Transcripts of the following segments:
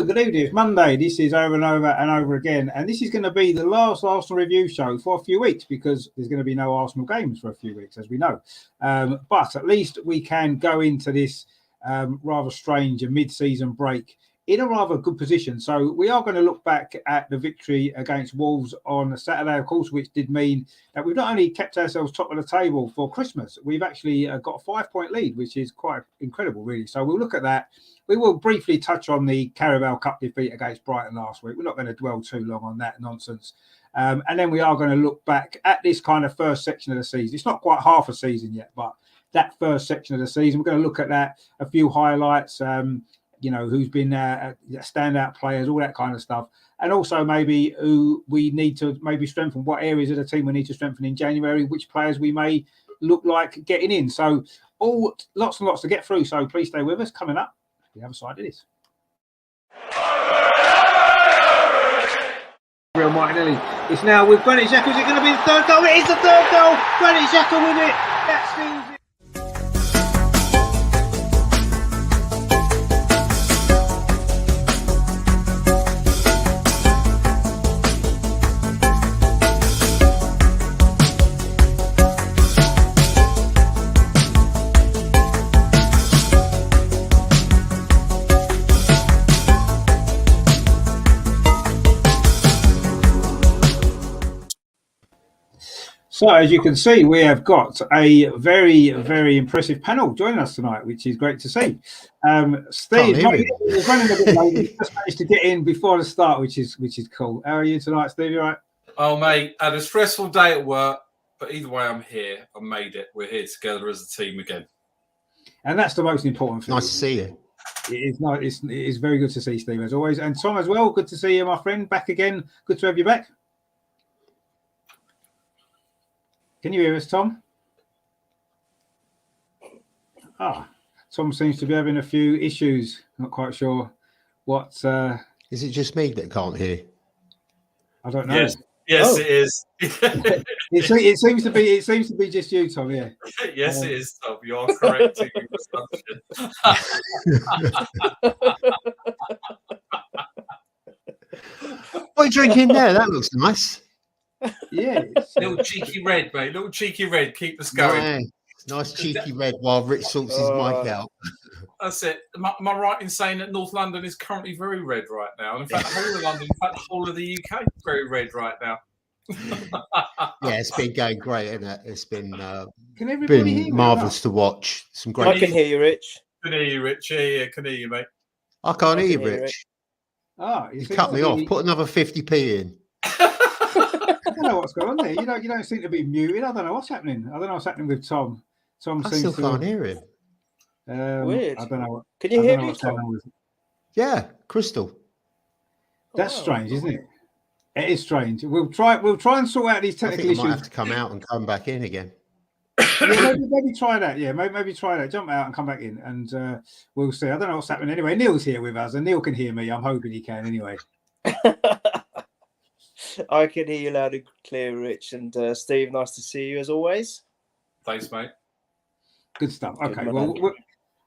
Hello, good evening. It's Monday. This is over and over and over again. And this is going to be the last Arsenal review show for a few weeks because there's going to be no Arsenal games for a few weeks, as we know. But at least we can go into this rather strange mid-season break in a rather good position. So we are going to look back at the victory against Wolves on Saturday, of course, which did mean that we've not only kept ourselves top of the table for Christmas, we've actually got a 5-point lead, which is quite incredible, really. So we'll look at that. We will briefly touch on the Carabao Cup defeat against Brighton last week. We're not going to dwell too long on that nonsense. And then we are going to look back at this kind of first section of the season. It's not quite half a season yet, but that first section of the season, we're going to look at that, a few highlights, who's been standout players, all that kind of stuff. And also maybe who we need to maybe strengthen, what areas of the team we need to strengthen in January, which players we may look like getting in. So lots and lots to get through. So please stay with us. Coming up, the other side of this. Real Martinelli. It's now with Granit Xhaka. Is it going to be the third goal? It is the third goal. Granit Xhaka with it. That seems it. So, as you can see, we have got a very, very impressive panel joining us tonight, which is great to see. Steve, is running a bit late. He just managed to get in before the start, which is cool. How are you tonight, Steve? You all right? Oh, mate, I had a stressful day at work, but either way, I'm here. I made it. We're here together as a team again. And that's the most important thing. Nice to see you. It is very good to see Steve, as always. And Tom as well. Good to see you, my friend. Back again. Good to have you back. Can you hear us, Tom? Tom seems to be having a few issues. Not quite sure what. Is it just me that can't hear? I don't know. Yes, it is. it seems to be just you, Tom. Yeah. Yes, it is, Tom. You are correct in your assumption. What are you drinking there? That looks nice. Yeah, little cheeky red, mate. Little cheeky red. Keep us going. Nice cheeky red while Rich sorts his mic out. That's it. Am I right in saying that North London is currently very red right now? And in fact, the whole of London, in fact, the whole of the UK is very red right now. Yeah, it's been going great, isn't it? It's been marvellous to watch. Some great. I can hear you, Rich. Can hear you, Rich. Yeah, can hear you, mate. I can't hear you, Rich. You cut me off. Put another 50p in. I don't know what's going on there. You don't seem to be muted. I don't know what's happening. I don't know what's happening with Tom. I still can't hear him. Weird. I don't know. Can you hear me, Tom? Yeah, crystal. That's strange, isn't it? It is strange. We'll try and sort out these technical issues. I might have to come out and come back in again. Yeah, maybe try that. Yeah, maybe try that. Jump out and come back in, and we'll see. I don't know what's happening anyway. Neil's here with us, and Neil can hear me. I'm hoping he can anyway. I can hear you loud and clear, Rich. And Steve, nice to see you as always. Thanks, mate. Good stuff. Okay,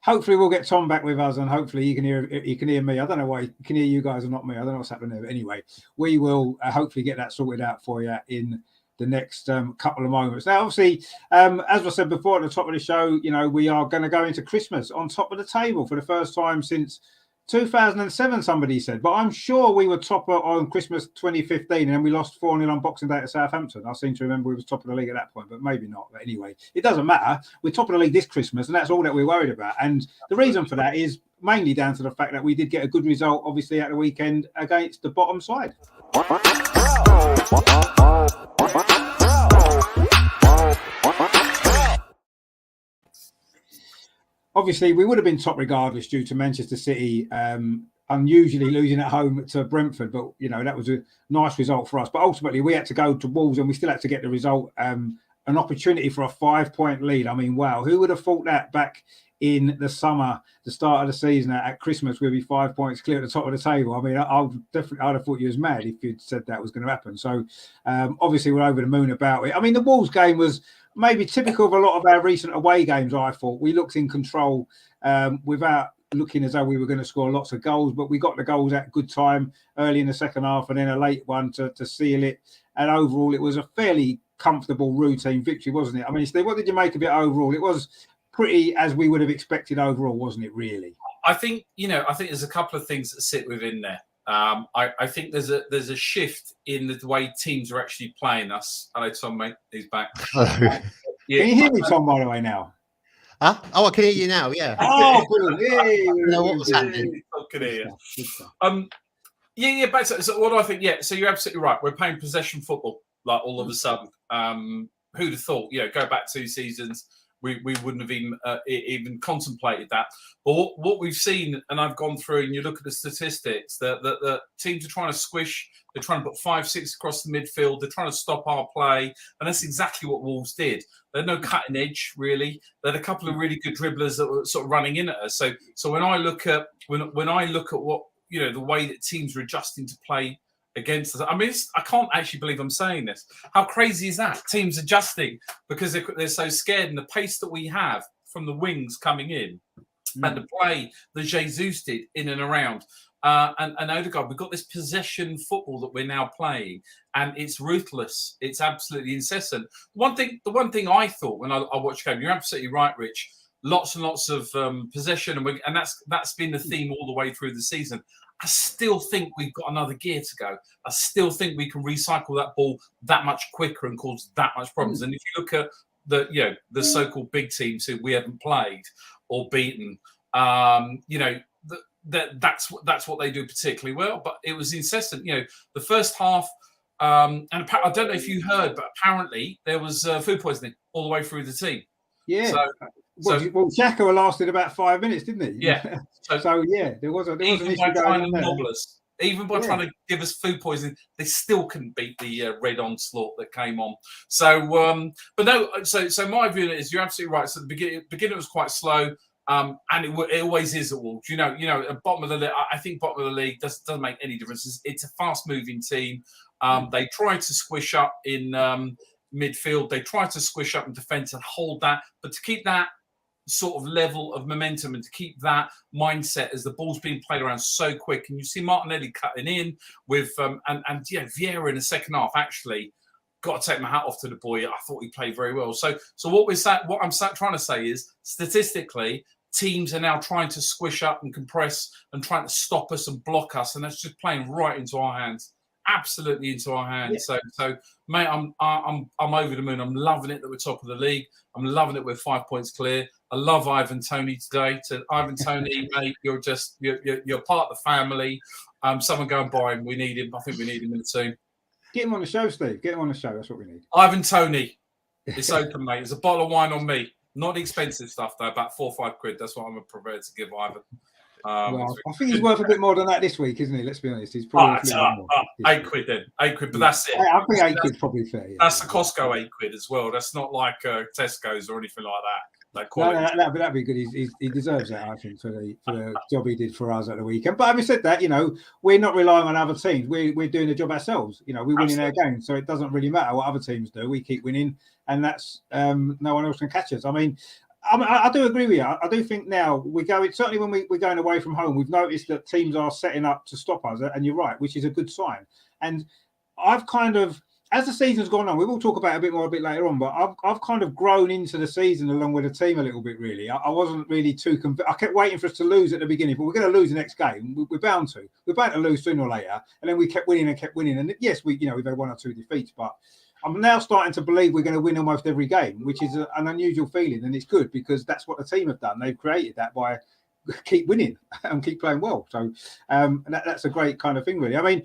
hopefully we'll get Tom back with us, and hopefully he can hear me. I don't know why he can hear you guys and not me. I don't know what's happening there. But anyway, we will hopefully get that sorted out for you in the next couple of moments. Now, obviously, as I said before at the top of the show, we are going to go into Christmas on top of the table for the first time since 2007, somebody said, but I'm sure we were top on Christmas 2015 and then we lost 4-0 on Boxing Day to Southampton. I seem to remember we was top of the league at that point, but maybe not. But anyway, it doesn't matter. We're top of the league this Christmas, and that's all that we're worried about. And the reason for that is mainly down to the fact that we did get a good result, obviously, at the weekend against the bottom side. Obviously, we would have been top regardless due to Manchester City unusually losing at home to Brentford. But, that was a nice result for us. But ultimately, we had to go to Wolves and we still had to get the result, an opportunity for a 5-point lead. I mean, wow, who would have thought that back in the summer, the start of the season at Christmas, we'd be 5 points clear at the top of the table. I mean, I'd have thought you was mad if you'd said that was going to happen. So, obviously, we're over the moon about it. I mean, the Wolves game was maybe typical of a lot of our recent away games. I thought we looked in control without looking as though we were going to score lots of goals, but we got the goals at good time early in the second half and then a late one to seal it. And overall, it was a fairly comfortable routine victory, wasn't it? I mean, Steve, what did you make of it overall? It was pretty as we would have expected overall, wasn't it, really? I think there's a couple of things that sit within there. I think there's a shift in the way teams are actually playing us. Hello, Tom, mate. He's back. Can you hear me, Tom, by the way, now? Huh? Oh, I can hear you now, yeah. Oh, brilliant. I don't know what was happening. I can hear you. Yeah, basically. So what do I think? Yeah, so you're absolutely right. We're playing possession football, like all of a sudden. Who'd have thought? Go back 2 seasons, we wouldn't have even contemplated that. But what we've seen, and I've gone through, and you look at the statistics, that teams are trying to squish. They're trying to put 5-6 across the midfield. They're trying to stop our play, and that's exactly what Wolves did. They're no cutting edge, really. They're a couple of really good dribblers that were sort of running in at us. So when I look at what the way that teams are adjusting to play against us, I mean, I can't actually believe I'm saying this. How crazy is that? Teams adjusting because they're so scared, and the pace that we have from the wings coming in, and the play that Jesus did in and around. And Odegaard, we've got this possession football that we're now playing, and it's ruthless. It's absolutely incessant. The one thing I thought when I watched the game, you're absolutely right, Rich. Lots and lots of possession, and that's been the theme all the way through the season. I still think we've got another gear to go. I still think we can recycle that ball that much quicker and cause that much problems. And if you look at the so-called big teams who we haven't played or beaten, that's what they do particularly well. But it was incessant. The first half, and I don't know if you heard, but apparently there was food poisoning all the way through the team. Yeah. Well, Xhaka lasted about 5 minutes, didn't he? Yeah. So yeah, there was an issue going on there. Even by trying to give us food poisoning, they still couldn't beat the red onslaught that came on. So, but no. So my view is you're absolutely right. So the beginning was quite slow, and it always is at Wolves. At bottom of the league, I think bottom of the league doesn't make any difference. It's a fast-moving team. They try to squish up in midfield. They try to squish up in defence and hold that, but to keep that sort of level of momentum and to keep that mindset as the ball's being played around so quick. And you see Martinelli cutting in with Vieira in the second half. Actually, got to take my hat off to the boy. I thought he played very well. So what I'm trying to say is, statistically, teams are now trying to squish up and compress and trying to stop us and block us, and that's just playing right into our hands. Absolutely into our hands. Yeah. So, mate, I'm over the moon. I'm loving it that we're top of the league. I'm loving it. We're 5 points clear. I love Ivan Toney today. To Ivan Toney, mate, you're part of the family. Someone go and buy him. We need him. I think we need him in the team. Get him on the show, Steve. Get him on the show. That's what we need. Ivan Toney. It's open, mate. There's a bottle of wine on me. Not the expensive stuff though. About 4 or 5 quid. That's what I'm prepared to give Ivan. Well, I think he's worth a bit more than that this week, isn't he? Let's be honest. He's probably more. 8 quid then. 8 quid, but that's it. I think 8 quid's probably fair. Yeah. That's the Costco 8 quid as well. That's not like Tesco's or anything like that. No, that'd be good. He deserves that, I think, for the job he did for us at the weekend. But having said that, we're not relying on other teams. We're doing the job ourselves. We're winning our games, so it doesn't really matter what other teams do. We keep winning, and that's no one else can catch us. I mean, I do agree with you. I do think now certainly when we're going away from home, we've noticed that teams are setting up to stop us, and you're right, which is a good sign. And I've kind of, as the season's gone on, we will talk about it a bit later on, but I've kind of grown into the season along with the team a little bit, really. I wasn't really too convinced. I kept waiting for us to lose at the beginning, but we're going to lose the next game. We're bound to. We're bound to lose sooner or later. And then we kept winning. And yes, we've had 1 or 2 defeats, but I'm now starting to believe we're going to win almost every game, which is an unusual feeling, and it's good because that's what the team have done. They've created that by keep winning and keep playing well. So that's a great kind of thing, really. I mean,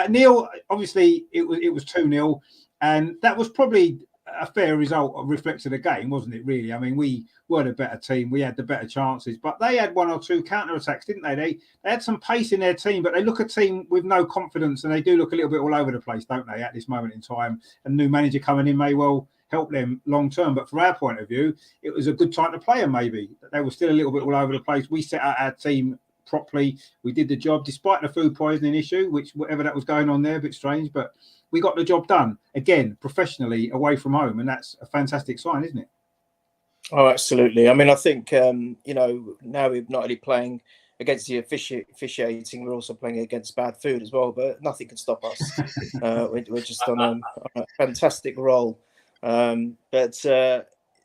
Neil, obviously it was 2-0, and that was probably a fair result of reflects of the game, wasn't it, really? I mean, we were the better team. We had the better chances, but they had 1 or 2 counter-attacks, didn't they? They had some pace in their team, but they look a team with no confidence, and they do look a little bit all over the place, don't they, at this moment in time? A new manager coming in may well help them long term, but from our point of view, it was a good time to play them, maybe. They were still a little bit all over the place. We set out our team properly. We did the job, despite the food poisoning issue, which whatever that was going on there, a bit strange, but we got the job done, again, professionally, away from home, and that's a fantastic sign, isn't it? Oh, absolutely. I mean, I think, now we're not only playing against the officiating, we're also playing against bad food as well, but nothing can stop us. We're just on a fantastic roll.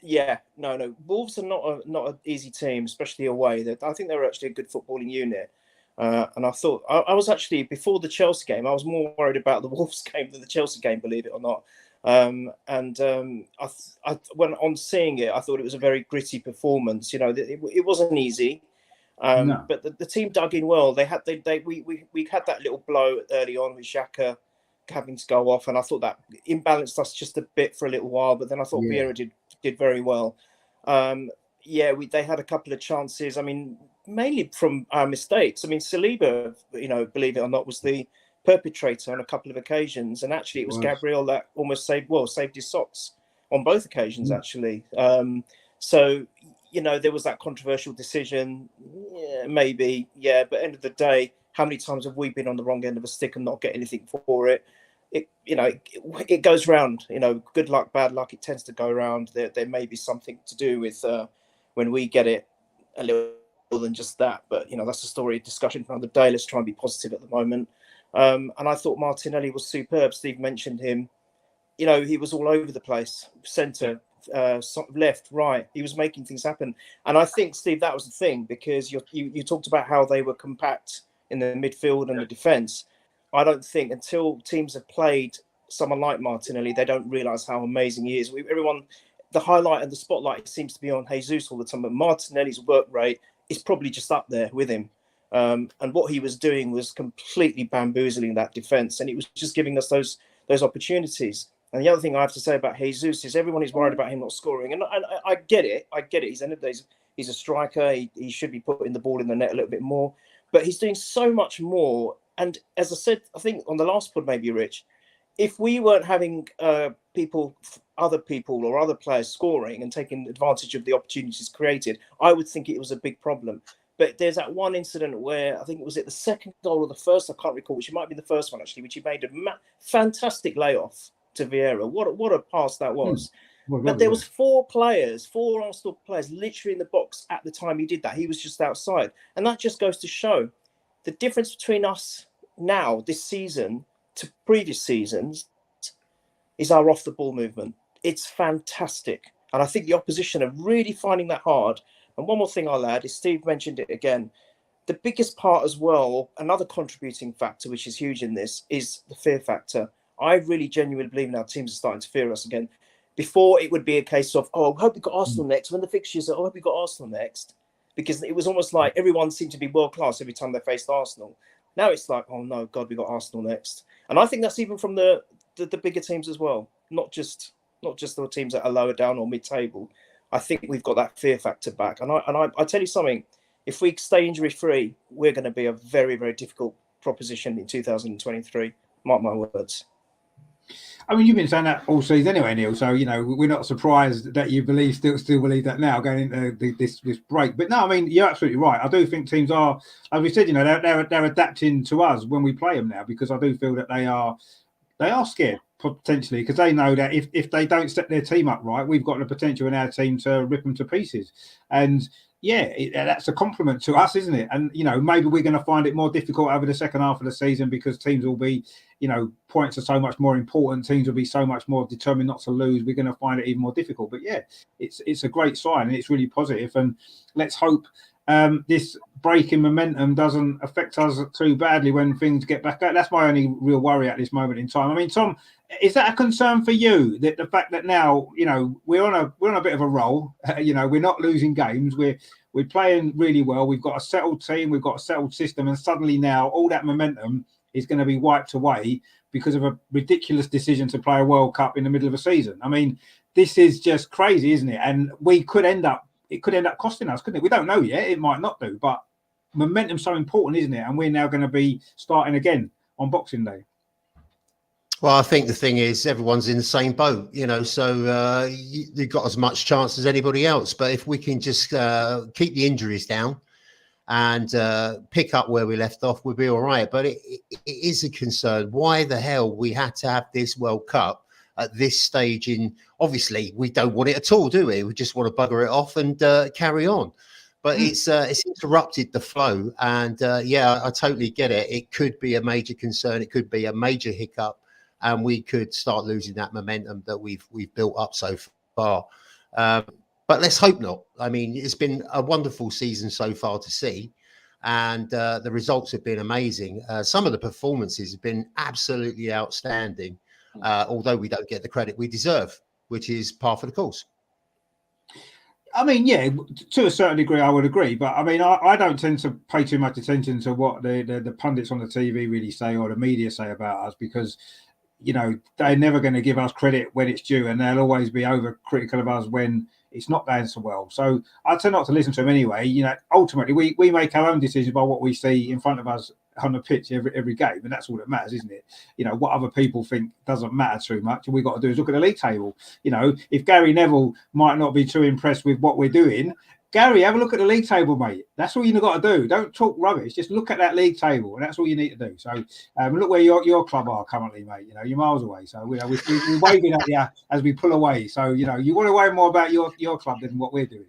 Yeah, no. Wolves are not an easy team, especially away. I think they're actually a good footballing unit. And I thought, I was actually, before the Chelsea game, I was more worried about the Wolves game than the Chelsea game, believe it or not. When on seeing it, I thought it was a very gritty performance. It wasn't easy, No. but the team dug in well. We had that little blow early on with Xhaka having to go off, and I thought that imbalanced us just a bit for a little while. But then I thought Vieira did very well. They had a couple of chances. I mean, mainly from our mistakes. I mean, Saliba, believe it or not, was the perpetrator on a couple of occasions, and actually it was Gabriel that almost saved his socks on both occasions, actually. So there was that controversial decision, maybe, but end of the day, how many times have we been on the wrong end of a stick and not get anything for it? It goes round. Good luck, bad luck, it tends to go around. There may be something to do with when we get it a little than just that, but that's a story discussion for another day. Let's try and be positive at the moment. And I thought Martinelli was superb. Steve mentioned him. He was all over the place, centre, left, right. He was making things happen. And I think, Steve, that was the thing, because you talked about how they were compact in the midfield and the defence. I don't think until teams have played someone like Martinelli, they don't realise how amazing he is. The highlight and the spotlight seems to be on Jesus all the time, but Martinelli's work rate is probably just up there with him. And what he was doing was completely bamboozling that defence, and it was just giving us those opportunities. And the other thing I have to say about Jesus is everyone is worried about him not scoring, and I get it. He's a striker. He should be putting the ball in the net a little bit more, but he's doing so much more. And as I said, I think on the last pod, maybe Rich, if we weren't having other people or other players scoring and taking advantage of the opportunities created, I would think it was a big problem. But there's that one incident where I think it was the second goal or the first, I can't recall, which might be the first one actually, which he made a fantastic layoff to Vieira. What a pass that was. But there was four Arsenal players literally in the box at the time he did that. He was just outside. And that just goes to show the difference between us now, this season, to previous seasons, is our off the ball movement. It's fantastic. And I think the opposition are really finding that hard. And one more thing I'll add is Steve mentioned it again. The biggest part as well, another contributing factor, which is huge in this, is the fear factor. I really genuinely believe now teams are starting to fear us again. Before, it would be a case of, I hope we got Arsenal next. When the fixtures are, I hope we got Arsenal next. Because it was almost like everyone seemed to be world class every time they faced Arsenal. Now it's like, oh no, God, we got Arsenal next. And I think that's even from the bigger teams as well, not just the teams that are lower down or mid-table. I think we've got that fear factor back. And I tell you something, if we stay injury-free, we're going to be a very, very difficult proposition in 2023. Mark my words. I mean, you've been saying that all season anyway, Neil. So we're not surprised that you still believe that now going into this break. But no, I mean, you're absolutely right. I do think teams are, as we said, they're adapting to us when we play them now, because I do feel that they are scared potentially, because they know that if they don't set their team up right, we've got the potential in our team to rip them to pieces. And that's a compliment to us, isn't it? And maybe we're going to find it more difficult over the second half of the season, because teams will be, points are so much more important. Teams will be so much more determined not to lose. We're going to find it even more difficult. But it's a great sign, and it's really positive. And let's hope this break in momentum doesn't affect us too badly when things get back out. That's my only real worry at this moment in time. I mean, Tom, is that a concern for you, that the fact that now we're on a bit of a roll? We're not losing games. We're playing really well. We've got a settled team. We've got a settled system, and suddenly now all that momentum is going to be wiped away because of a ridiculous decision to play a World Cup in the middle of a season. I mean, this is just crazy, isn't it? And it could end up costing us, couldn't it? We don't know yet. It might not do, but momentum's so important, isn't it? And we're now going to be starting again on Boxing Day. Well, I think the thing is everyone's in the same boat, so you've got as much chance as anybody else. But if we can just keep the injuries down and pick up where we left off, we'll be all right. But it is a concern. Why the hell we had to have this World Cup at this stage. In obviously, we don't want it at all, do we? We just want to bugger it off and carry on. But it's interrupted the flow, and I totally get it. It could be a major concern. It could be a major hiccup, and we could start losing that momentum that we've built up so far. But let's hope not. I mean, it's been a wonderful season so far to see, and the results have been amazing. Some of the performances have been absolutely outstanding, although we don't get the credit we deserve, which is par for the course. I mean, yeah, to a certain degree, I would agree. But I mean, I don't tend to pay too much attention to what the pundits on the TV really say or the media say about us, because, you know, they're never going to give us credit when it's due, and they'll always be overcritical of us when it's not going so well. So I tend not to listen to them anyway. You know, ultimately, we make our own decisions by what we see in front of us on the pitch every game, and that's all that matters, isn't it? You know, what other people think doesn't matter too much. All we've got to do is look at the league table. You know, if Gary Neville might not be too impressed with what we're doing, Gary, have a look at the league table, mate. That's all you've got to do. Don't talk rubbish. Just look at that league table, and that's all you need to do. So look where your club are currently, mate. You know, you're miles away. So you know, we're waving at you as we pull away. So, you know, you want to worry more about your club than what we're doing.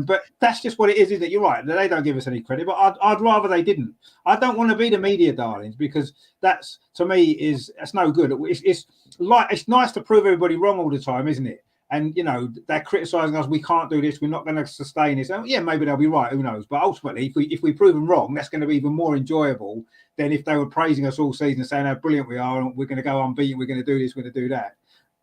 But that's just what it is, isn't it? You're right. They don't give us any credit, but I'd rather they didn't. I don't want to be the media darlings, because that's, to me, that's no good. It's nice to prove everybody wrong all the time, isn't it? And, you know, they're criticising us. We can't do this. We're not going to sustain this. And, yeah, maybe they'll be right. Who knows? But ultimately, if we prove them wrong, that's going to be even more enjoyable than if they were praising us all season and saying how brilliant we are and we're going to go unbeaten. We're going to do this. We're going to do that.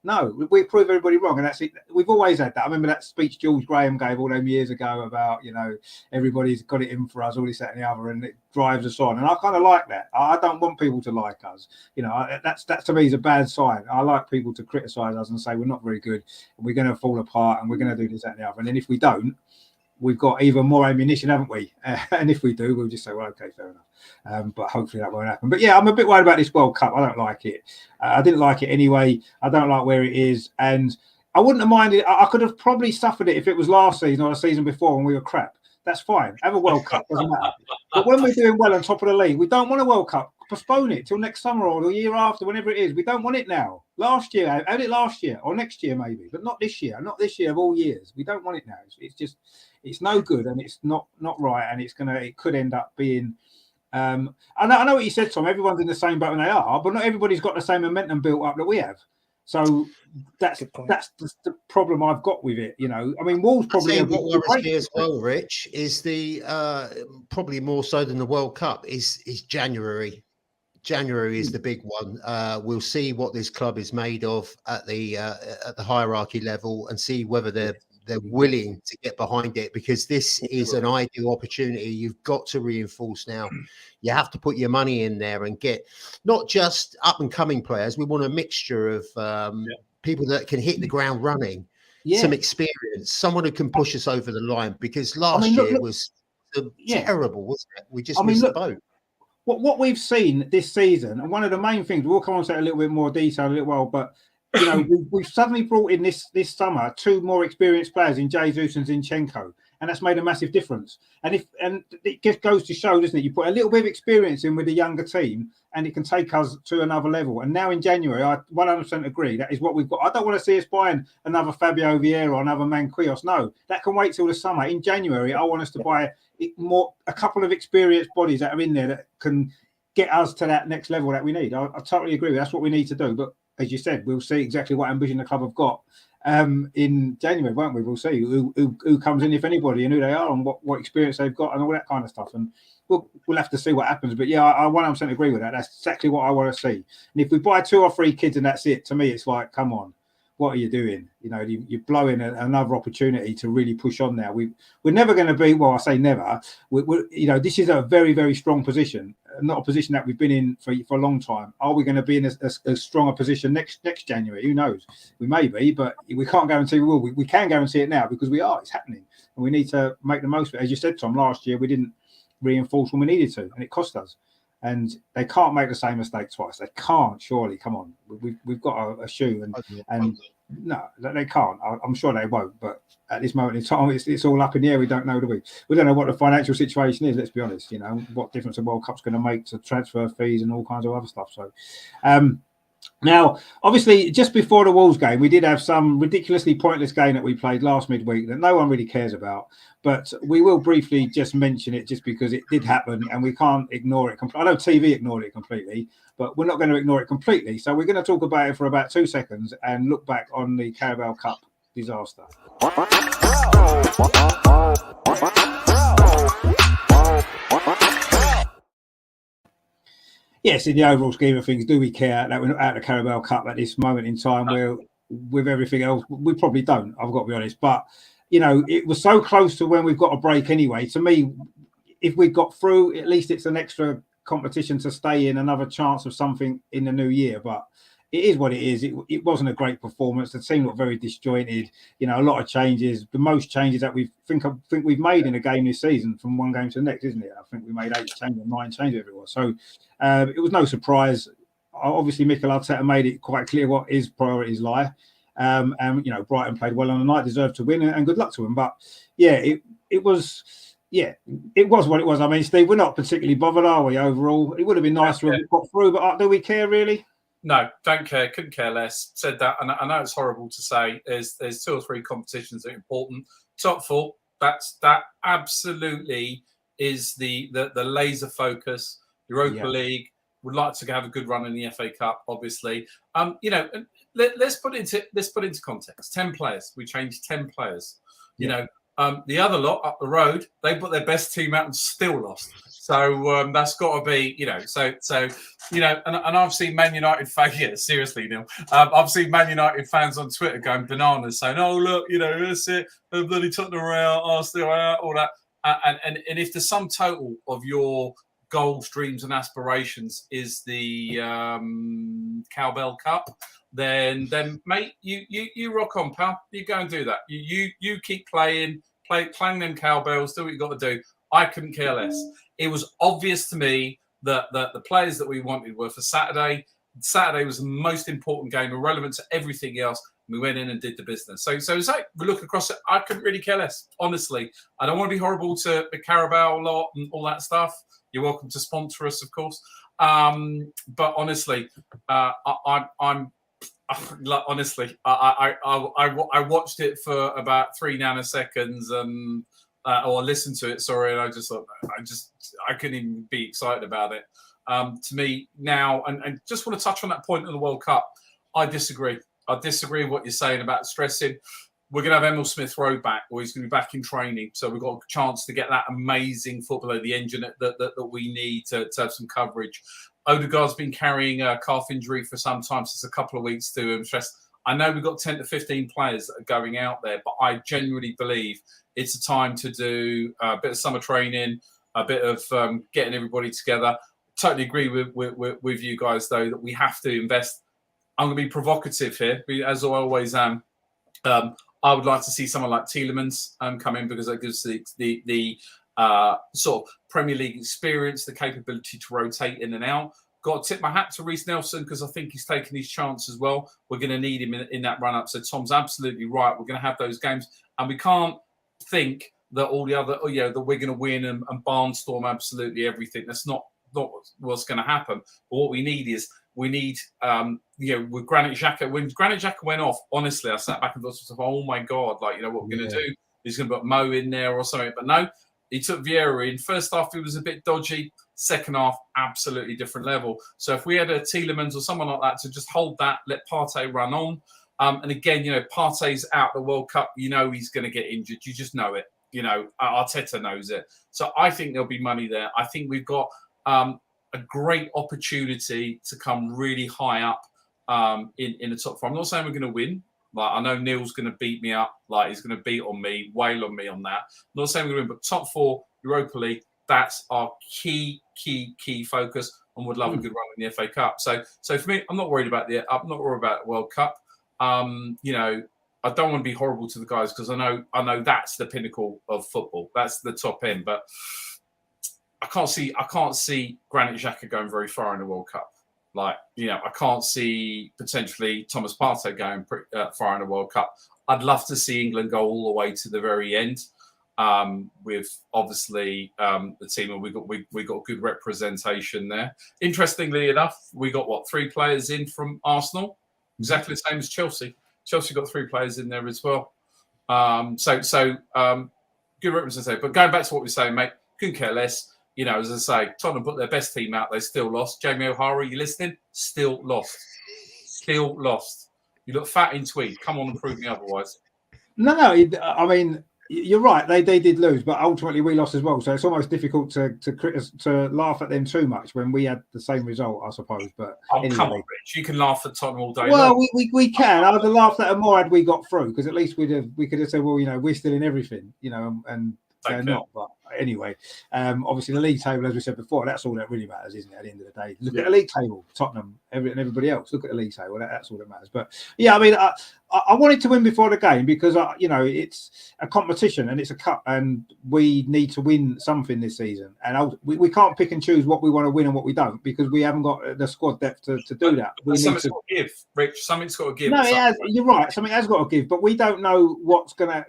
No, we prove everybody wrong, and that's it. We've always had that. I remember that speech George Graham gave all them years ago about, you know, everybody's got it in for us, all this, that, and the other, and it drives us on. And I kind of like that. I don't want people to like us. You know, that to me is a bad sign. I like people to criticise us and say we're not very good, and we're going to fall apart, and we're going to do this, that, and the other. And then if we don't, we've got even more ammunition, haven't we? And if we do, we'll just say, well, okay, fair enough. But hopefully that won't happen. But yeah, I'm a bit worried about this World Cup. I don't like it. I didn't like it anyway. I don't like where it is. And I wouldn't have minded. I could have probably suffered it if it was last season or the season before when we were crap. That's fine. Have a World Cup. Doesn't matter. But when we're doing well on top of the league, we don't want a World Cup. Postpone it till next summer or the year after, whenever it is. We don't want it now. Last year, I had it last year or next year maybe, but not this year. Not this year of all years. We don't want it now. It's no good, and it's not right, and it could end up being. I know what you said, Tom. Everyone's in the same boat, and they are, but not everybody's got the same momentum built up that we have. So that's the problem I've got with it. You know, I mean, Wolves probably. What worries me as well, Rich, is the probably more so than the World Cup is January. January is the big one. We'll see what this club is made of at the hierarchy level, and see whether they're willing to get behind it, because this is an ideal opportunity. You've got to reinforce now. You have to put your money in there and get not just up and coming players. We want a mixture of people that can hit the ground running, some experience, someone who can push us over the line, because last year was terrible, wasn't it? We just missed the boat. What we've seen this season, and one of the main things, we'll come on to it a little bit more detail a little while, but you know, we've suddenly brought in this summer 2 more experienced players in Jesus and Zinchenko, and that's made a massive difference. And it just goes to show, doesn't it? You put a little bit of experience in with a younger team, and it can take us to another level. And now in January, I 100% agree that is what we've got. I don't want to see us buying another Fabio Vieira or another Manquillos. No, that can wait till the summer. In January, I want us to buy a couple of experienced bodies that are in there that can get us to that next level that we need. I totally agree. That's what we need to do. But as you said, we'll see exactly what ambition the club have got in January, won't we? We'll see who comes in, if anybody, and who they are, and what experience they've got, and all that kind of stuff. And we'll have to see what happens. But yeah, I 100% agree with that. That's exactly what I want to see. And if we buy 2 or 3 kids and that's it, to me, it's like, come on, what are you doing? You know, you're blowing another opportunity to really push on now. We're never going to be, well, I say never. You know, this is a very, very strong position, not a position that we've been in for a long time. Are we going to be in a stronger position next January? Who knows? We may be, but we can't guarantee we will. We can guarantee it now because we are. It's happening, and we need to make the most of it. As you said, Tom, last year we didn't reinforce when we needed to, and it cost us. And they can't make the same mistake twice. They can't, surely. Come on, we've got a shoe, and no, they can't. I'm sure they won't. But at this moment in time, it's all up in the air. We don't know, do we? We don't know what the financial situation is. Let's be honest. You know what difference the World Cup's going to make to transfer fees and all kinds of other stuff. So, Now, obviously, just before the Wolves game, we did have some ridiculously pointless game that we played last midweek that no one really cares about. But we will briefly just mention it just because it did happen and we can't ignore it. I know TV ignored it completely, but we're not going to ignore it completely. So we're going to talk about it for about 2 seconds and look back on the Carabao Cup disaster. Yes, in the overall scheme of things, do we care that we're not out of the Carabao Cup at this moment in time? Where with everything else, we probably don't. I've got to be honest, but you know, it was so close to when we've got a break anyway. To me, if we got through, at least it's an extra competition to stay in, another chance of something in the new year. But it is what it is. It wasn't a great performance. The team looked very disjointed. You know, a lot of changes. The most changes that we think we've made in a game this season from one game to the next, isn't it? I think we made 8 changes, 9 changes everywhere. So it was no surprise. Obviously, Mikel Arteta made it quite clear what his priorities lie. And you know, Brighton played well on the night, deserved to win, and good luck to them. But yeah, it was. Yeah, it was what it was. I mean, Steve, we're not particularly bothered, are we? Overall, it would have been nicer if we got through, but do we care really? No, don't care. Couldn't care less. Said that, and I know it's horrible to say. There's 2 or 3 competitions that are important. Top 4. That absolutely is the laser focus. Europa League would like to have a good run in the FA Cup, obviously. You know, let's put it into context. 10 players. We changed 10 players. You know. The other lot up the road, they put their best team out and still lost. So that's got to be, you know, so you know, and I've seen Man United fans, yeah, seriously, Neil. I've seen Man United fans on Twitter going bananas, saying, "Oh, look, you know, that's it, bloody Tottenham are out, Arsenal are out, all that." And if the sum total of your goals, dreams, and aspirations is the Cowbell Cup, then mate, you rock on, pal. You go and do that. You keep playing them cowbells. Do what you got to do. I couldn't care less. It was obvious to me that the players that we wanted were for Saturday. Saturday was the most important game, irrelevant to everything else. We went in and did the business. So it's like we look across it. I couldn't really care less, honestly. I don't want to be horrible to the Carabao lot and all that stuff. You're welcome to sponsor us, of course. But honestly, I'm honestly, I watched it for about 3 nanoseconds and or listened to it. Sorry, and I just thought I couldn't even be excited about it. To me now, and just want to touch on that point of the World Cup. I disagree. I disagree with what you're saying about stressing. We're going to have Emil Smith Rowe back, or he's going to be back in training. So we've got a chance to get that amazing footballer, the engine that we need to have some coverage. Odegaard's been carrying a calf injury for some time, since a couple of weeks to stress. I know we've got 10 to 15 players that are going out there, but I genuinely believe it's a time to do a bit of summer training, a bit of getting everybody together. Totally agree with you guys, though, that we have to invest. I'm going to be provocative here, as I always am. I would like to see someone like Tielemans come in, because that gives the sort of Premier League experience, the capability to rotate in and out. Got to tip my hat to Reece Nelson, because I think he's taken his chance as well. We're going to need him in that run-up. So Tom's absolutely right. We're going to have those games. And we can't think that all the other, that we're going to win and barnstorm absolutely everything. That's not what's going to happen. But what we need is, with Granit Xhaka. When Granit Xhaka went off, honestly, I sat back and thought to myself, oh my God, what we're going to do? He's going to put Mo in there or something. But no, he took Vieira in. First half, he was a bit dodgy. Second half, absolutely different level. So if we had a Tielemans or someone like that to just hold that, let Partey run on. And again, Partey's out the World Cup. He's going to get injured. You just know it. Arteta knows it. So I think there'll be money there. I think we've got a great opportunity to come really high up in the top 4. I'm not saying we're going to win. I know Neil's going to beat me up. He's going to beat on me, wail on me on that. I'm not saying we're going to win, but top 4, Europa League, that's our key focus, and would love a good run in the FA Cup. So for me, I'm not worried about the World Cup. I don't want to be horrible to the guys, because I know that's the pinnacle of football. That's the top end, but I can't see Granit Xhaka going very far in the World Cup. I can't see potentially Thomas Partey going far in the World Cup. I'd love to see England go all the way to the very end. with obviously the team, and we got good representation there. Interestingly enough, we got 3 players in from Arsenal, exactly the same as Chelsea. Chelsea got 3 players in there as well. So good representation. But going back to what we're saying, mate, couldn't care less. As I say, Tottenham put their best team out. They still lost. Jamie O'Hara, you listening? Still lost. Still lost. You look fat in tweed. Come on and prove me otherwise. No. I mean, you're right. They did lose, but ultimately we lost as well. So it's almost difficult to laugh at them too much when we had the same result, I suppose. But anyway. Come on, Rich. You can laugh at Tottenham all day. Well, we can. I'd have laughed at them more had we got through, because at least we could have said, well, we're still in everything, and they're not. But anyway, obviously the league table, as we said before, that's all that really matters, isn't it? At the end of the day, look at the league table, Tottenham, and everybody else. Look at the league table. That's all that matters. But yeah, I mean, I wanted to win before the game because it's a competition and it's a cup, and we need to win something this season. And we can't pick and choose what we want to win and what we don't, because we haven't got the squad depth to do that. Something's got to give, Rich. Something's got to give. No, you're right. Something has got to give, but we don't know what's gonna.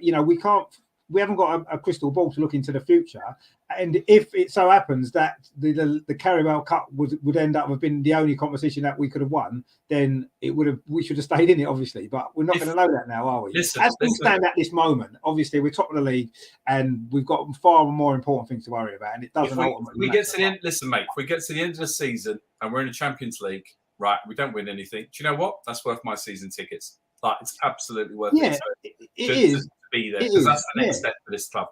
We haven't got a crystal ball to look into the future. And if it so happens that the Carabao Cup would end up have been the only competition that we could have won, then we should have stayed in it, obviously. But we're not going to know that now, are we? As we stand at this moment, obviously we're top of the league and we've got far more important things to worry about. And it doesn't ultimately matter. Listen, mate, if we get to the end of the season and we're in the Champions League, right, we don't win anything. Do you know what? That's worth my season tickets. Like, it's absolutely worth it. It is. To be there, because that's the next step for this club.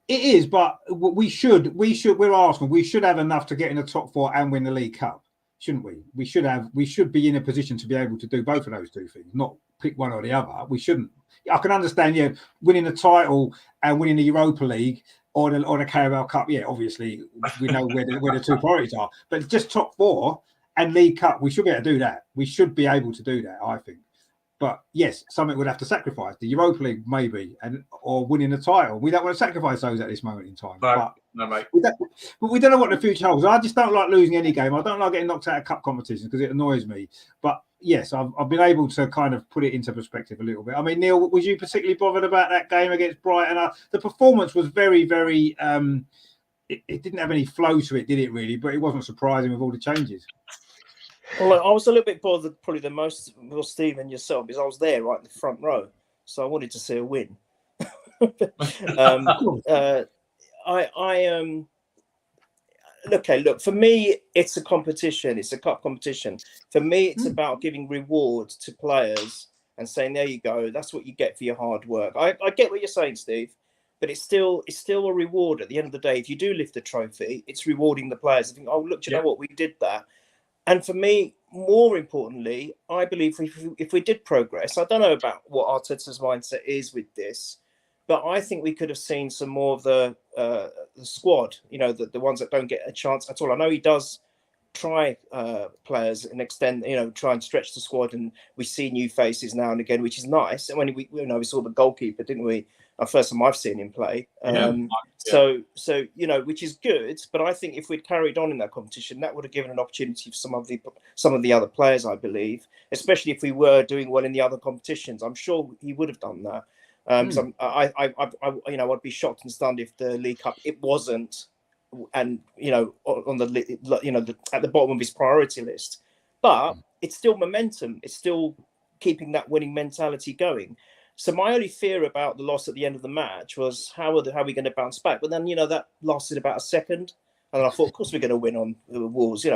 It is, but we're Arsenal. We should have enough to get in the top 4 and win the League Cup, shouldn't we? We should be in a position to be able to do both of those two things, not pick one or the other. We shouldn't. I can understand, winning the title and winning the Europa League or the Carabao Cup. Yeah, obviously we know where the 2 priorities are, but just top 4 and League Cup, we should be able to do that. We should be able to do that, I think. But yes, something would have to sacrifice. The Europa League, maybe, or winning the title. We don't want to sacrifice those at this moment in time. No, mate. But we don't know what the future holds. I just don't like losing any game. I don't like getting knocked out of cup competitions because it annoys me. But yes, I've been able to kind of put it into perspective a little bit. I mean, Neil, was you particularly bothered about that game against Brighton? The performance was very, very. It didn't have any flow to it, did it? Really, but it wasn't surprising with all the changes. Well, I was a little bit bothered, probably the most, with Steve and yourself, because I was there right in the front row, so I wanted to see a win. Look, for me, it's a competition. It's a cup competition. For me, it's about giving rewards to players and saying, there you go, that's what you get for your hard work. I get what you're saying, Steve, but it's still a reward at the end of the day. If you do lift the trophy, it's rewarding the players. I think, oh, look, do you know what? We did that. And for me, more importantly, I believe if we did progress, I don't know about what Arteta's mindset is with this, but I think we could have seen some more of the squad, the ones that don't get a chance at all. I know he does try players and extend, try and stretch the squad, and we see new faces now and again, which is nice. And when we saw the goalkeeper, didn't we? First time I've seen him play. So which is good. But I think if we'd carried on in that competition, that would have given an opportunity for some of the other players, I believe, especially if we were doing well in the other competitions. I'm sure he would have done that. So I'd be shocked and stunned if the League Cup it wasn't, and on the at the bottom of his priority list. But it's still momentum. It's still keeping that winning mentality going. So my only fear about the loss at the end of the match was how are we going to bounce back? But then that lasted about a second, and then I thought, of course, we're going to win on the Wolves.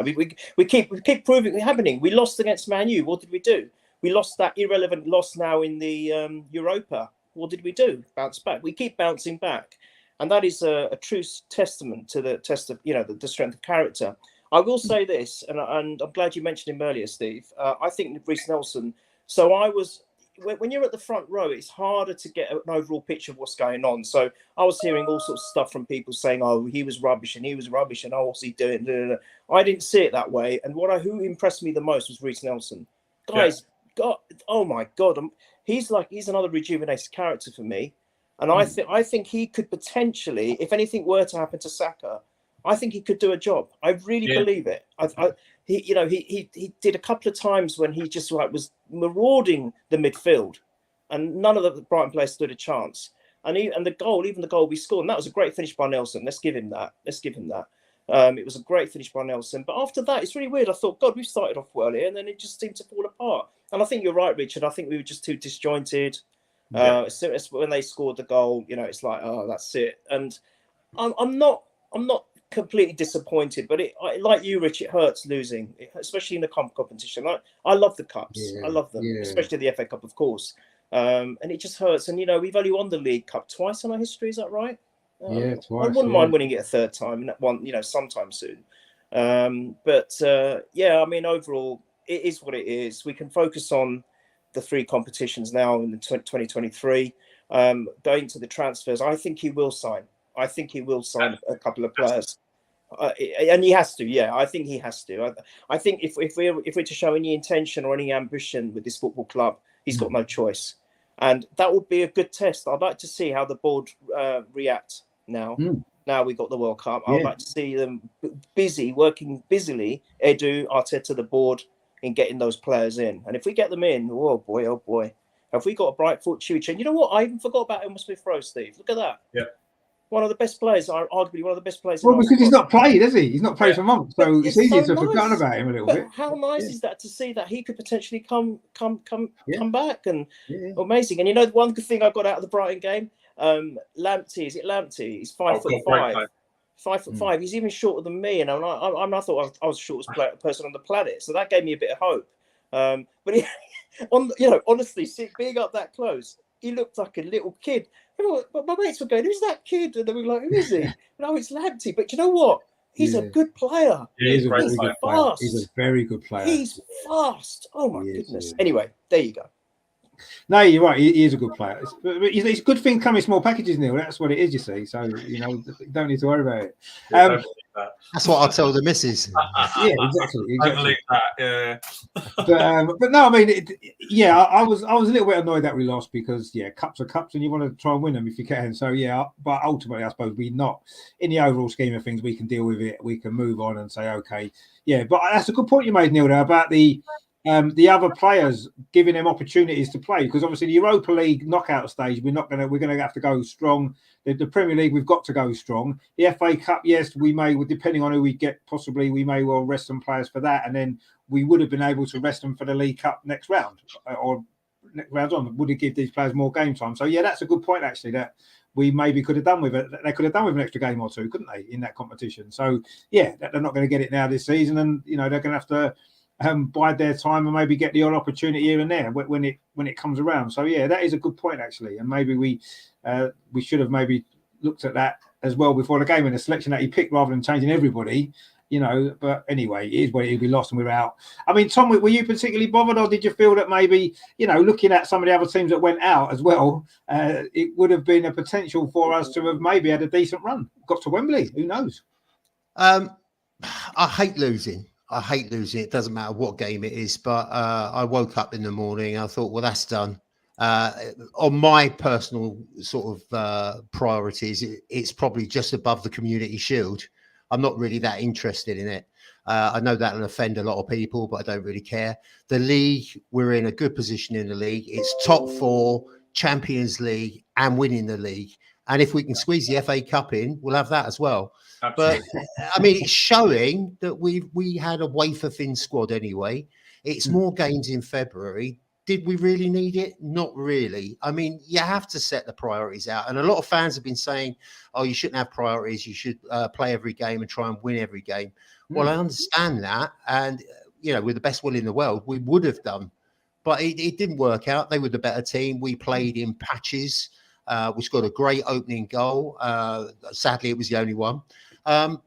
We keep proving it happening. We lost against Man U. What did we do? We lost that irrelevant loss now in the Europa. What did we do? Bounce back. We keep bouncing back, and that is a true testament to the test of the strength of character. I will say this, and I'm glad you mentioned him earlier, Steve. I think Reece Nelson. So I was. When you're at the front row, it's harder to get an overall picture of what's going on. So I was hearing all sorts of stuff from people saying, "Oh, he was rubbish, and oh, what's he doing?" I didn't see it that way. And who impressed me the most was Reece Nelson. Guys, oh my God, he's another rejuvenated character for me. And I think he could potentially, if anything were to happen to Saka, I think he could do a job. I really believe it. He did a couple of times when he just was marauding the midfield, and none of the Brighton players stood a chance. And the goal, even the goal we scored, and that was a great finish by Nelson. Let's give him that. It was a great finish by Nelson. But after that, it's really weird. I thought, God, we started off well here, and then it just seemed to fall apart. And I think you're right, Richard. I think we were just too disjointed. As soon as when they scored the goal, it's like, oh, that's it. And I'm not completely disappointed, but like you, Rich, it hurts losing, especially in the competition. I love the cups. I love them, especially the FA Cup, of course. And it just hurts. And we've only won the League Cup twice in our history. Is that right? Twice. I wouldn't mind winning it a third time, and that one, sometime soon. I mean, overall, it is what it is. We can focus on the 3 competitions now in the 2023. Going to the transfers, I think he will sign. I think he will sign a couple of players, and he has to. Yeah, I think he has to. I think if we're to show any intention or any ambition with this football club, he's got no choice, and that will be a good test. I'd like to see how the board react now. Now we got the World Cup. I'd like to see them working busily. Edu, Arteta, the board, in getting those players in. And if we get them in, oh boy, have we got a bright future? And you know what? I even forgot about Emil Smith-Rowe, Steve. Look at that. Yeah. One of the best players, arguably one of the best players. Well, because he's not played, has he? He's not played for months, so it's easier to forget about him a little bit. How nice is that to see that he could potentially come back, and amazing. And one good thing I got out of the Brighton game, Lamptey, is it Lamptey? He's 5'5". 5'5". He's even shorter than me, and I thought I was the shortest person on the planet, so that gave me a bit of hope. But honestly, being up that close, he looked like a little kid. But my mates were going, "Who's that kid?" And they were like, "Who is he?" No, it's Lamptey. But you know what? He's a good player. He's a very good player. He's a very good player. He's fast. Oh my goodness. Anyway, there you go. No, you're right. He is a good player. It's a good thing coming in small packages, Neil. That's what it is, you see. So, you don't need to worry about it. That's what I'll tell the missus. Yeah, exactly. I believe that. Yeah. But no, I mean, I was a little bit annoyed that we lost because, cups are cups and you want to try and win them if you can. So, but ultimately, I suppose we're not, in the overall scheme of things, we can deal with it. We can move on and say, okay. Yeah, but that's a good point you made, Neil, there about the other players, giving them opportunities to play, because obviously the Europa League knockout stage, we're going to have to go strong. The Premier League, we've got to go strong. The FA Cup, yes, we may, depending on who we get, possibly we may well rest some players for that, and then we would have been able to rest them for the League Cup next round, or next round on. Would it give these players more game time? So that's a good point actually, that we maybe could have done with it. They could have done with an extra game or two, couldn't they, in that competition? So they're not going to get it now this season, and they're going to have to bide their time and maybe get the odd opportunity here and there when it comes around. So that is a good point actually, and maybe we should have maybe looked at that as well before the game in the selection that he picked rather than changing everybody. But anyway, it is what it is. We lost and we're out. I mean, Tom, were you particularly bothered, or did you feel that maybe looking at some of the other teams that went out as well, it would have been a potential for us to have maybe had a decent run, got to Wembley? Who knows? I hate losing. It doesn't matter what game it is, but I woke up in the morning. I thought, well, that's done. On my personal sort of priorities, it's probably just above the Community Shield. I'm not really that interested in it. I know that'll offend a lot of people, but I don't really care. The league, we're in a good position in the league. It's top 4, Champions League, and winning the league. And if we can squeeze the FA Cup in, we'll have that as well. Absolutely. But I mean, it's showing that we had a wafer thin squad anyway. It's more games in February. Did we really need it? Not really. I mean, you have to set the priorities out. And a lot of fans have been saying, oh, you shouldn't have priorities. You should play every game and try and win every game. Well, I understand that. And, with the best will in the world, we would have done. But it didn't work out. They were the better team. We played in patches. We scored a great opening goal. Sadly, it was the only one. But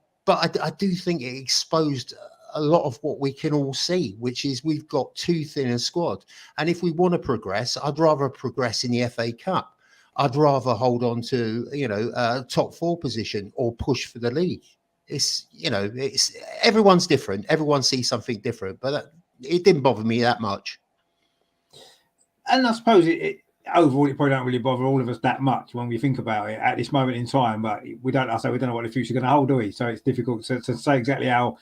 I do think it exposed a lot of what we can all see, which is we've got too thin a squad. And if we want to progress, I'd rather progress in the FA Cup. I'd rather hold on to, a top 4 position or push for the league. It's everyone's different. Everyone sees something different, but it didn't bother me that much. And I suppose overall, it probably don't really bother all of us that much when we think about it at this moment in time. But we don't know what the future's going to hold, do we? So it's difficult to say exactly how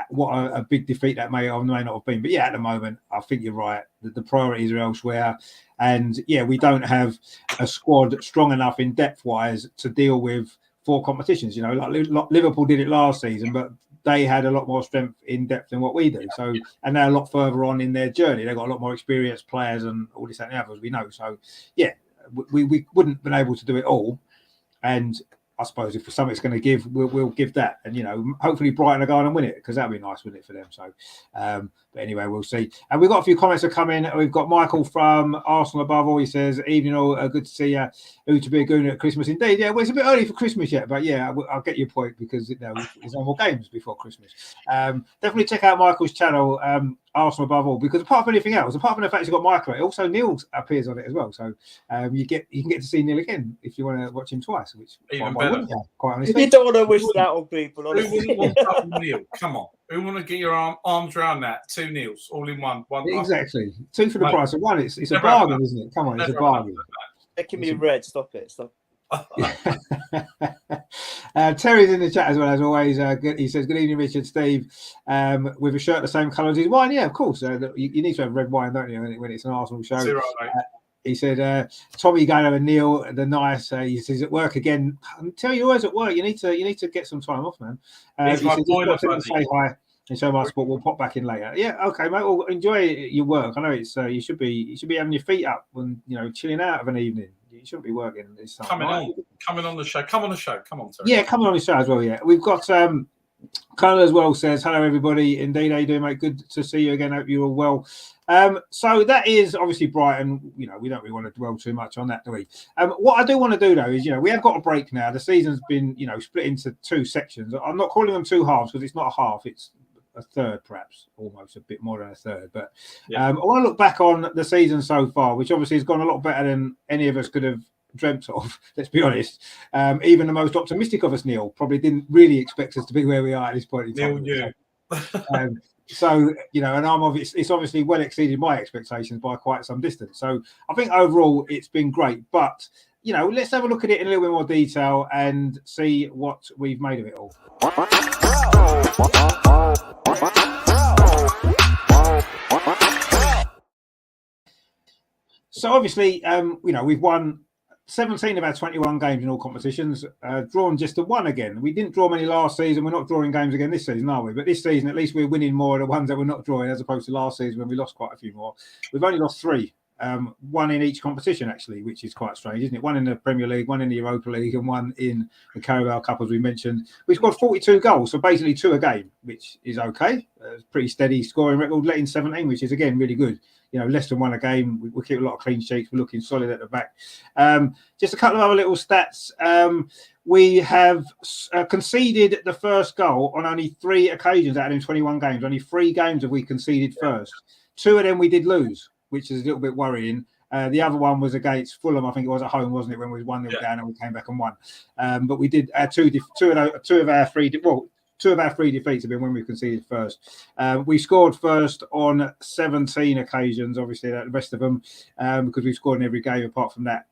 what a big defeat that may or may not have been. But yeah, at the moment, I think you're right. The priorities are elsewhere. And yeah, we don't have a squad strong enough in depth-wise to deal with 4 competitions. You know, like Liverpool did it last season, but they had a lot more strength in depth than what we do. So, and they're a lot further on in their journey. They've got a lot more experienced players and all this and the other, as we know. So, yeah, we wouldn't have been able to do it all. And I suppose if something's going to give, we'll give that. And, you know, hopefully Brighton are going and win it, because that would be nice, wouldn't it, for them? So, but anyway, we'll see. And we've got a few comments that come in. We've got Michael from Arsenal Above All. He says, evening all, good to see you. Who to be a goon at Christmas indeed. Yeah, well, it's a bit early for Christmas yet, but yeah, I'll get your point, because there's no more games before Christmas. Definitely check out Michael's channel, Arsenal Above All, because apart from anything else, apart from the fact you've got Michael, also Neil appears on it as well. So you can get to see Neil again if you want to watch him twice, which even better. Quite honestly. You don't want to wish that on people. Who wouldn't want double Neil? Come on. Who want to get your arms around that? 2 Neils, all in one. Exactly. 2 for the price of 1. It's a bargain, isn't it? Come on, it's a bargain. Making me red. Stop it. Stop. Terry's in the chat as well, as always. He says, good evening, Richard, Steve, with a shirt the same colour as his wine. Yeah, of course. You need to have red wine, don't you, when it's an Arsenal show? He said, Tommy going over Neil, the nice. He says, at work again. I tell you, always at work. You need to get some time off, man. He says, say hi and show my support. We'll pop back in later. Yeah, okay, mate. Well, enjoy your work. I know it's you should be having your feet up when chilling out of an evening. You shouldn't be working this time. Coming on the show. Come on the show. Come on, Terry. Yeah, coming on the show as well. Yeah, we've got Colin as well. Says hello, everybody. Indeed, how you doing, mate? Good to see you again. Hope you're all well. So that is obviously Brighton. We don't really want to dwell too much on that, do we? What I do want to do though is, we have got a break now. The season's been, split into 2 sections. I'm not calling them 2 halves, because it's not a half. It's a third, perhaps, almost a bit more than a third. But I want to look back on the season so far, which obviously has gone a lot better than any of us could have dreamt of. Let's be honest. Even the most optimistic of us, Neil, probably didn't really expect us to be where we are at this point in time. Neil knew. So, and it's obviously well exceeded my expectations by quite some distance. So I think overall it's been great. But, let's have a look at it in a little bit more detail and see what we've made of it all. So obviously, we've won 17 of our 21 games in all competitions, drawn just the 1 again. We didn't draw many last season. We're not drawing games again this season, are we? But this season, at least we're winning more of the ones that we're not drawing, as opposed to last season when we lost quite a few more. We've only lost 3, 1 in each competition, actually, which is quite strange, isn't it? 1 in the Premier League, 1 in the Europa League, and 1 in the Carabao Cup, as we mentioned. We scored 42 goals, so basically 2 a game, which is okay. It's pretty steady scoring record, letting 17, which is, again, really good. Less than 1 a game. We keep a lot of clean sheets. We're looking solid at the back. Just a couple of other little stats. We have conceded the first goal on only 3 occasions out of 21 games. Only 3 games have we conceded first. 2 of them we did lose, which is a little bit worrying. The other one was against Fulham. I think it was at home, wasn't it, when we was 1-0 down and we came back and won. But we did two of our 3. Well, 2 of our 3 defeats have been when we conceded first. We scored first on 17 occasions, obviously, the rest of them, because we've scored in every game apart from that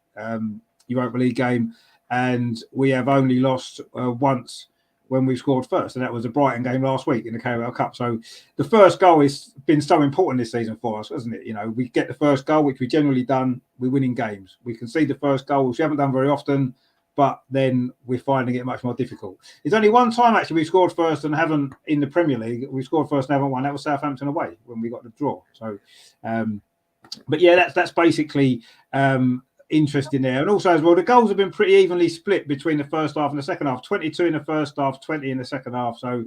Europa League game. And we have only lost once when we scored first, and that was a Brighton game last week in the Carabao Cup. So the first goal has been so important this season for us, hasn't it? We get the first goal, which we generally done, we win in games. We concede the first goal, which we haven't done very often, but then we're finding it much more difficult. There's only one time, actually, we scored first and haven't in the Premier League. We scored first and haven't won. That was Southampton away when we got the draw. So, but yeah, that's basically interesting there. And also as well, the goals have been pretty evenly split between the first half and the second half. 22 in the first half, 20 in the second half. So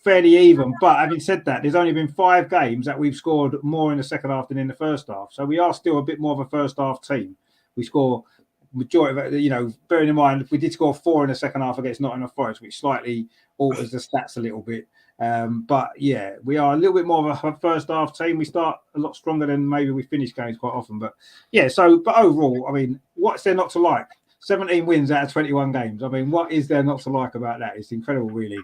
fairly even. But having said that, there's only been 5 games that we've scored more in the second half than in the first half. So we are still a bit more of a first half team. We score majority of it, bearing in mind we did score 4 in the second half against Nottingham Forest, which slightly alters the stats a little bit. But yeah, we are a little bit more of a first half team. We start a lot stronger than maybe we finish games quite often. But yeah, but overall, I mean, what's there not to like? 17 wins out of 21 games. I mean, what is there not to like about that? It's incredible, really.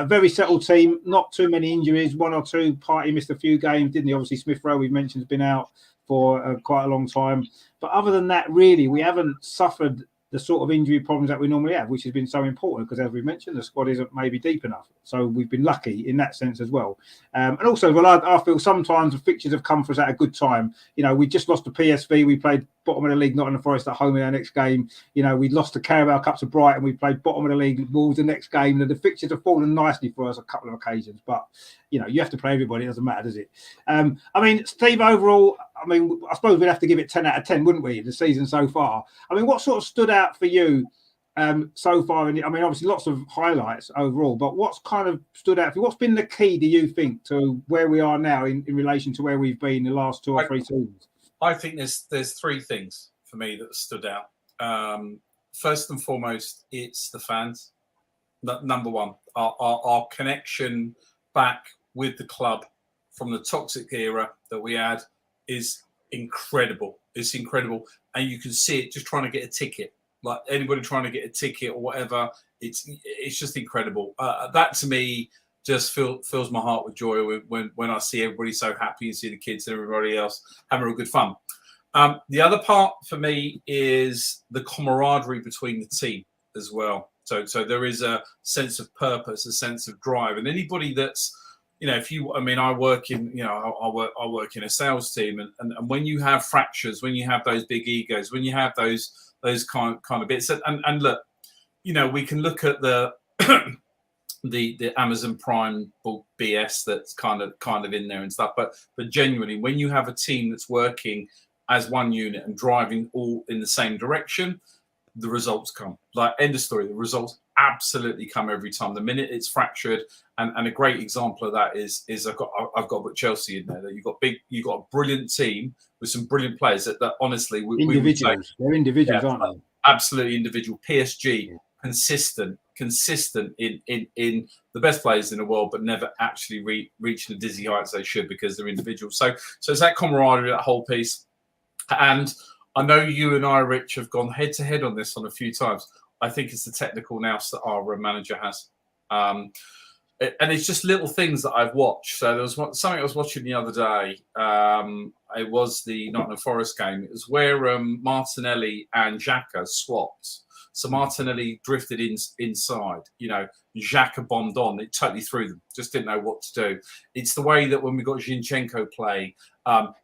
Very settled team, not too many injuries, 1 or 2. Partey missed a few games, didn't he? Obviously, Smith Rowe, we've mentioned, has been out for quite a long time. But other than that, really, we haven't suffered the sort of injury problems that we normally have, which has been so important because, as we mentioned, the squad isn't maybe deep enough. So we've been lucky in that sense as well. And also, well, I feel sometimes the fixtures have come for us at a good time. You know, we just lost to PSV. We played bottom of the league, Nottingham Forest at home in our next game. You know, we lost the Carabao Cup to Brighton. We played bottom of the league, Wolves the next game. And the fixtures have fallen nicely for us a couple of occasions. But, you know, you have to play everybody. It doesn't matter, does it? I mean, Steve, overall, I mean, I suppose we'd have to give it 10 out of 10, wouldn't we, the season so far? I mean, what sort of stood out for you so far? And I mean, obviously, lots of highlights overall, but what's kind of stood out for you? What's been the key, do you think, to where we are now in relation to where we've been the last 2 or 3 seasons? I think there's 3 things for me that stood out. First and foremost, it's the fans. Number one, our connection back with the club from the toxic era that we had is incredible. It's incredible. And you can see it just trying to get a ticket. Like anybody trying to get a ticket or whatever, it's just incredible. That to me just fills my heart with joy when I see everybody so happy and see the kids and everybody else having real good fun. The other part for me is the camaraderie between the team as well. So there is a sense of purpose, a sense of drive, and anybody that's, you know, I work in, you know, I work in a sales team, and when you have fractures, when you have those big egos, when you have those kind of bits, and look, you know, we can look at the the Amazon Prime BS that's kind of in there and stuff, but genuinely, when you have a team that's working as one unit and driving all in the same direction, the results come. Like, end of story. The results absolutely come every time. The minute it's fractured, and a great example of that is I've got Chelsea in there. That you've got a brilliant team with some brilliant players that honestly individuals. They're individuals, aren't they? Absolutely individual. PSG, consistent in the best players in the world, but never actually reaching the dizzy heights they should because they're individuals. So it's that camaraderie, that whole piece. And I know you and I, Rich, have gone head to head on this on a few times. I think it's the technical nous that our manager has. And it's just little things that I've watched. So there was something I was watching the other day. It was the Nottingham Forest game. It was where Martinelli and Xhaka swapped. So Martinelli drifted inside. You know, Xhaka bombed on. It totally threw them. Just didn't know what to do. It's the way that when we got Zinchenko playing,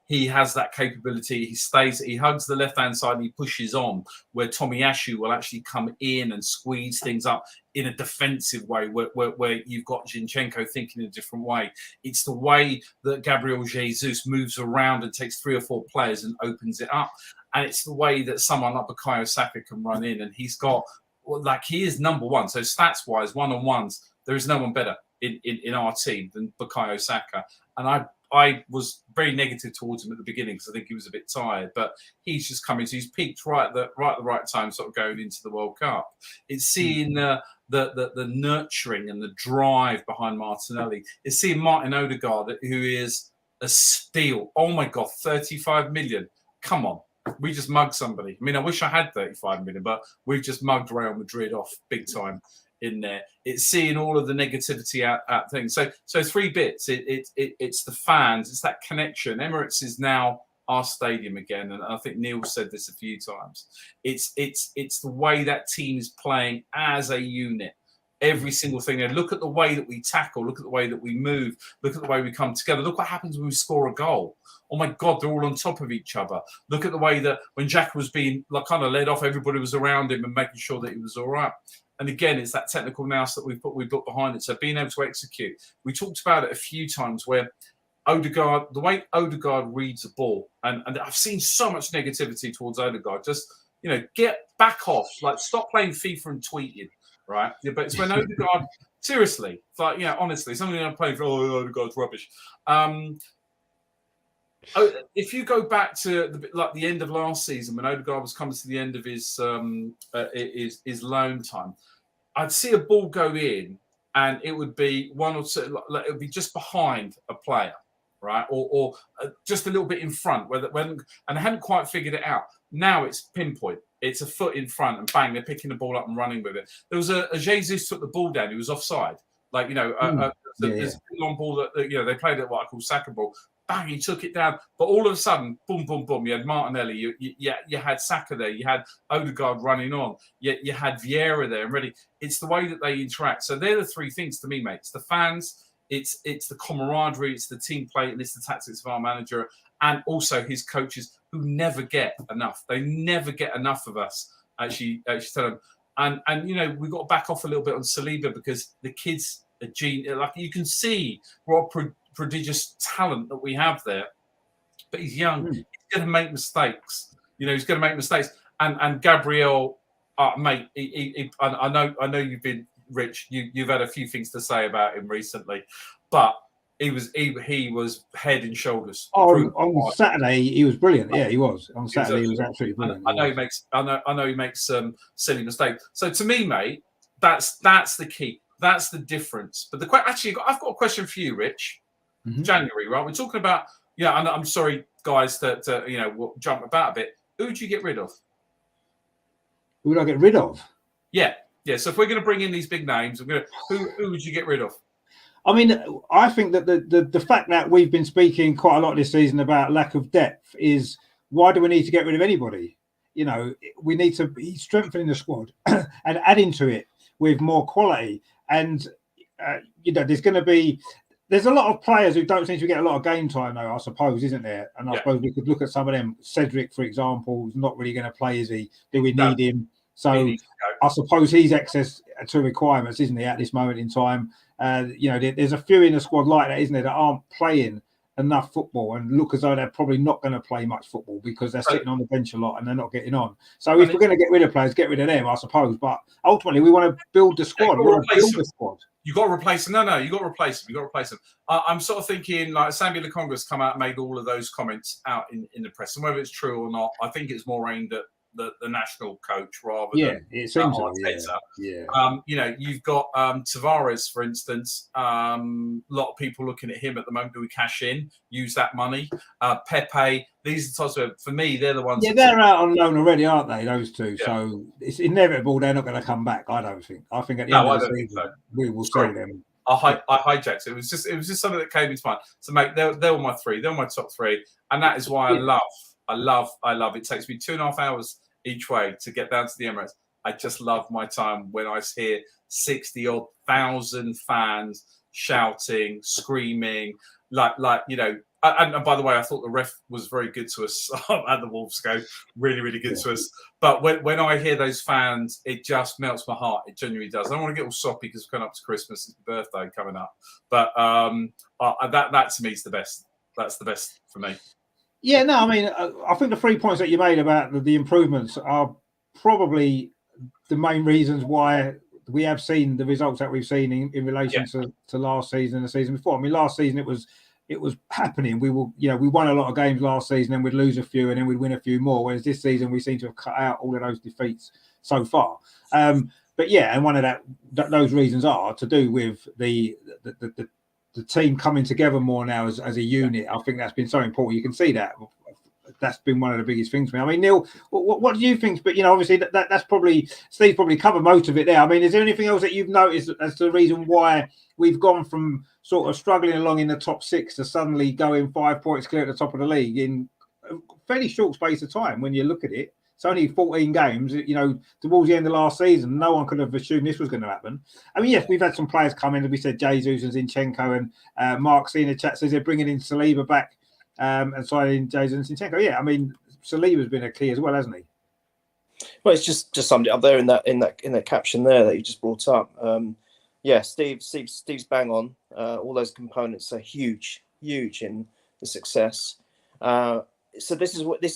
he has that capability. He hugs the left-hand side and he pushes on, where Tomiyasu will actually come in and squeeze things up in a defensive way, where you've got Zinchenko thinking in a different way. It's the way that Gabriel Jesus moves around and takes 3 or 4 players and opens it up. And it's the way that someone like Bukayo Saka can run in, and he's got, like, he is number one. So stats-wise, one-on-ones, there is no one better in our team than Bukayo Saka. And I was very negative towards him at the beginning because I think he was a bit tired, but he's just coming to, he's peaked right at the right time, sort of going into the World Cup. It's seeing the nurturing and the drive behind Martinelli. It's seeing Martin Odegaard, who is a steal. Oh my God, 35 million. Come on. We just mugged somebody. I mean, I wish I had 35 million, but we've just mugged Real Madrid off big time in there. It's seeing all of the negativity at things. So 3 bits. It's the fans. It's that connection. Emirates is now our stadium again, and I think Neil said this a few times. It's the way that team is playing as a unit. Every single thing. And look at the way that we tackle. Look at the way that we move. Look at the way we come together. Look what happens when we score a goal. Oh my God, they're all on top of each other. Look at the way that when Jack was being kind of led off, everybody was around him and making sure that he was all right. And again, it's that technical nous that we put behind it. So being able to execute. We talked about it a few times where Odegaard, the way Odegaard reads a ball, and I've seen so much negativity towards Odegaard. Just, you know, get back off. Like, stop playing FIFA and tweeting, right? Yeah, but it's when Odegaard, seriously, it's like, yeah, honestly, something I'm playing for, Odegaard's rubbish. If you go back to the end of last season when Odegaard was coming to the end of his loan time, I'd see a ball go in and it would be one or two, like, it would be just behind a player, right, or just a little bit in front, and I hadn't quite figured it out. Now it's pinpoint. It's a foot in front, and bang, they're picking the ball up and running with it. There was a Jesus took the ball down. He was offside. Like, you know, there's a long ball that, you know, they played it what I call Saka ball. bang, he took it down. But all of a sudden, boom, boom, boom, you had Martinelli, you had Saka there, you had Odegaard running on, you had Vieira there and ready. It's the way that they interact. So they're the three things to me, mate. It's the fans, it's the camaraderie, it's the team play, and it's the tactics of our manager, and also his coaches who never get enough. They never get enough of us, actually tell them. And you know, we've got to back off a little bit on Saliba because the kid's a genius. Like, you can see what prodigious talent that we have there, but he's young. He's going to make mistakes. You know, he's going to make mistakes. And Gabriel, mate, I know you've been Rich. You've had a few things to say about him recently, but he was head and shoulders. On Saturday, he was brilliant. Yeah, he was. On Saturday, he was absolutely brilliant. I know he makes some silly mistakes. So to me, mate, that's the key. That's the difference. But I've got a question for you, Rich. Mm-hmm. January, right? We're talking about, I'm sorry, guys, that we'll jump about a bit. Who would you get rid of? Who would I get rid of? Yeah. So if we're going to bring in these big names, who would you get rid of? I mean, I think that the fact that we've been speaking quite a lot this season about lack of depth is, why do we need to get rid of anybody? You know, we need to be strengthening the squad and adding to it with more quality. And there's a lot of players who don't seem to get a lot of game time, though, I suppose, isn't there? And I suppose we could look at some of them. Cedric, for example, is not really going to play, is he? Do we need him? So I suppose he's excess to requirements, isn't he, at this moment in time? There's a few in the squad like that, isn't there, that aren't playing enough football and look as though they're probably not going to play much football because they're sitting on the bench a lot and they're not getting on. So if we're going to get rid of players, get rid of them, I suppose. But ultimately, we want to build the squad. You've got to replace them. No, you've got to replace them. I'm sort of thinking, like, Sambi Lokonga's come out and made all of those comments out in the press. And whether it's true or not, I think it's more aimed at the national coach rather than it seems Arteta. You've got Tavares, for instance. A lot of people looking at him at the moment. Do we cash in, use that money? Pepe. These are the types of, for me, they're the ones. Yeah, they're out on loan already, aren't they? Those two. Yeah. So it's inevitable they're not going to come back. I don't think. I think at the end of the season we will sell them. I hijacked it. It was just something that came into mind. So, mate, they were my three. They're my top three, and that is why I love. It takes me 2.5 hours each way to get down to the Emirates. I just love my time when I hear 60-odd thousand fans shouting, screaming, like. And by the way, I thought the ref was very good to us at the Wolves game. Really, really good to us. But when I hear those fans, it just melts my heart. It genuinely does. I don't want to get all soppy because we're coming up to Christmas. It's my birthday coming up. But that to me is the best. That's the best for me. Yeah, no, I mean, I think the 3 points that you made about the improvements are probably the main reasons why we have seen the results that we've seen in relation to last season and the season before. I mean, last season it was happening. We won a lot of games last season, and we'd lose a few, and then we'd win a few more. Whereas this season we seem to have cut out all of those defeats so far. But yeah, and one of those reasons are to do with the team coming together more now as a unit. I think that's been so important. You can see that. That's been one of the biggest things for me. I mean, Neil, what do you think? But, obviously that's probably, Steve probably covered most of it there. I mean, is there anything else that you've noticed as to the reason why we've gone from sort of struggling along in the top six to suddenly going 5 points clear at the top of the league in a fairly short space of time when you look at it? It's only 14 games, towards the end of last season. No one could have assumed this was going to happen. I mean, yes, we've had some players come in, as we said, Jesus and Zinchenko, and Mark C in the chat says they're bringing in Saliba back and signing Jesus and Zinchenko. Yeah, I mean, Saliba's been a key as well, hasn't he? Well, it's just somebody up there in that caption there that you just brought up. Steve's bang on. All those components are huge in the success. So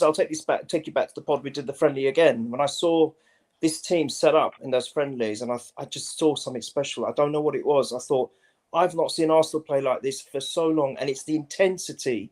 I'll take you back to the pod we did the friendly again. When I saw this team set up in those friendlies, and I just saw something special. I don't know what it was. I thought, I've not seen Arsenal play like this for so long, and it's the intensity,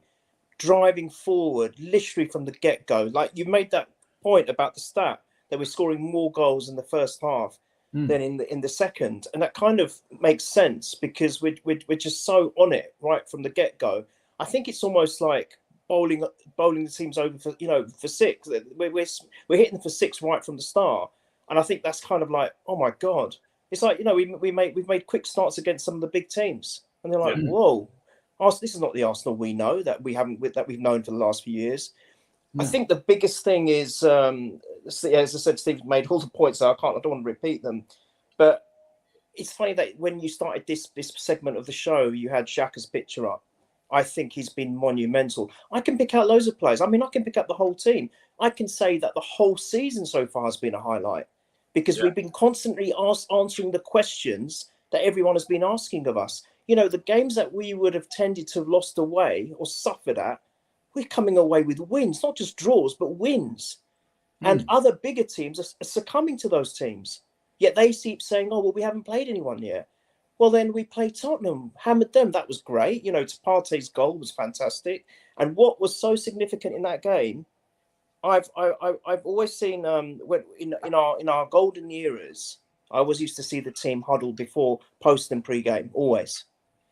driving forward, literally from the get-go. Like, you made that point about the stat that we're scoring more goals in the first half than in the second, and that kind of makes sense because we're just so on it right from the get-go. I think it's almost like bowling the teams over for six. We're hitting them for six right from the start, and I think that's kind of like, oh my god, it's like we've made quick starts against some of the big teams, and they're like, whoa, This is not the Arsenal we know that we've known for the last few years. Yeah. I think the biggest thing is, as I said, Steve made all the points, so I don't want to repeat them. But it's funny that when you started this segment of the show, you had Xhaka's picture up. I think he's been monumental. I can pick out loads of players. I mean, I can pick up the whole team. I can say that the whole season so far has been a highlight because we've been constantly answering the questions that everyone has been asking of us. You know, the games that we would have tended to have lost away or suffered at, we're coming away with wins, not just draws, but wins. And other bigger teams are succumbing to those teams. Yet they keep saying, oh, well, we haven't played anyone yet. Well, then we played Tottenham, hammered them. That was great. You know, Partey's goal was fantastic. And what was so significant in that game, I've always seen when in our golden eras, I always used to see the team huddle before, post and pre-game, always.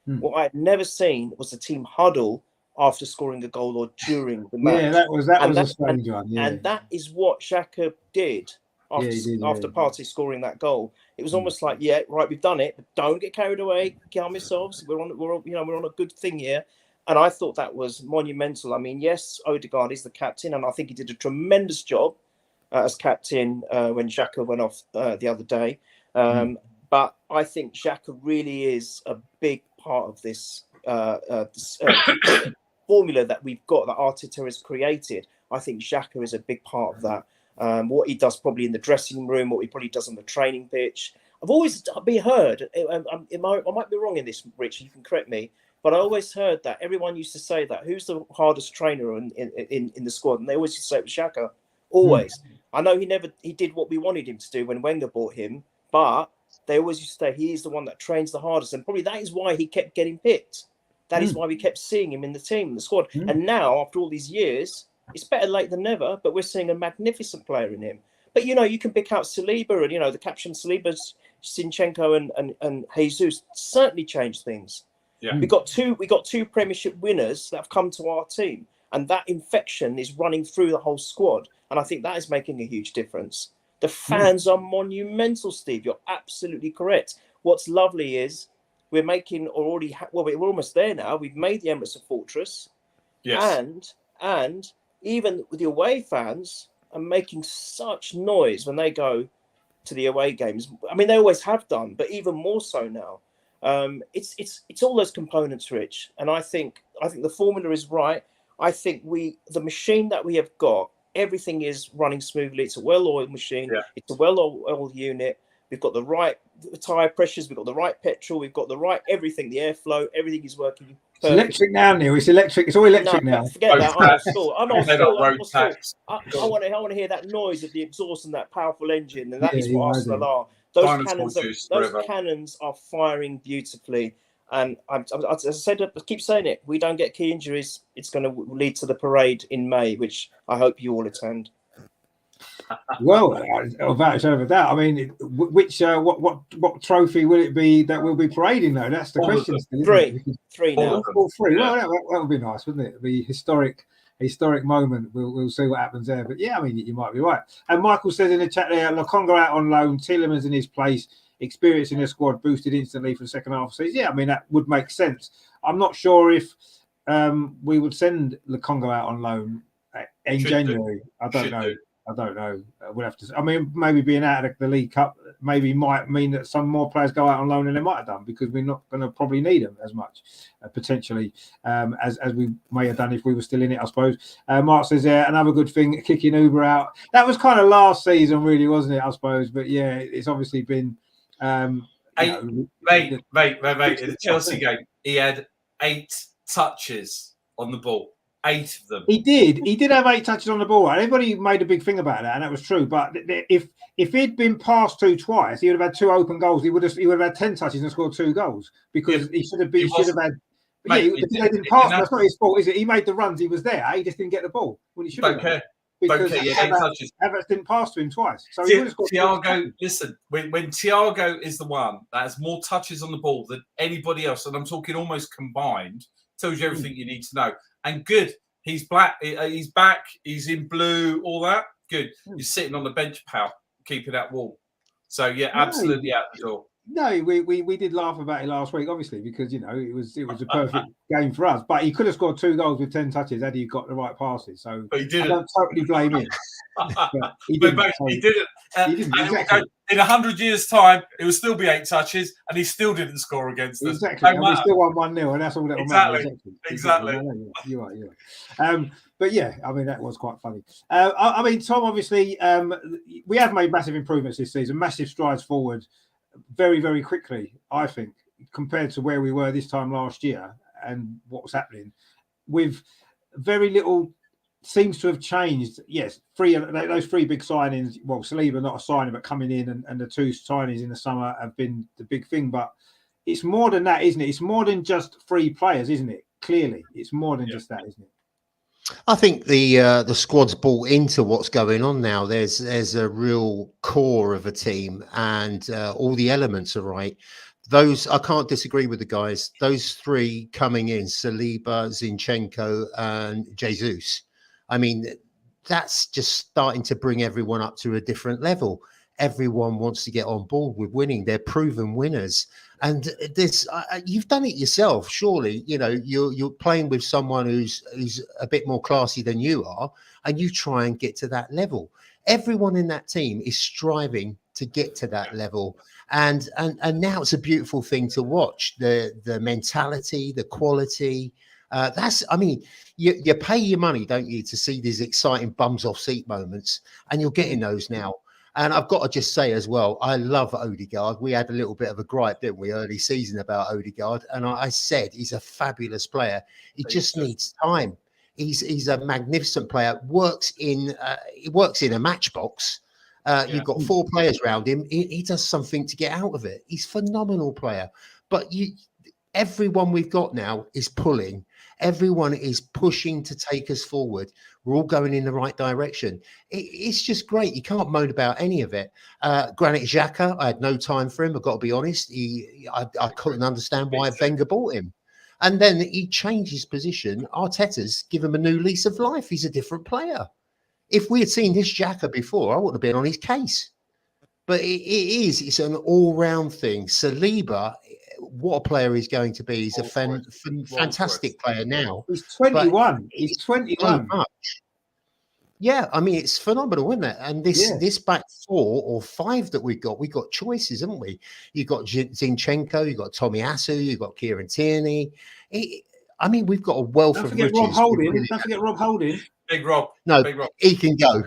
What I had never seen was the team huddle after scoring a goal or during the match. Yeah, that was a strange one. Yeah. And that is what Xhaka did after Partey scoring that goal. It was almost like, yeah, right, we've done it, but don't get carried away, calm yourselves. We're on a good thing here. And I thought that was monumental. I mean, yes, Odegaard is the captain, and I think he did a tremendous job as captain when Xhaka went off the other day. But I think Xhaka really is a big part of this formula that we've got, that Arteta has created. I think Xhaka is a big part of that. What he does probably in the dressing room, what he probably does on the training pitch. I've always been heard, I might be wrong in this, Rich, you can correct me, but I always heard that everyone used to say that, who's the hardest trainer in the squad? And they always used to say it was Xhaka, always. I know he did what we wanted him to do when Wenger bought him, but they always used to say he is the one that trains the hardest. And probably that is why he kept getting picked. That is why we kept seeing him in the team, in the squad. And now, after all these years, it's better late than never, but we're seeing a magnificent player in him. But, you know, you can pick out Saliba and, you know, the caption Saliba's, Zinchenko and Jesus certainly changed things. Yeah. We got two Premiership winners that have come to our team, and that infection is running through the whole squad. And I think that is making a huge difference. The fans are monumental, Steve. You're absolutely correct. What's lovely is we're making we're almost there now. We've made the Emirates a fortress. Yes. And even with the away fans are making such noise when they go to the away games. I mean, they always have done, but even more so now. It's all those components, Rich. And I think the formula is right. I think the machine that we have got, everything is running smoothly. It's a well-oiled machine. Yeah. It's a well-oiled unit. We've got the right tire pressures. We've got the right petrol. We've got the right everything. The airflow. Everything is working perfectly. It's electric now, Neil. It's electric. It's all electric now. Forget that. I'm not sure. I want to hear that noise of the exhaust and that powerful engine, and that is what Arsenal are. Those cannons are firing beautifully. And as I said, I keep saying it. We don't get key injuries. It's going to lead to the parade in May, which I hope you all attend. Well, without a shadow of a doubt. I mean, what trophy will it be that we'll be parading though? That's the question. Three now. Three. Well, that would be nice, wouldn't it? The historic moment. We'll see what happens there. But yeah, I mean, you might be right. And Michael says in the chat there, Lokonga out on loan, Tielemans in his place. Experience in the squad boosted instantly for the second half of the season. Yeah, I mean, that would make sense. I'm not sure if we would send Lokonga out on loan in January. I don't know. We'll have to. I mean, maybe being out of the League Cup might mean that some more players go out on loan than they might have done because we're not going to probably need them as much potentially as we may have done if we were still in it, I suppose. Mark says, yeah, another good thing, kicking Uber out. That was kind of last season, really, wasn't it? I suppose, but yeah, it's obviously been. Mate. In the Chelsea game, he had 8 touches on the ball. 8 of them. He did have 8 touches on the ball. Everybody made a big thing about that, and that was true. But if he'd been passed to twice, he would have had 2 open goals. He would have had 10 touches and scored 2 goals because he should have had. Mate, they didn't pass. That's not his fault, is it? He made the runs. He was there. He just didn't get the ball when he should have. Because Havertz didn't pass to him twice. So Thiago, listen, when Thiago is the one that has more touches on the ball than anybody else, and I'm talking almost combined, tells you everything you need to know. And good, he's black, he's back, he's in blue, all that. Good. He's sitting on the bench, pal, keeping that wall. So yeah, absolutely out the door. No, we did laugh about it last week, obviously, because it was a perfect game for us. But he could have scored 2 goals with 10 touches had he got the right passes. So but he didn't. I don't totally blame him. But he didn't. He didn't. Exactly. In 100 years' time, it will still be 8 touches, and he still didn't score against us. Exactly. And we still won 1-0, and that's all that will matter. Exactly. You're right. But yeah, I mean, that was quite funny. I mean, Tom, obviously, we have made massive improvements this season, massive strides forward very, very quickly, I think, compared to where we were this time last year and what was happening. With very little seems to have changed. Yes, those 3 big signings. Well, Saliba not a signing, but coming in, and the 2 signings in the summer have been the big thing. But it's more than that, isn't it? It's more than just 3 players, isn't it? Clearly, it's more than just that, isn't it? I think the squad's bought into what's going on now. There's a real core of a team, and all the elements are right. Those, I can't disagree with the guys. Those 3 coming in, Saliba, Zinchenko, and Jesus. I mean, that's just starting to bring everyone up to a different level. Everyone wants to get on board with winning. They're proven winners. And this, you've done it yourself, surely. You're playing with someone who's a bit more classy than you are, and you try and get to that level. Everyone in that team is striving to get to that level, and now it's a beautiful thing to watch. The mentality, the quality. I mean, you pay your money, don't you, to see these exciting bums off seat moments, and you're getting those now. And I've got to just say as well, I love Odegaard. We had a little bit of a gripe, didn't we, early season about Odegaard? And I said he's a fabulous player. He just needs time. He's a magnificent player. Works in a matchbox. You've got 4 players around him. He does something to get out of it. He's a phenomenal player. But everyone we've got now is pulling. Everyone is pushing to take us forward. We're all going in the right direction. It's just great. You can't moan about any of it. Granit Xhaka, I had no time for him. I've got to be honest. I couldn't understand why Wenger bought him. And then he changed his position. Arteta's give him a new lease of life. He's a different player. If we had seen this Xhaka before, I wouldn't have been on his case. But it's an all-round thing. Saliba, what a player he's going to be. He's a fantastic player now. He's 21. He's 21. Yeah, I mean, it's phenomenal, isn't it? And this back 4 or 5 that we've got choices, haven't we? You've got Zinchenko, you've got Tomiyasu, you've got Kieran Tierney. I mean, we've got a wealth of riches. Don't forget Rob Holding. Big Rob. No, Big Rob. He can go.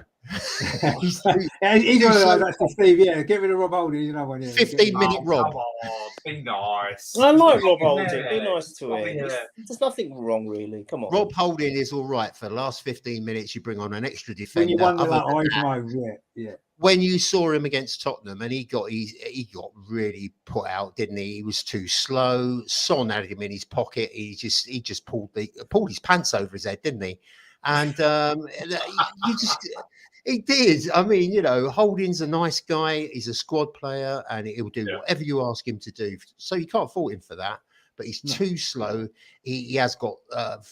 he's one of those, that's Steve. Yeah, get rid of Rob Holding. 15-minute Rob. Come on, be nice. I like Rob Holding. Be nice to him. There's nothing wrong, really. Come on. Rob Holding is all right for the last 15 minutes. You bring on an extra defender. When you wonder that, yeah. When you saw him against Tottenham, and he got really put out, didn't he? He was too slow. Son had him in his pocket. He just pulled his pants over his head, didn't he? And he did. I mean, Holding's a nice guy. He's a squad player, and he'll do whatever you ask him to do. So you can't fault him for that. But he's too slow. He has got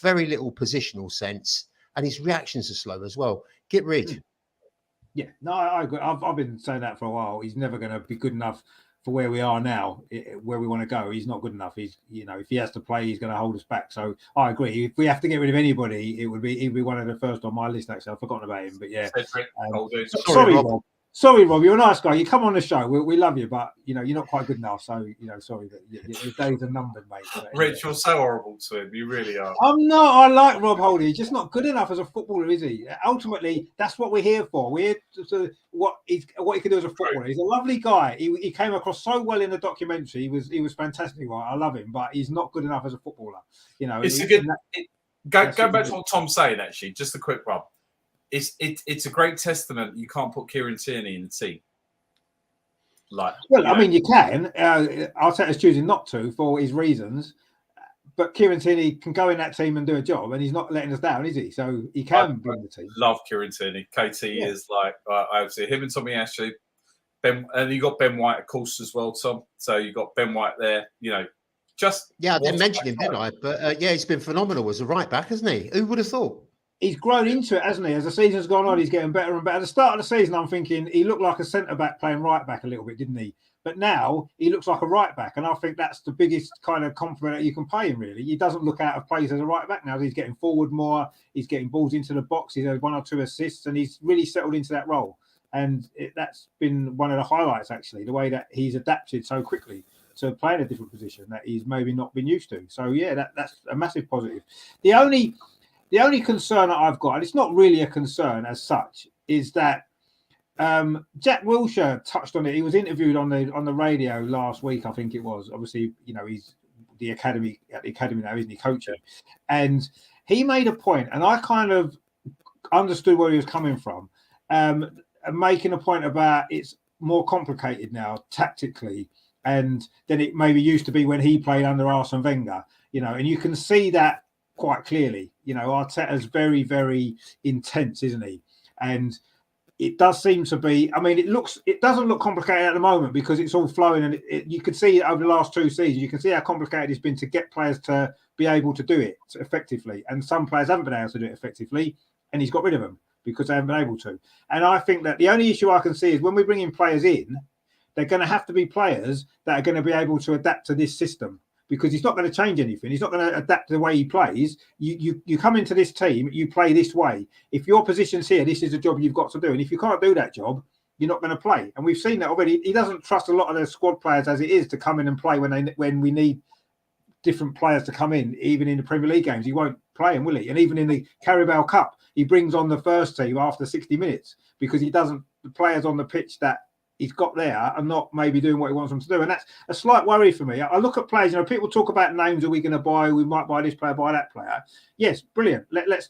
very little positional sense, and his reactions are slow as well. Get rid. Yeah, no, I agree. I've been saying that for a while. He's never going to be good enough for where we are now, where we want to go. He's not good enough. He's, if he has to play, he's going to hold us back. So I agree. If we have to get rid of anybody, he'd be one of the first on my list. Actually, I've forgotten about him, but yeah. Sorry, Rob. You're a nice guy. You come on the show. We love you, but you're not quite good enough. So sorry that your days are numbered, mate. So, Rich, you're so horrible to him. You really are. I'm not. I like Rob Holding. He's just not good enough as a footballer, is he? Ultimately, that's what we're here for. We're here to what he can do as a footballer. He's a lovely guy. He came across so well in the documentary. He was fantastic. I love him, but he's not good enough as a footballer. It's a good. Go back to what Tom's saying. Actually, just a quick rub. It's a great testament. You can't put Kieran Tierney in the team. I mean, you can. Arteta's choosing not to for his reasons, but Kieran Tierney can go in that team and do a job, and he's not letting us down, is he? So he can be in the team. Love Kieran Tierney. KT is I would say him and Tomiyasu. Ben, and you got Ben White, of course, as well, Tom. So you got Ben White there. I didn't mention him, didn't I? But he's been phenomenal as a right back, hasn't he? Who would have thought? He's grown into it, hasn't he? As the season's gone on, he's getting better and better. At the start of the season, I'm thinking he looked like a centre-back playing right-back a little bit, didn't he? But now he looks like a right back, and I think that's the biggest kind of compliment that you can pay him. Really, he doesn't look out of place as a right back now. He's getting forward more. He's getting balls into the box. He's had 1 or 2 assists, and he's really settled into that role. And that's been one of the highlights, actually, the way that he's adapted so quickly to play in a different position that he's maybe not been used to. So yeah, that's a massive positive. The only concern that I've got, and it's not really a concern as such, is that Jack Wilshere touched on it. He was interviewed on the radio last week, I think it was. Obviously, he's at the academy now, isn't he, coaching? And he made a point, and I kind of understood where he was coming from, making a point about it's more complicated now tactically, and than it maybe used to be when he played under Arsene Wenger. And you can see that quite clearly. Arteta's very, very intense, isn't he? And it does seem to be. I mean, it doesn't look complicated at the moment because it's all flowing, and you can see over the last 2 seasons. You can see how complicated it's been to get players to be able to do it effectively, and some players haven't been able to do it effectively, and he's got rid of them because they haven't been able to. And I think that the only issue I can see is when we bring in players in, they're going to have to be players that are going to be able to adapt to this system, because he's not going to change anything. He's not going to adapt to the way he plays. You come into this team, you play this way. If your position's here, this is the job you've got to do. And if you can't do that job, you're not going to play. And we've seen that already. He doesn't trust a lot of the squad players as it is to come in and play when we need different players to come in. Even in the Premier League games, he won't play them, will he? And even in the Carabao Cup, he brings on the first team after 60 minutes because the players on the pitch that he's got there are not maybe doing what he wants them to do. And that's a slight worry for me. I look at players, people talk about names. Are we going to buy? We might buy this player, buy that player. Yes, brilliant. Let's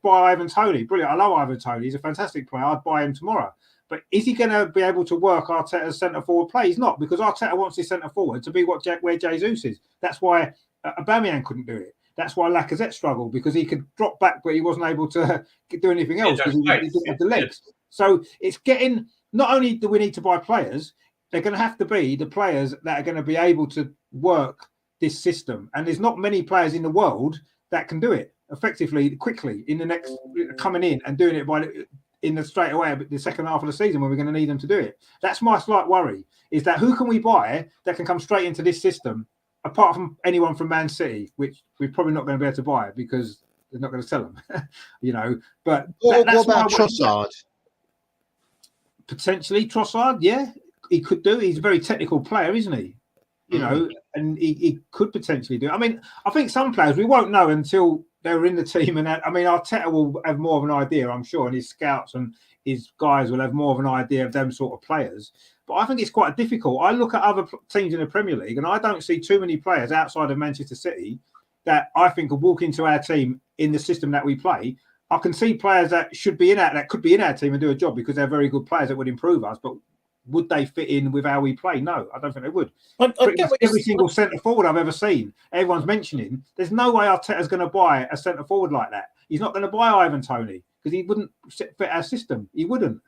buy Ivan Toney. Brilliant. I love Ivan Toney. He's a fantastic player. I'd buy him tomorrow. But is he going to be able to work Arteta's centre-forward play? He's not, because Arteta wants his centre-forward to be where Jesus is. That's why Aubameyang couldn't do it. That's why Lacazette struggled, because he could drop back, but he wasn't able to do anything else because he didn't have the legs. So it's getting... Not only do we need to buy players, they're going to have to be the players that are going to be able to work this system. And there's not many players in the world that can do it effectively, quickly, in the next coming in and doing it straight away, the second half of the season when we're going to need them to do it. That's my slight worry, is that who can we buy that can come straight into this system, apart from anyone from Man City, which we're probably not going to be able to buy because they're not going to sell them, But what about Trossard? Potentially Trossard, yeah, he could do. He's a very technical player, isn't he? And he could potentially do. I mean, I think some players we won't know until they're in the team. And Arteta will have more of an idea, I'm sure, and his scouts and his guys will have more of an idea of them sort of players. But I think it's quite difficult. I look at other teams in the Premier League, and I don't see too many players outside of Manchester City that I think could walk into our team in the system that we play. I can see players that could be in our team and do a job because they're very good players that would improve us. But would they fit in with how we play? No, I don't think they would. Every single centre forward I've ever seen, everyone's mentioning, there's no way Arteta's going to buy a centre forward like that. He's not going to buy Ivan Toney because he wouldn't fit our system. He wouldn't.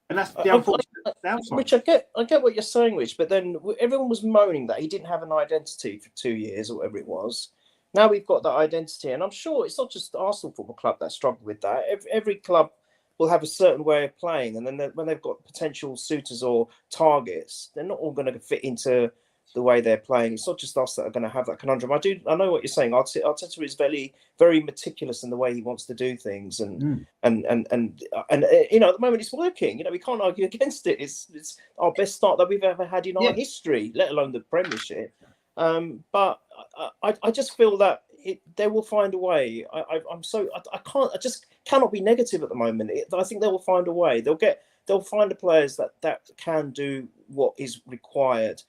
And that's the unfortunate downside. Which I get what you're saying, Rich, but then everyone was moaning that he didn't have an identity for 2 years or whatever it was. Now we've got that identity, and I'm sure it's not just the Arsenal Football Club that struggled with that. Every club will have a certain way of playing, and then when they've got potential suitors or targets, they're not all going to fit into the way they're playing. It's not just us that are going to have that conundrum. I know what you're saying. Arteta is very, very meticulous in the way he wants to do things, and at the moment it's working. We can't argue against it. It's our best start that we've ever had in our history, let alone the Premiership. But I just feel that they will find a way. I just cannot be negative at the moment. I think they will find a way. They'll find the players that can do what is required.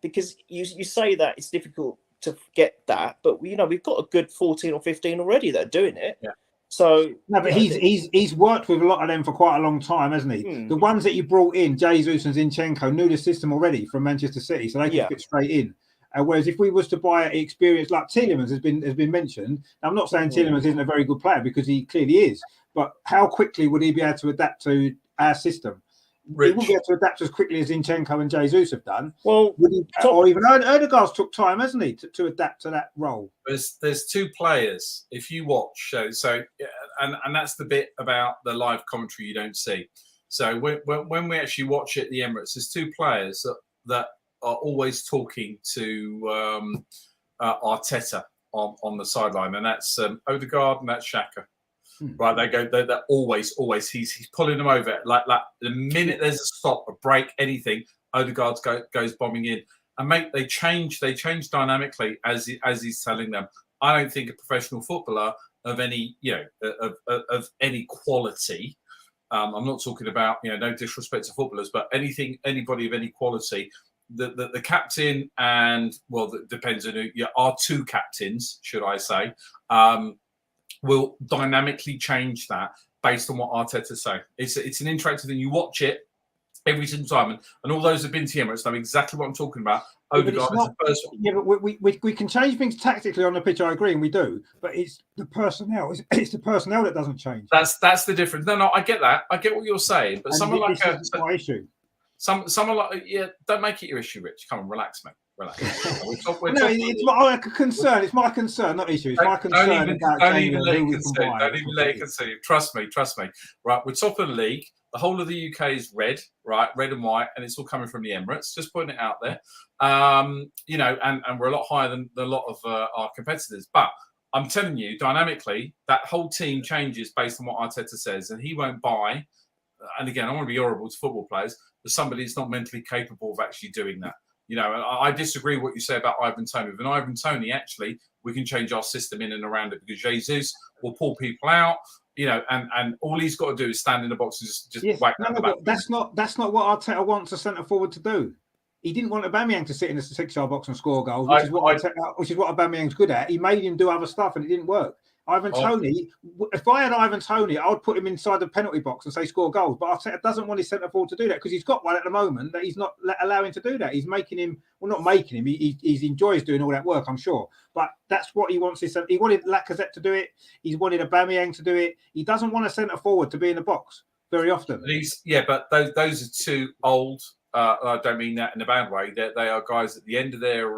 Because you say that it's difficult to get that, but we've got a good 14 or 15 already that are doing it. Yeah. So no, but he's worked with a lot of them for quite a long time, hasn't he? The ones that you brought in, Jesus and Zinchenko, knew the system already from Manchester City, so they can fit straight in. Whereas if we was to buy an experience like Tielemans has been mentioned, I'm not saying Tielemans isn't a very good player because he clearly is, but how quickly would he be able to adapt to our system? Rich. He wouldn't be able to adapt as quickly as Zinchenko and Jesus have done. Well, or even Odegaard's took time, hasn't he, to adapt to that role? There's two players. If you watch, and that's the bit about the live commentary you don't see. So when we actually watch it at the Emirates, there's two players that are always talking to Arteta on the sideline, and that's Odegaard and that's Xhaka. Right, they're always he's pulling them over like the minute there's a stop, a break, anything, Odegaard goes bombing in. And mate, they change dynamically as he's telling them. I don't think a professional footballer of any of any quality. I'm not talking about no disrespect to footballers, but anybody of any quality. The captain and that depends on who. Our two captains, should I say, will dynamically change that based on what Arteta's saying. It's an interactive thing. You watch it every single time, and all those who've been to Emirates know exactly what I'm talking about. Odegaard is the first one. Yeah, but we can change things tactically on the pitch. I agree, and we do. But it's the personnel. It's the personnel that doesn't change. That's the difference. No, I get that. I get what you're saying. But someone like my issue. Someone like don't make it your issue, Rich. Come on, relax, mate. Relax. It's my concern. It's my concern, not issue. It's my concern about don't even let it concern you. Trust me. Right, we're top of the league. The whole of the UK is red, right? Red and white, and it's all coming from the Emirates. Just putting it out there. And we're a lot higher than a lot of our competitors. But I'm telling you, dynamically, that whole team changes based on what Arteta says, and he won't buy. And again, I want to be horrible to football players, but somebody that's not mentally capable of actually doing that. I disagree with what you say about Ivan Toney. With Ivan Toney, actually, we can change our system in and around it because Jesus will pull people out. And all he's got to do is stand in the box and just whack the back. That's not what Arteta wants a centre forward to do. He didn't want Aubameyang to sit in the 6-yard box and score goals, which is what Aubameyang's good at. He made him do other stuff, and it didn't work. Ivan Toney, if I had Ivan Toney, I would put him inside the penalty box and say score goals. But Arteta doesn't want his centre forward to do that because he's got one at the moment that he's not allowing to do that. He's making him, not making him. He enjoys doing all that work, I'm sure. But that's what he wants. He wanted Lacazette to do it. He's wanted Aubameyang to do it. He doesn't want a centre forward to be in the box very often. But those are two old. I don't mean that in a bad way. They are guys at the end of their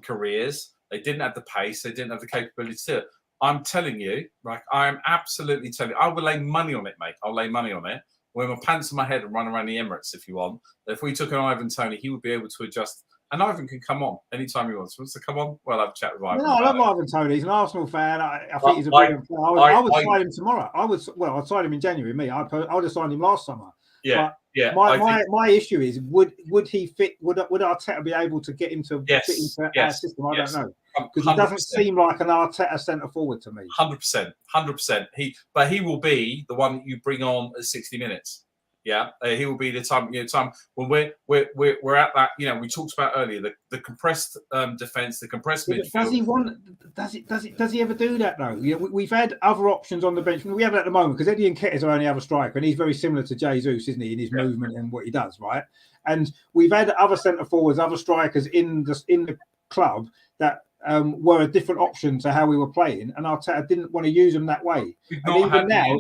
careers. They didn't have the pace. They didn't have the capability to. I'm telling you, right? I am absolutely telling you. I will lay money on it, mate. I'll lay money on it. Wear my pants on my head and run around the Emirates if you want. If we took an Ivan Toney, he would be able to adjust. And Ivan can come on anytime he wants. He wants to come on? Well, I'll have a chat with Ivan. No, I love Ivan Toney. He's an Arsenal fan. I think he's a brilliant player. I would sign him tomorrow. I'd sign him in January. I would have signed him last summer. My issue is would he fit? Would Arteta be able to get him to fit into our system? I don't know because he doesn't seem like an Arteta centre forward to me. 100%. He will be the one that you bring on at 60 minutes. Yeah, he will be the time when we're at that. We talked about earlier the compressed defence, the compressed midfield. Does he ever do that though? We've had other options on the bench. We have it at the moment because Eddie Nketiah is our only other striker, and he's very similar to Jesus, isn't he, in his movement and what he does, right? And we've had other centre forwards, other strikers in the club that were a different option to how we were playing, and Arteta didn't want to use them that way. And even now.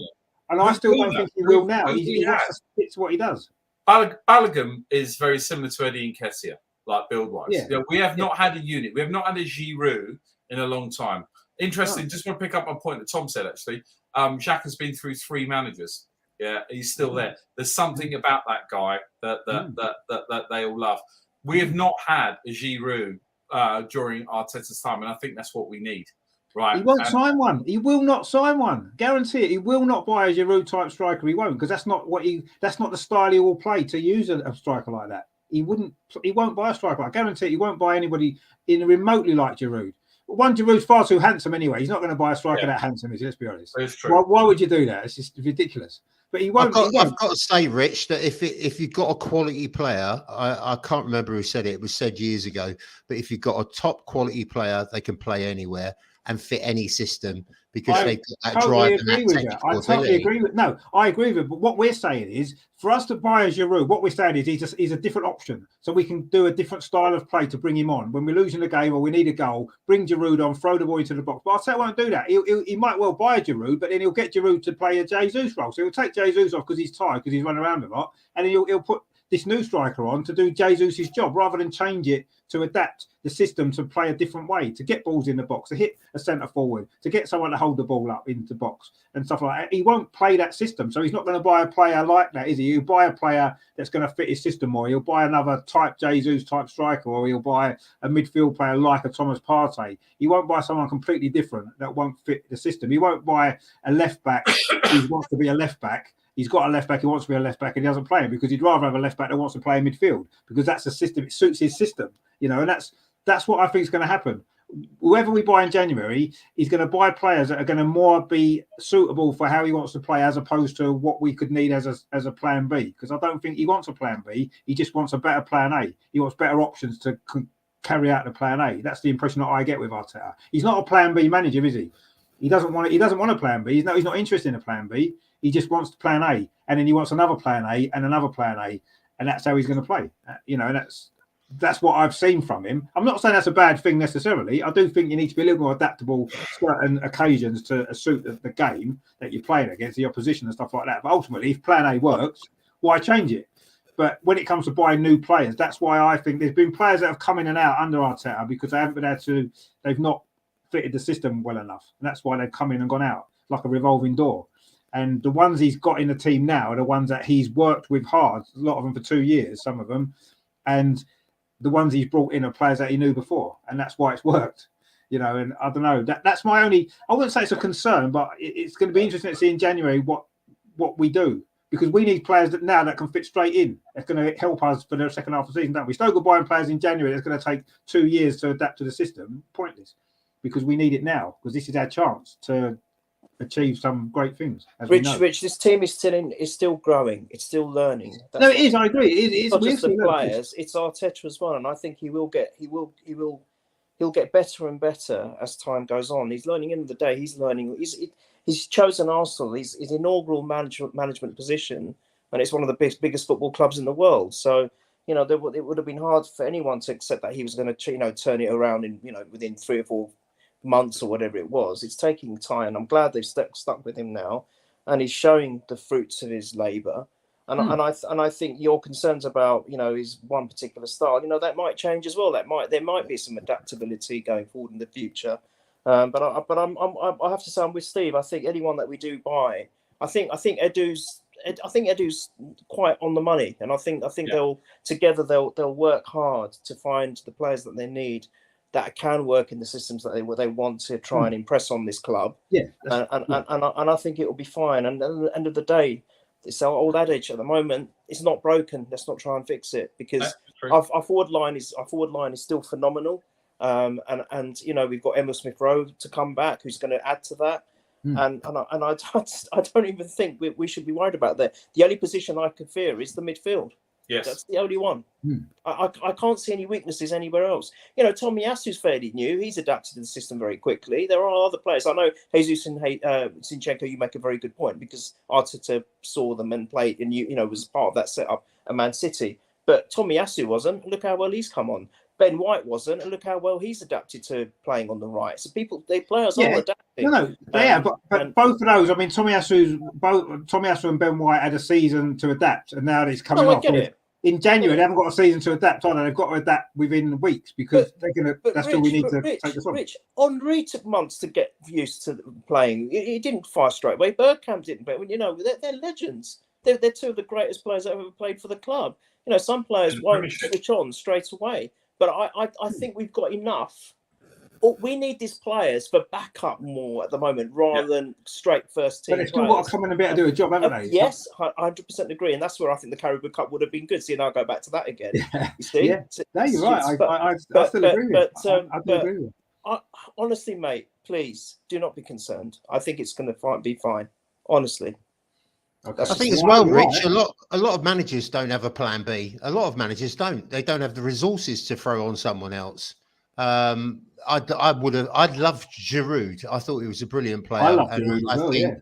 And I still don't think he will now. He wants to stick to what he does. Balogun is very similar to Eddie Nketiah, like build-wise. Yeah. We have not had a unit. We have not had a Giroud in a long time. Interesting. Just want to pick up on a point that Tom said, actually. Xhaka's been through 3 managers. Yeah, he's still there. There's something about that guy that they all love. We have not had a Giroud during Arteta's time, and I think that's what we need. Right. He won't sign one. He will not sign one. Guarantee it. He will not buy a Giroud type striker. He won't, because that's not the style he will play to use a striker like that. He won't buy a striker. I guarantee it, he won't buy anybody in remotely like Giroud. One, Giroud's far too handsome anyway. He's not going to buy a striker that handsome, is he? Let's be honest. It's true. Why would you do that? It's just ridiculous. But he won't. I've got to say, Rich, that if you've got a quality player, I can't remember who said it. It was said years ago. But if you've got a top quality player, they can play anywhere and fit any system because they've got that drive and that technical ability. I totally agree with. No, I agree with it. But what we're saying is, for us to buy a Giroud, what we're saying is he's a different option, so we can do a different style of play to bring him on when we're losing the game or we need a goal. Bring Giroud on, throw the boy to the box. But Arteta won't do that. He might well buy a Giroud, but then he'll get Giroud to play a Jesus role. So he'll take Jesus off because he's tired, because he's run around a lot, and then he'll put this new striker on to do Jesus' job rather than change it to adapt the system to play a different way, to get balls in the box, to hit a centre forward, to get someone to hold the ball up into the box and stuff like that. He won't play that system. So he's not going to buy a player like that, is he? He'll buy a player that's going to fit his system more. He'll buy another type Jesus type striker, or he'll buy a midfield player like a Thomas Partey. He won't buy someone completely different that won't fit the system. He won't buy a left back who wants to be a left back. He's got a left back, he wants to be a left back, and he doesn't play him because he'd rather have a left back that wants to play in midfield because that's the system, it suits his system, you know, and that's what I think is going to happen. Whoever we buy in January, he's going to buy players that are going to more be suitable for how he wants to play as opposed to what we could need as a plan B. Because I don't think he wants a plan B, he just wants a better plan A. He wants better options to carry out the plan A. That's the impression that I get with Arteta. He's not a plan B manager, is he? He doesn't want a plan B. He's not interested in a plan B. He just wants plan A, and then he wants another plan A and another plan A, and that's how he's going to play. You know, and that's what I've seen from him. I'm not saying that's a bad thing necessarily. I do think you need to be a little more adaptable certain occasions to suit the game that you're playing against, the opposition and stuff like that. But ultimately, if plan A works, why change it? But when it comes to buying new players, that's why I think there's been players that have come in and out under Arteta because they haven't been able to, they've not fitted the system well enough. And that's why they've come in and gone out like a revolving door. And the ones he's got in the team now are the ones that he's worked with hard, a lot of them for 2 years, some of them. And the ones he's brought in are players that he knew before. And that's why it's worked. You know, and I don't know. That's my only, I wouldn't say it's a concern, but it's going to be interesting to see in January what we do. Because we need players that can fit straight in. That's going to help us for the second half of the season, don't we? Stoke buying players in January that's going to take 2 years to adapt to the system. Pointless. Because we need it now. Because this is our chance to achieve some great things. Rich, this team is still growing. It's still learning. No, it is. I agree. It's not just the players. It's Arteta as well, and I think he will get better and better as time goes on. He's learning. In the day, he's learning. He's chosen Arsenal. His inaugural management position, and it's one of the biggest football clubs in the world. So you know, it would have been hard for anyone to accept that he was going to turn it around in within 3 or 4 months or whatever it was. It's taking time. I'm glad they've stuck with him now, and he's showing the fruits of his labour. And I think your concerns about his one particular style, that might change as well. There might be some adaptability going forward in the future. But I have to say I'm with Steve. I think anyone that we do buy, I think Edu's quite on the money, and I think they'll work hard to find the players that they need that can work in the systems that they want to try and impress on this club. Yeah, and I think it will be fine. And at the end of the day, it's our old adage at the moment. It's not broken. Let's not try and fix it, because our forward line is still phenomenal. And we've got Emil Smith-Rowe to come back, who's going to add to that. And I don't even think we should be worried about that. The only position I could fear is the midfield. Yes, that's the only one. I can't see any weaknesses anywhere else. Tomiyasu's fairly new. He's adapted to the system very quickly. There are other players. I know Jesus and Zinchenko. You make a very good point, because Arteta saw them and played, and was part of that setup at Man City. But Tomiyasu wasn't. Look how well he's come on. Ben White wasn't, and look how well he's adapted to playing on the right. So players are adapting. No, but both of those. I mean, Tomiyasu and Ben White had a season to adapt, and now he's coming off. In January, they haven't got a season to adapt on, and they've got to adapt within weeks, because they're going to. That's all we need to take this on. Rich, Henry took months to get used to playing. He didn't fire straight away. Bergkamp didn't, but they're legends. They're two of the greatest players that ever played for the club. Some players won't switch on straight away. But I think we've got enough. We need these players for backup more at the moment, rather than straight first team. But they've still got to come in and be able to do a job, haven't they? Yes, 100% agree. And that's where I think the Caribou Cup would have been good. See, and I'll go back to that again. Yeah. You see? Yeah. No, you're right. I still agree with you. I do agree with you. Honestly, mate, please do not be concerned. I think it's going to be fine. Honestly. Okay. I think as well, Rich, a lot of managers don't have a plan B. A lot of managers don't. They don't have the resources to throw on someone else. I'd love Giroud. I thought he was a brilliant player. I love Giroud.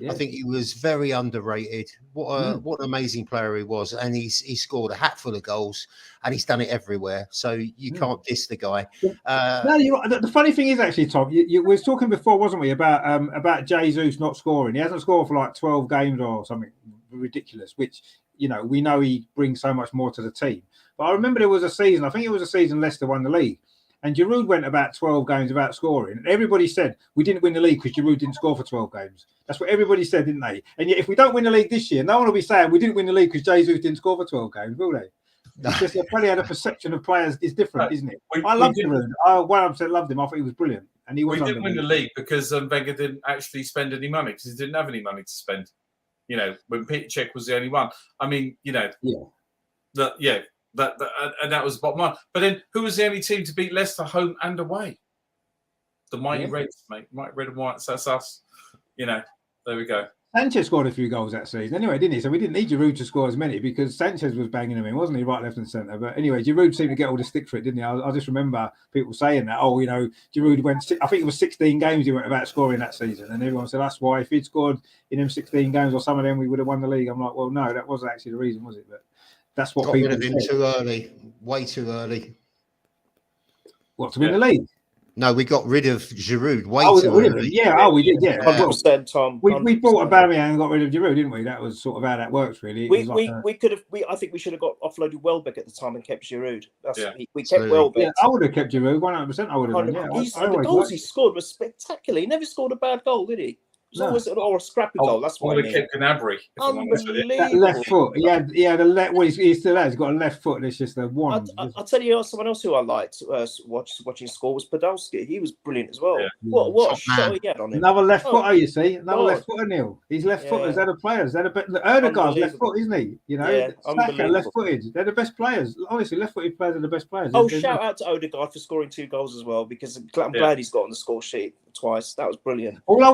I think he was very underrated. What an amazing player he was, and he scored a hat full of goals, and he's done it everywhere. So you can't diss the guy. No, you're right. The funny thing is, actually, Tom, we were talking before, wasn't we, about Jesus not scoring? He hasn't scored for like 12 games or something ridiculous, which we know he brings so much more to the team. But I remember there was a season, I think it was a season Leicester won the league, and Giroud went about 12 games without scoring. And everybody said we didn't win the league because Giroud didn't score for 12 games. That's what everybody said, didn't they? And yet, if we don't win the league this year, no one will be saying we didn't win the league because Jesus didn't score for 12 games, will they? It's just that probably the perception of players is different, isn't it? I loved Giroud. I 100% loved him. I thought he was brilliant. And he was. We didn't win the league because Wenger didn't actually spend any money because he didn't have any money to spend. When Peter Cech was the only one. I mean, and that was the bottom line. But then, who was the only team to beat Leicester home and away? The mighty Reds, mate. Mighty Red and Whites. That's us. There we go. Sanchez scored a few goals that season anyway, didn't he? So we didn't need Giroud to score as many because Sanchez was banging them in, wasn't he? Right, left and centre. But anyway, Giroud seemed to get all the stick for it, didn't he? I just remember people saying that, Giroud went, I think it was 16 games he went about scoring that season. And everyone said, that's why if he'd scored in them 16 games or some of them, we would have won the league. I'm like, well, no, that wasn't actually the reason, was it? But that's what people rid of him too early, way too early. What, to win the league? No, we got rid of Giroud way too early. Yeah, we did. Yeah, 100%, Tom. 100%. We brought Aubameyang and got rid of Giroud, didn't we? That was sort of how that works, really. We could have. I think we should have got offloaded Welbeck at the time and kept Giroud. We kept Welbeck. Yeah, I would have kept Giroud 100%. I would have done. Yeah, the goals he scored were spectacular. He never scored a bad goal, did he? Always a scrappy goal. That's why. I would have kept Gnabry. That left foot. He had a left. Well, he still has. He's got a left foot. It's just a one. I'll tell you, someone else who I liked watching score was Podolski. He was brilliant as well. Yeah. What a shot he had on him. Another left footer, you see. Another left footer, Neil. He's left footers. They're the players. Erdegaard's left foot, isn't he? Saka left footed. They're the best players. Honestly, left footed players are the best players. Shout out to Odegaard for scoring 2 goals as well because I'm glad he's got on the score sheet twice. That was brilliant. All I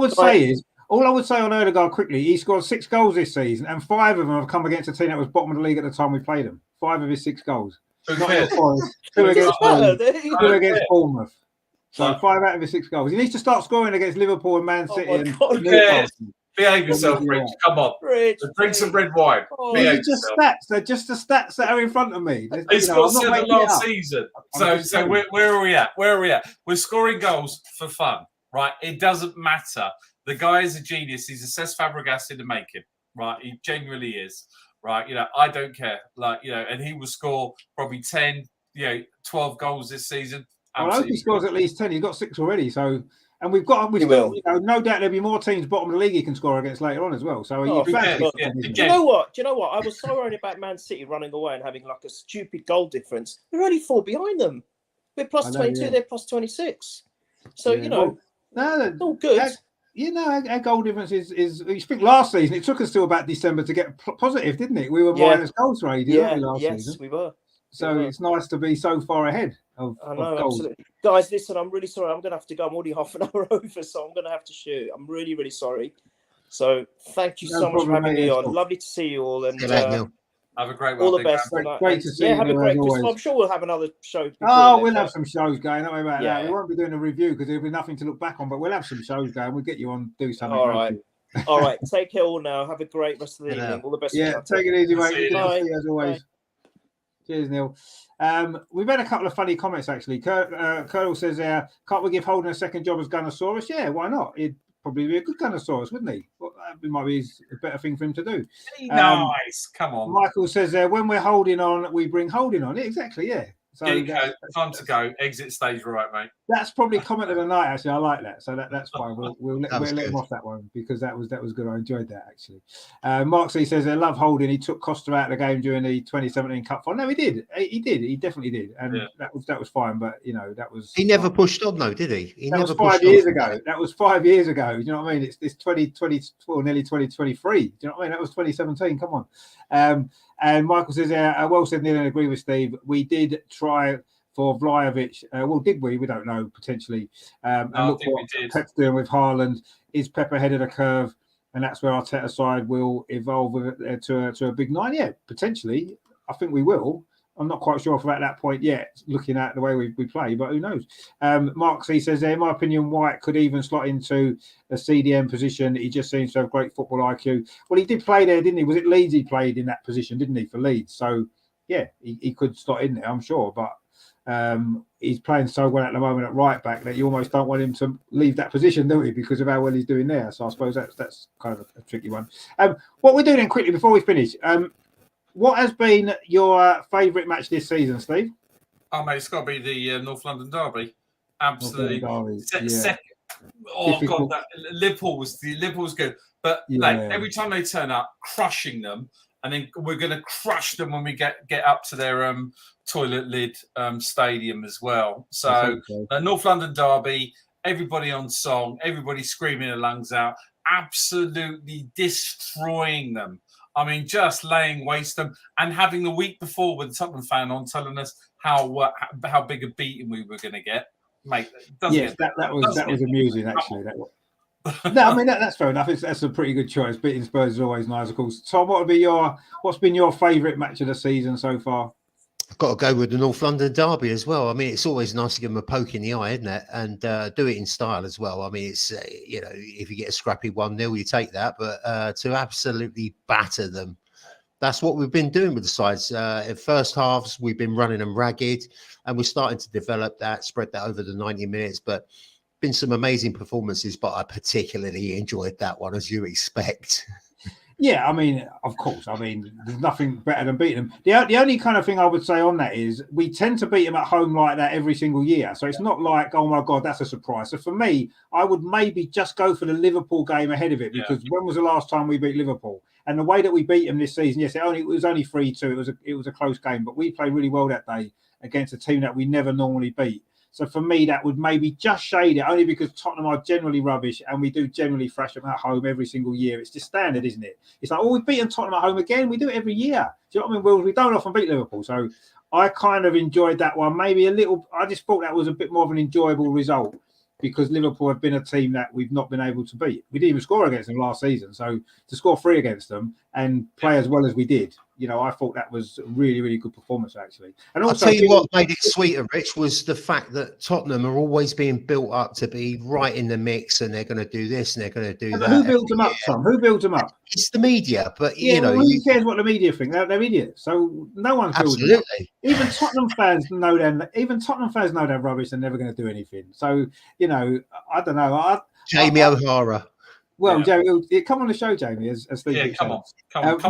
would say on Erdegaard quickly, he scored 6 goals this season, and 5 of them have come against a team that was bottom of the league at the time we played them. 5 of his 6 goals. Not against Forest, 2 against Bournemouth. So 5 out of his 6 goals. He needs to start scoring against Liverpool and Man City and Newcastle. Behave yourself, Rich. Come on. Rich, drink some red wine. They're just stats. They're just the stats that are in front of me. He scored 7 last season. So where are we at? We're scoring goals for fun, right? It doesn't matter. The guy is a genius. He's a Cesc Fabregas in the making, right? He genuinely is, right? I don't care, and he will score probably 10, 12 goals this season. Well, I hope he scores at least 10. He's got 6 already. So, and we've still, no doubt there'll be more teams bottom of the league he can score against later on as well. So, do you know what? I was so worried about Man City running away and having like a stupid goal difference. We're only 4 behind them. We're plus 22. They're plus 26. So it's all good. Our goal difference is you think last season it took us till about December to get positive, didn't it? We were minus goals for ages, weren't we, last season? We were. So it's nice to be so far ahead of goals. Absolutely. Guys, listen, I'm really sorry. I'm going to have to go. I'm already half an hour over, so I'm going to have to shoot. I'm really, really sorry. So thank you so much for having me on. Lovely to see you all. And have a great one. All the best. Great to see you. Have a great Christmas. I'm sure we'll have another show. We'll have some shows going. Don't worry about that. We won't be doing a review because there'll be nothing to look back on, but we'll have some shows going. We'll get you on, do something. All right. Take care all now. Have a great rest of the evening. All the best. Yeah, take it easy, mate. Good to see you as always. Bye. Cheers, Neil. We've had a couple of funny comments, actually. Colonel says, can't we give Holden a second job as Gunnosaurus? Yeah, why not? He'd probably be a good Gunnosaurus, wouldn't he? Well, that might be a better thing for him to do. Nice. Come on. Michael says, when we're holding on, we bring holding on. Yeah, exactly, yeah. So time to go. Exit stage right, mate. That's probably comment of the night. Actually, I like that. So that's fine. We'll let him off that one because that was good. I enjoyed that actually. Mark C says, "I love Holding. He took Costa out of the game during the 2017 Cup final. No, he did. He definitely did. And that was fine. But that was. He never pushed on though, did he? That was 5 years ago. That was 5 years ago. Do you know what I mean? It's 2024, nearly 2023. Do you know what I mean? That was 2017. Come on. And Michael says, well said, Neil, and agree with Steve. We did try for Vlahovic. Well, did we? We don't know, potentially. And look what Pep's doing with Haaland. Is Pep ahead of the curve? And that's where Arteta's side will evolve to a big 9. Yeah, potentially. I think we will. I'm not quite sure if we're at that point yet, looking at the way we play, but who knows? Mark C says, in my opinion, White could even slot into a CDM position. He just seems to have great football IQ. Well, he did play there, didn't he? Was it Leeds he played in that position, didn't he, for Leeds? So, yeah, he could slot in there, I'm sure. But he's playing so well at the moment at right back that you almost don't want him to leave that position, do we? Because of how well he's doing there. So I suppose that's kind of a tricky one. What we're doing then quickly before we finish, what has been your favourite match this season, Steve? Oh, mate, it's got to be the North London Derby. Absolutely. Second. Oh, difficult. God, Liverpool was good. But like every time they turn up, crushing them, and then we're going to crush them when we get up to their toilet lid stadium as well. So North London Derby, everybody on song, everybody screaming their lungs out, absolutely destroying them. I mean, just laying waste them, and having the week before with the Tottenham fan on telling us how big a beating we were going to get. Mate, that was amusing actually. No, I mean that's fair enough. That's a pretty good choice. Beating Spurs is always nice, of course. Tom, what's been your favourite match of the season so far? I've got to go with the North London Derby as well. I mean, it's always nice to give them a poke in the eye, isn't it? And do it in style as well. I mean, it's if you get a scrappy 1-0, you take that, but to absolutely batter them. That's what we've been doing with the sides. In first halves, we've been running them ragged, and we're starting to develop that, spread that over the 90 minutes. But been some amazing performances, but I particularly enjoyed that one, as you expect. Yeah, I mean, of course. I mean, there's nothing better than beating them. The only kind of thing I would say on that is we tend to beat them at home like that every single year. So it's not like, oh my God, that's a surprise. So for me, I would maybe just go for the Liverpool game ahead of it, because when was the last time we beat Liverpool? And the way that we beat them this season, yes, it was only 3-2. It was a close game, but we played really well that day against a team that we never normally beat. So for me, that would maybe just shade it, only because Tottenham are generally rubbish and we do generally thrash them at home every single year. It's just standard, isn't it? It's like, oh, we've beaten Tottenham at home again. We do it every year. Do you know what I mean? Well, we don't often beat Liverpool. So I kind of enjoyed that one. Maybe a little, I just thought that was a bit more of an enjoyable result, because Liverpool have been a team that we've not been able to beat. We didn't even score against them last season. So to score 3 against them and play as well as we did, I thought that was a really, really good performance, actually. And also, I'll tell you what made it sweeter, Rich, was the fact that Tottenham are always being built up to be right in the mix, and they're going to do this and they're going to do that. Who builds them up, Tom? Who builds them up? It's the media, but who cares what the media think? They're idiots. So no one's building them up. Even Tottenham fans know them. Even Tottenham fans know they're rubbish. They're never going to do anything. So I don't know. Jamie O'Hara. Well, Jamie, come on the show, Jamie. As Steve yeah, come on.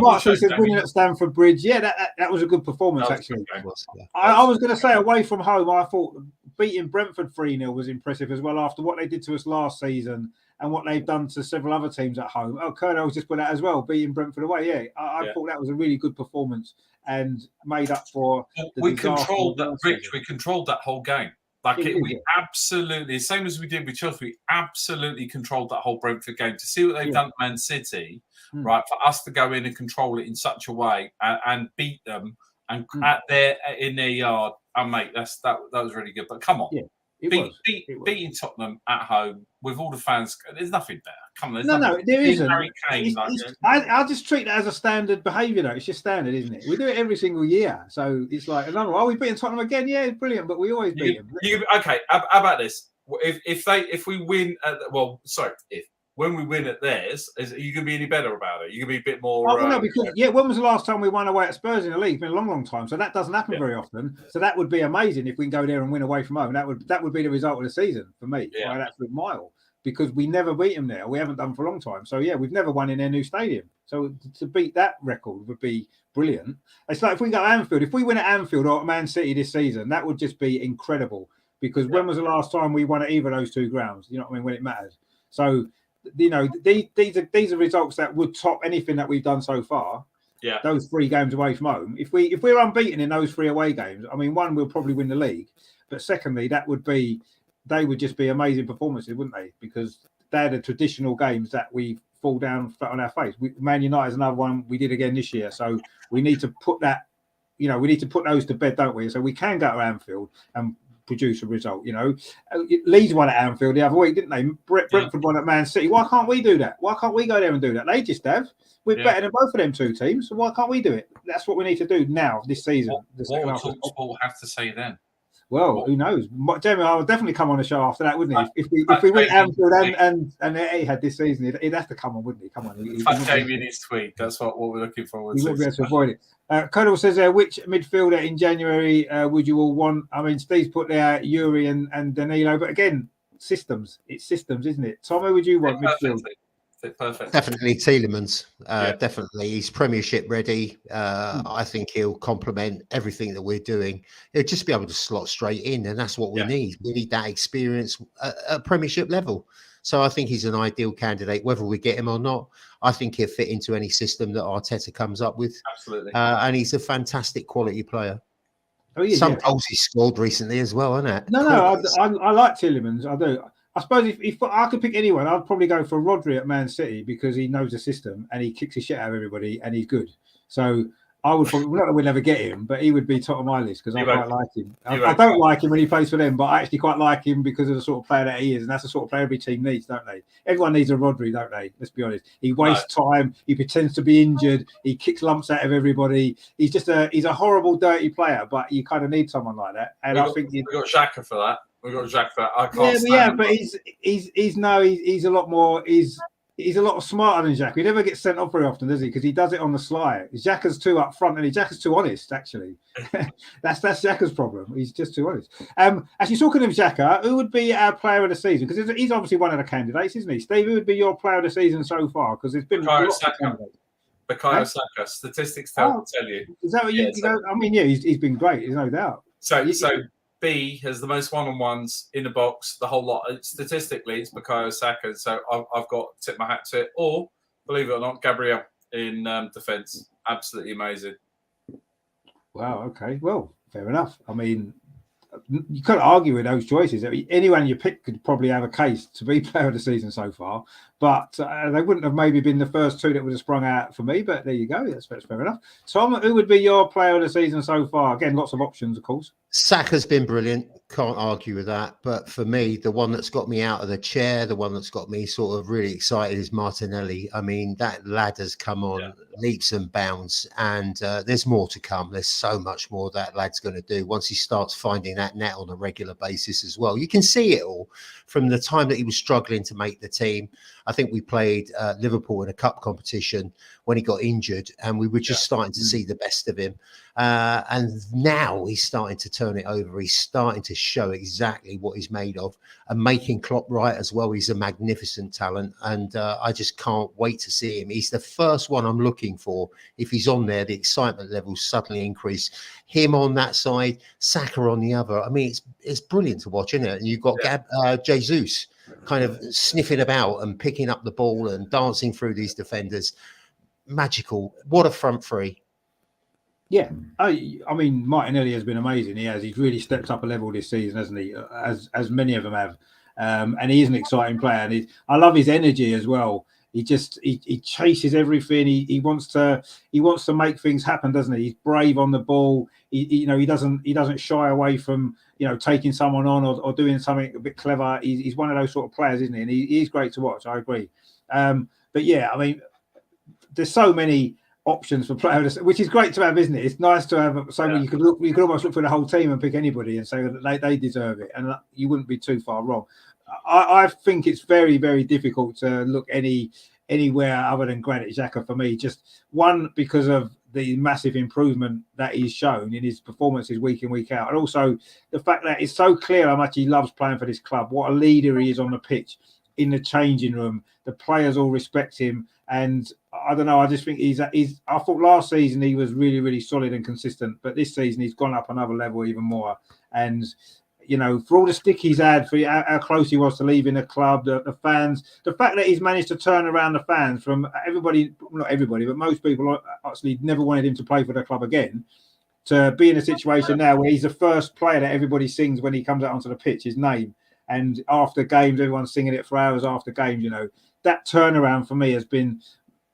Mark says winning at Stamford Bridge. Yeah, that was a good performance, actually. I was going to say, away from home, I thought beating Brentford 3-0 was impressive as well, after what they did to us last season and what they've done to several other teams at home. Oh, Colonel's just put that as well, beating Brentford away. Yeah, I thought that was a really good performance and made up for we controlled that, Rich. We controlled that whole game. We absolutely, same as we did with Chelsea, we absolutely controlled that whole Brentford game. To see what they've done to Man City, right, for us to go in and control it in such a way and beat them and in their yard, mate, that was really good. But come on, beating Tottenham at home with all the fans, there's nothing better. Come on, there isn't. I just treat that as a standard behaviour, though. It's just standard, isn't it? We do it every single year, so it's like another. Are we beating Tottenham again? Yeah, it's brilliant, but we always beat them. Okay, how about this? If we win, when we win at theirs, are you going to be any better about it? You going to be a bit more? No, because when was the last time we won away at Spurs in the league? It's been a long, long time. So that doesn't happen very often. So that would be amazing if we can go there and win away from home. That would be the result of the season for me by an absolute mile, because we never beat them there. We haven't done for a long time. So we've never won in their new stadium. So to beat that record would be brilliant. It's like if we go to Anfield, if we win at Anfield or at Man City this season, that would just be incredible. Because when was the last time we won at either of those two grounds? You know what I mean? When it matters. So. These are results that would top anything that we've done so far. Yeah, those 3 games away from home. If we're unbeaten in those 3 away games, I mean, one, we'll probably win the league, but secondly, they would just be amazing performances, wouldn't they? Because they're the traditional games that we fall down flat on our face. Man United is another one we did again this year, so we need to put that. We need to put those to bed, don't we? So we can go to Anfield and produce a result. Leeds won at Anfield the other week, didn't they? Brentford won at Man City. Why can't we do that? Why can't we go there and do that? They just have. We're better than both of them 2 teams, so why can't we do it? That's what we need to do now, this season. What would Sport have to say then? Well, who knows? Jamie, I would definitely come on the show after that, wouldn't he? If we went Anfield and he had this season, he'd have to come on, wouldn't he? Come on. Fuck Jamie in his tweet. That's what we're looking forward to. We wouldn't be able to avoid it. Colonel says, which midfielder in January would you all want? I mean, Steve's put there Yuri and Danilo, but again, systems. It's systems, isn't it? Tom, who would you want midfield? Fit perfect. Definitely Tielemans. Yeah. Definitely, he's Premiership ready. I think he'll complement everything that we're doing. He'll just be able to slot straight in, and that's what we need. We need that experience at Premiership level. So I think he's an ideal candidate, whether we get him or not. I think he'll fit into any system that Arteta comes up with. Absolutely. And he's a fantastic quality player. Oh, yeah, Some goals he scored recently as well, isn't it? No, I like Tielemans. I do. I suppose if I could pick anyone, I'd probably go for Rodri at Man City because he knows the system and he kicks his shit out of everybody and he's good. So I would probably, not that we'll never get him, but he would be top of my list because I quite like him. I don't like him when he plays for them, but I actually quite like him because of the sort of player that he is. And that's the sort of player every team needs, don't they? Everyone needs a Rodri, don't they? Let's be honest. He wastes time. He pretends to be injured. He kicks lumps out of everybody. He's a horrible, dirty player, but you kind of need someone like that. And I think we've got Xhaka for that. We've got Xhaka for that. I can't but he's a lot more. He's a lot smarter than Xhaka. He never gets sent off very often, does he? Because he does it on the sly. Xhaka's too up front, and Xhaka's too honest. Actually, that's Xhaka's problem. He's just too honest. Actually, talking of Xhaka, who would be our player of the season? Because he's obviously one of the candidates, isn't he? Steve, who would be your player of the season so far? Because there's been Bukayo Saka. Statistics tell you. Is that what you go? I mean, yeah, he's been great. There's no doubt. So B has the most one-on-ones in the box, the whole lot. Statistically, it's Bukayo Saka. So I've got to tip my hat to it. Or, believe it or not, Gabriel in defence. Absolutely amazing. Wow, okay. Well, fair enough. I mean, you can't argue with those choices. I mean, anyone you pick could probably have a case to be player of the season so far, but they wouldn't have maybe been the first two that would have sprung out for me. But there you go. That's fair enough. Tom, who would be your player of the season so far? Again, lots of options, of course. Saka's been brilliant. Can't argue with that. But for me, the one that's got me out of the chair, the one that's got me sort of really excited is Martinelli. I mean, that lad has come on leaps and bounds, and there's more to come. There's so much more that lad's going to do once he starts finding that net on a regular basis as well. You can see it all from the time that he was struggling to make the team. I think we played Liverpool in a cup competition when he got injured, and we were just starting to see the best of him. And now he's starting to turn it over. He's starting to show exactly what he's made of, and making Klopp right as well. He's a magnificent talent, and I just can't wait to see him. He's the first one I'm looking for. If he's on there, the excitement levels suddenly increase. Him on that side, Saka on the other. I mean, it's brilliant to watch, isn't it? And you've got Jesus kind of sniffing about and picking up the ball and dancing through these defenders. Magical. What a front three. Yeah, I mean, Martinelli has been amazing. He's really stepped up a level this season, hasn't he? As many of them have, and he is an exciting player. And I love his energy as well. He chases everything. He wants to make things happen, doesn't he? He's brave on the ball. He doesn't shy away from taking someone on or doing something a bit clever. He's one of those sort of players, isn't he? And he's great to watch. I agree. But yeah, I mean, there's so many options for players, which is great to have, isn't it? It's nice to have someone you could almost look for the whole team and pick anybody and say that they deserve it, and you wouldn't be too far wrong. I think it's very, very difficult to look anywhere other than Granit Xhaka for me. Just one, because of the massive improvement that he's shown in his performances week in, week out, and also the fact that it's so clear how much he loves playing for this club. What a leader he is on the pitch, in the changing room. The players all respect him. And I don't know, I just think I thought last season he was really, really solid and consistent, but this season he's gone up another level even more. And, for all the stick he's had, for how close he was to leaving the club, the fans, the fact that he's managed to turn around the fans from everybody, not everybody, but most people actually never wanted him to play for the club again, to be in a situation now where he's the first player that everybody sings when he comes out onto the pitch, his name. And after games, everyone's singing it for hours after games, That turnaround for me has been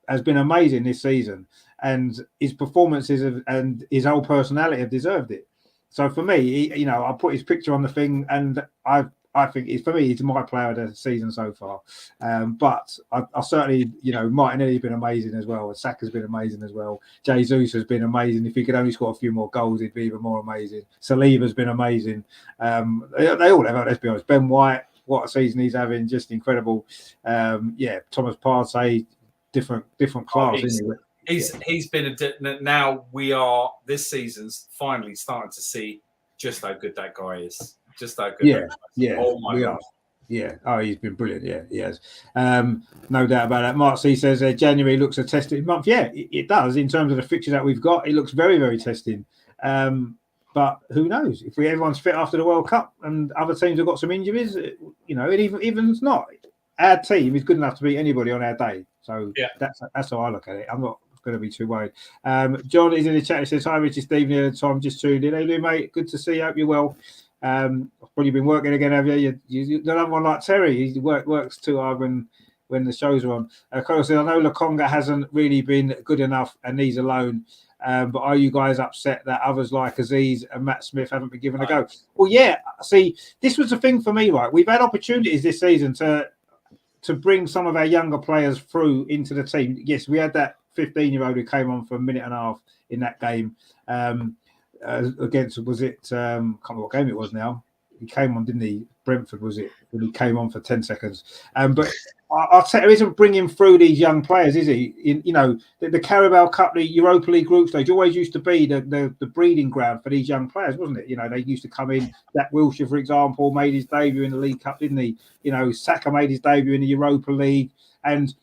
amazing this season, and his performances and his whole personality have deserved it. So for me, I put his picture on the thing, and I think he's my player of the season so far. But I certainly, Martinelli's been amazing as well, and Saka's been amazing as well. Jesus has been amazing. If he could only score a few more goals, he'd be even more amazing. Saliba's been amazing. They all have. Let's be honest. Ben White, what a season he's having, just incredible. Thomas Partey, different class, isn't he? He's been now we are this season's finally starting to see just how good that guy is. Just how good. Yeah. Oh my God. Yeah. Oh, he's been brilliant. Yeah, he has. No doubt about that. Mark C says January looks a testing month. Yeah, it does in terms of the fixture that we've got. It looks very, very testing. But who knows if everyone's fit after the World Cup and other teams have got some injuries, you know, and even it's not. Our team is good enough to beat anybody on our day. So that's how I look at it. I'm not going to be too worried. John is in the chat. He says, "Hi, Richard, Stephen, Tom, just tuned in. How you doing, mate? Good to see you. Hope you're well. I've probably been working again, have you? You don't have one like Terry. He works too hard when the shows are on. Carl says, I know Lokonga hasn't really been good enough and needs a loan. But are you guys upset that others like Aziz and Matt Smith haven't been given a go? Well, yeah. See, this was the thing for me, right? We've had opportunities this season to bring some of our younger players through into the team. Yes, we had that 15-year-old who came on for a minute and a half in that game. Against, was it, I can't remember what game it was now. He came on, didn't he? Brentford, was it? When he came on for 10 seconds. But Arteta isn't bringing through these young players, is he? You know, the Carabao Cup, the Europa League group stage always used to be the breeding ground for these young players, wasn't it? You know, they used to come in. Jack Wilshere, for example, made his debut in the League Cup, didn't he? You know, Saka made his debut in the Europa League. And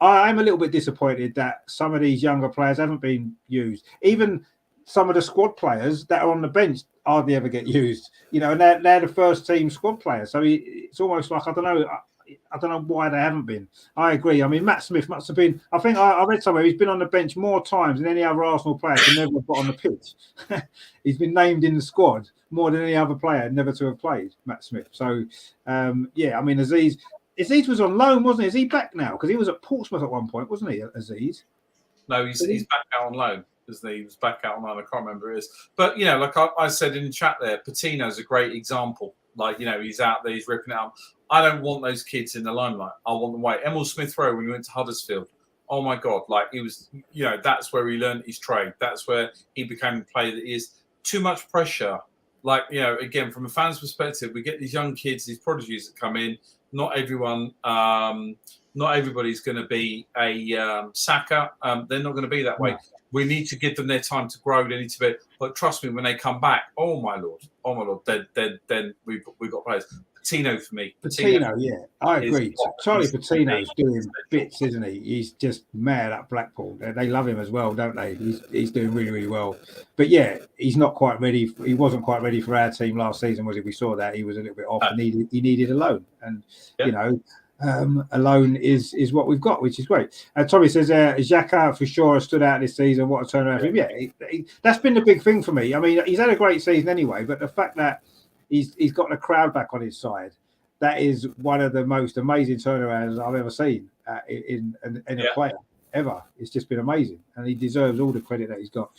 I'm a little bit disappointed that some of these younger players haven't been used. Even some of the squad players that are on the bench hardly ever get used, you know, and they're the first team squad players. So it's almost like, I don't know why they haven't been. I agree. I mean, Matt Smith must have been, I think I read somewhere he's been on the bench more times than any other Arsenal player to never have got on the pitch. He's been named in the squad more than any other player never to have played, Matt Smith. So, yeah, I mean, Aziz was on loan, wasn't he? Is he back now? Because he was at Portsmouth at one point, wasn't he, Aziz? No, he's back out on loan. He was back out on loan. I can't remember who it is. But, you know, like I said in the chat there, Patino's a great example. Like, you know, he's out there, he's ripping it up. I don't want those kids in the limelight. I want them away. Emil Smith-Rowe, when he went to Huddersfield, oh, my God. Like, he was, you know, that's where he learned his trade. That's where he became the player that he is. Too much pressure. Like, you know, again, from a fan's perspective, we get these young kids, these prodigies that come in. Not everyone... not everybody's going to be a Saka. They're not going to be that way. We need to give them their time to grow. They need to be, but trust me, when they come back, oh my lord, then we've got players. Patino for me. Patino, yeah, I agree. Charlie Patino's doing bits, isn't he? He's just mad at Blackpool. They love him as well, don't they? He's doing really, really well. But yeah, he's not quite ready. He wasn't quite ready for our team last season, was he? We saw that he was a little bit off, and he needed a loan. And you know. Alone is what we've got, which is great. Tommy says Xhaka for sure has stood out this season. What a turnaround for him. Yeah, that's been the big thing for me. I mean, he's had a great season anyway, but the fact that he's got the crowd back on his side, that is one of the most amazing turnarounds I've ever seen in a player ever. It's just been amazing, and he deserves all the credit that he's got.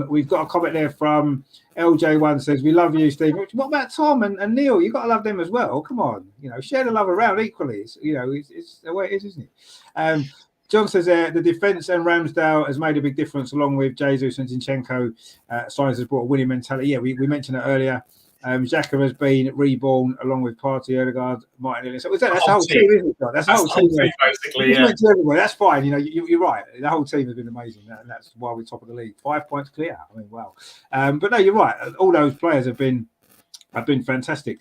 We've got a comment there from LJ1 says, we love you, Steve. What about Tom and Neil? You've got to love them as well. Come on, you know, share the love around equally. It's, you know, it's the way it is, isn't it? John says the defence and Ramsdale has made a big difference, along with Jesus and Zinchenko. Science has brought a winning mentality. Yeah, we mentioned it earlier. Xhaka has been reborn along with Partey, Odegaard, Martinelli. So that's the whole team, isn't it? That's the whole team, basically. Yeah. That's fine. You know, you're right. The whole team has been amazing, and that's why we're top of the league. 5 points clear. I mean, wow. But no, you're right. All those players have been fantastic.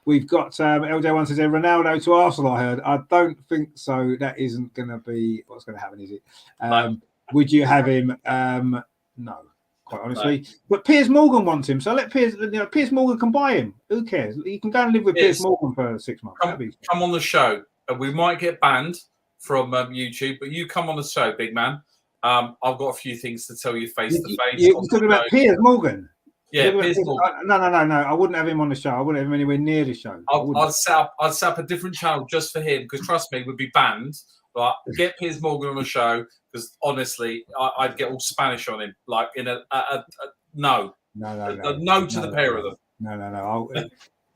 We've got LJ1 says Ronaldo to Arsenal. I heard. I don't think so. That isn't going to be what's going to happen, is it? No. Would you have him? No. Quite honestly, no. But Piers Morgan wants him, so let Piers. You know, Piers Morgan can buy him. Who cares? You can go and live with Piers Morgan for 6 months. Come on the show. We might get banned from YouTube, but you come on the show, big man. I've got a few things to tell you face to face. You're talking about Piers Morgan. Yeah, Piers Morgan. No. I wouldn't have him on the show. I wouldn't have him anywhere near the show. I'd set up a different channel just for him because trust me, we'd be banned. But get Piers Morgan on the show because honestly, I'd get all Spanish on him. Like in a no to the pair of them. No.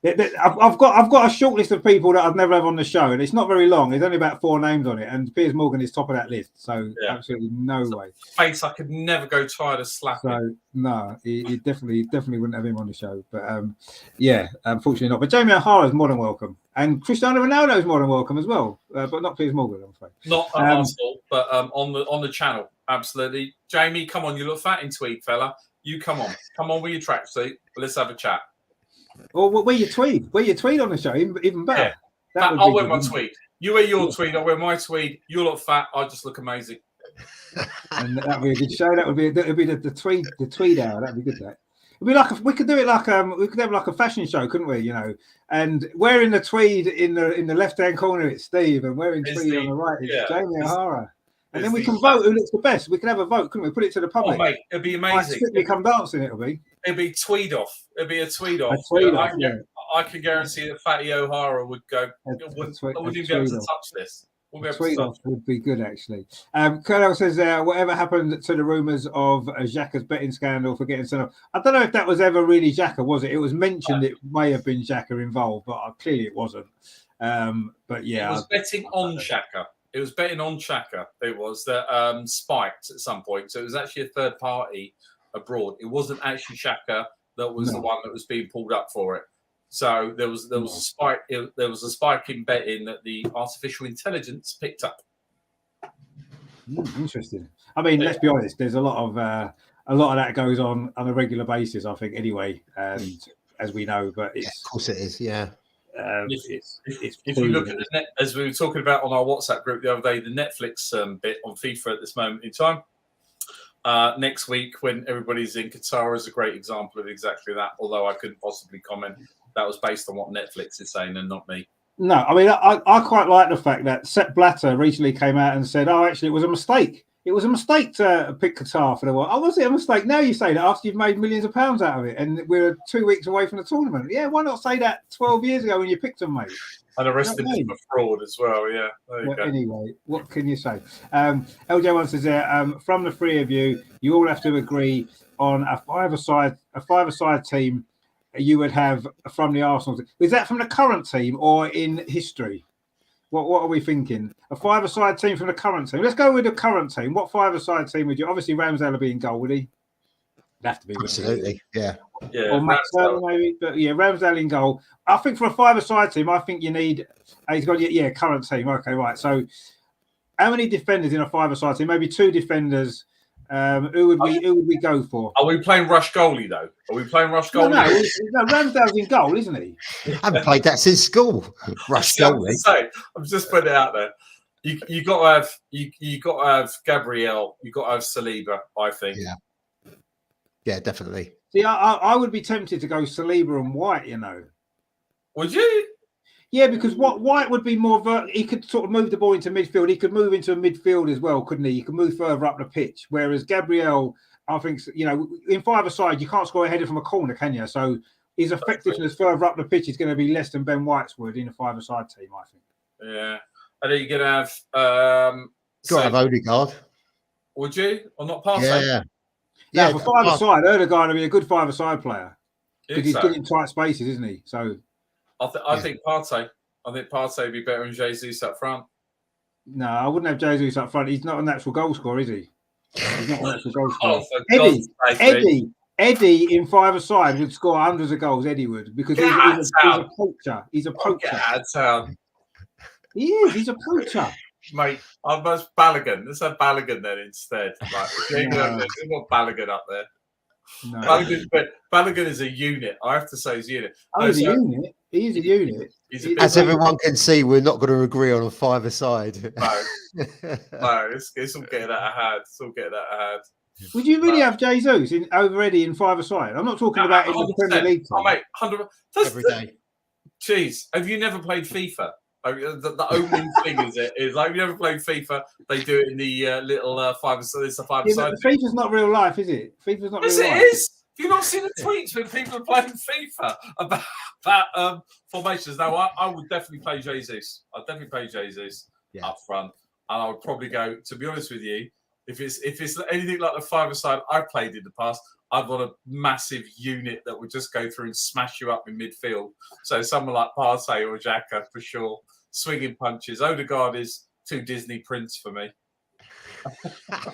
I've got a short list of people that I've never have on the show, and it's not very long. There's only about 4 names on it, and Piers Morgan is top of that list. So absolutely no way. Face I could never go tired of slapping. So no, he definitely wouldn't have him on the show. But unfortunately not. But Jamie O'Hara is more than welcome, and Cristiano Ronaldo is more than welcome as well. But not Piers Morgan, I'm afraid. Not at Arsenal, but on the channel, absolutely. Jamie, come on, you look fat in tweed, fella. You come on with your tracksuit. Let's have a chat. Or wear your tweed. Wear your tweed on the show, even better. Yeah. That would I'll be wear good, my wouldn't it? tweed. You wear your tweed, I'll wear my tweed. You look fat, I just look amazing. And that'd be a good show. That'd be the tweed hour. That'd be good. That it'd be like we could do it like we could have like a fashion show, couldn't we? You know, and wearing the tweed in the left hand corner, it's Steve, and wearing tweed on the right, it's Jamie O'Hara. And then we can vote who looks the best. We can have a vote, couldn't we? Put it to the public. Oh, mate, it'd be amazing. Like Strictly Come Dancing, it'll be. It'd be tweed off. It'd be a tweed off. I can guarantee that Fatty O'Hara would go. I wouldn't even be able to touch this. Tweet off would be good, actually. Colonel says, whatever happened to the rumours of Xhaka's betting scandal for getting sent off? I don't know if that was ever really Xhaka, was it? It was mentioned it may have been Xhaka involved, but clearly it wasn't. But yeah. It was betting on Xhaka. It was betting on Xhaka. It was that spiked at some point. So it was actually a third party abroad. It wasn't actually Xhaka that was the one that was being pulled up for it. So there was a spike. There was a spike in betting that the artificial intelligence picked up. Interesting. I mean, let's be honest. There's a lot of that goes on a regular basis. I think anyway, and as we know, but it's of course it is. Yeah. If you look at the net, as we were talking about on our WhatsApp group the other day, the Netflix bit on FIFA at this moment in time. Next week, when everybody's in Qatar, is a great example of exactly that. Although I couldn't possibly comment. That was based on what Netflix is saying and not me. No, I mean, I quite like the fact that Sepp Blatter recently came out and said, oh, actually, it was a mistake. It was a mistake to pick Qatar for the World. Oh, was it a mistake? Now you say that after you've made millions of pounds out of it and we're 2 weeks away from the tournament. Yeah, why not say that 12 years ago when you picked them, mate? And arrested him for fraud as well, yeah. Anyway, what can you say? LJ1 says there, from the three of you, you all have to agree on a five-a-side team you would have from the Arsenal team. Is that from the current team or in history? What are we thinking? A five-a-side team from the current team. Let's go with the current team. What five-a-side team would you? Obviously, Ramsdale will be in goal, would he? It'd have to be. Absolutely, yeah. Or Max Turner, maybe. But yeah, Ramsdale in goal. I think for a five-a-side team, I think you need. He's got current team. Okay, right. So, how many defenders in a five-a-side team? Maybe two defenders. Who would we go for? Are we playing rush goalie though? Are we playing rush goalie? No, Ramsdale's in goal, isn't he? I haven't played that since school. Rush goalie. I'm just putting it out there. You got to have Gabriel. You got to have Saliba. I think. Yeah, definitely. See, I would be tempted to go Saliba and White. You know. Would you? Yeah, because White would be more. He could sort of move the ball into midfield. He could move into a midfield as well, couldn't he? He could move further up the pitch. Whereas Gabriel, I think, in five-a-side, you can't score a header from a corner, can you? So his effectiveness further up the pitch is going to be less than Ben White's would in a five-a-side team, I think. Yeah, and then you're going to have. Got to have Odegaard. Would you or not Partey? Yeah. For five-a-side, Odegaard would be a good five-a-side player because he's good in tight spaces, isn't he? So. I think Partey. I think Partey would be better than Jesus up front. No, I wouldn't have Jesus up front. He's not a natural goal scorer, is he? He's not a natural goal scorer. Eddie in five-a-side would score hundreds of goals. Eddie would because he's a poacher. He's a poacher. He is. He's a poacher. Mate, I'm most Balogun. Let's have Balogun then instead. Like, we've got Balogun up there. No. Balogun is a unit. I have to say, he's a unit. He's a unit. He is a unit. As everyone can see, we're not going to agree on a five-a-side. No, it's all getting out of hand. Would you really have Jesus over Eddie in five-a-side? I'm not talking about in the Premier League. Mate, 100 every day. Jeez, have you never played FIFA? The opening thing is like, have you ever played FIFA? They do it in the little five-a-side. It's a five-a-side. FIFA's not real life, is it? FIFA's not real life. Yes, it is. Have you not seen the tweets when people are playing FIFA about formations? No, I would definitely play Jesus. I'd definitely play Jesus up front, and I would probably go. To be honest with you, if it's anything like the five-a-side I've played in the past, I'd want a massive unit that would just go through and smash you up in midfield. So someone like Partey or Xhaka for sure, swinging punches. Odegaard is too Disney Prince for me.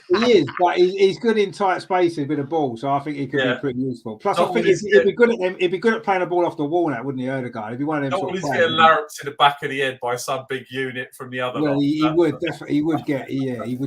He is, but he's good in tight spaces with a ball, so I think he could be pretty useful. Plus, I think he'd be good at them. He'd be good at playing a ball off the wall now, wouldn't he, Odegaard? He'd be one of them. Not getting larruped to the back of the head by some big unit from the other. Well, he would definitely. He would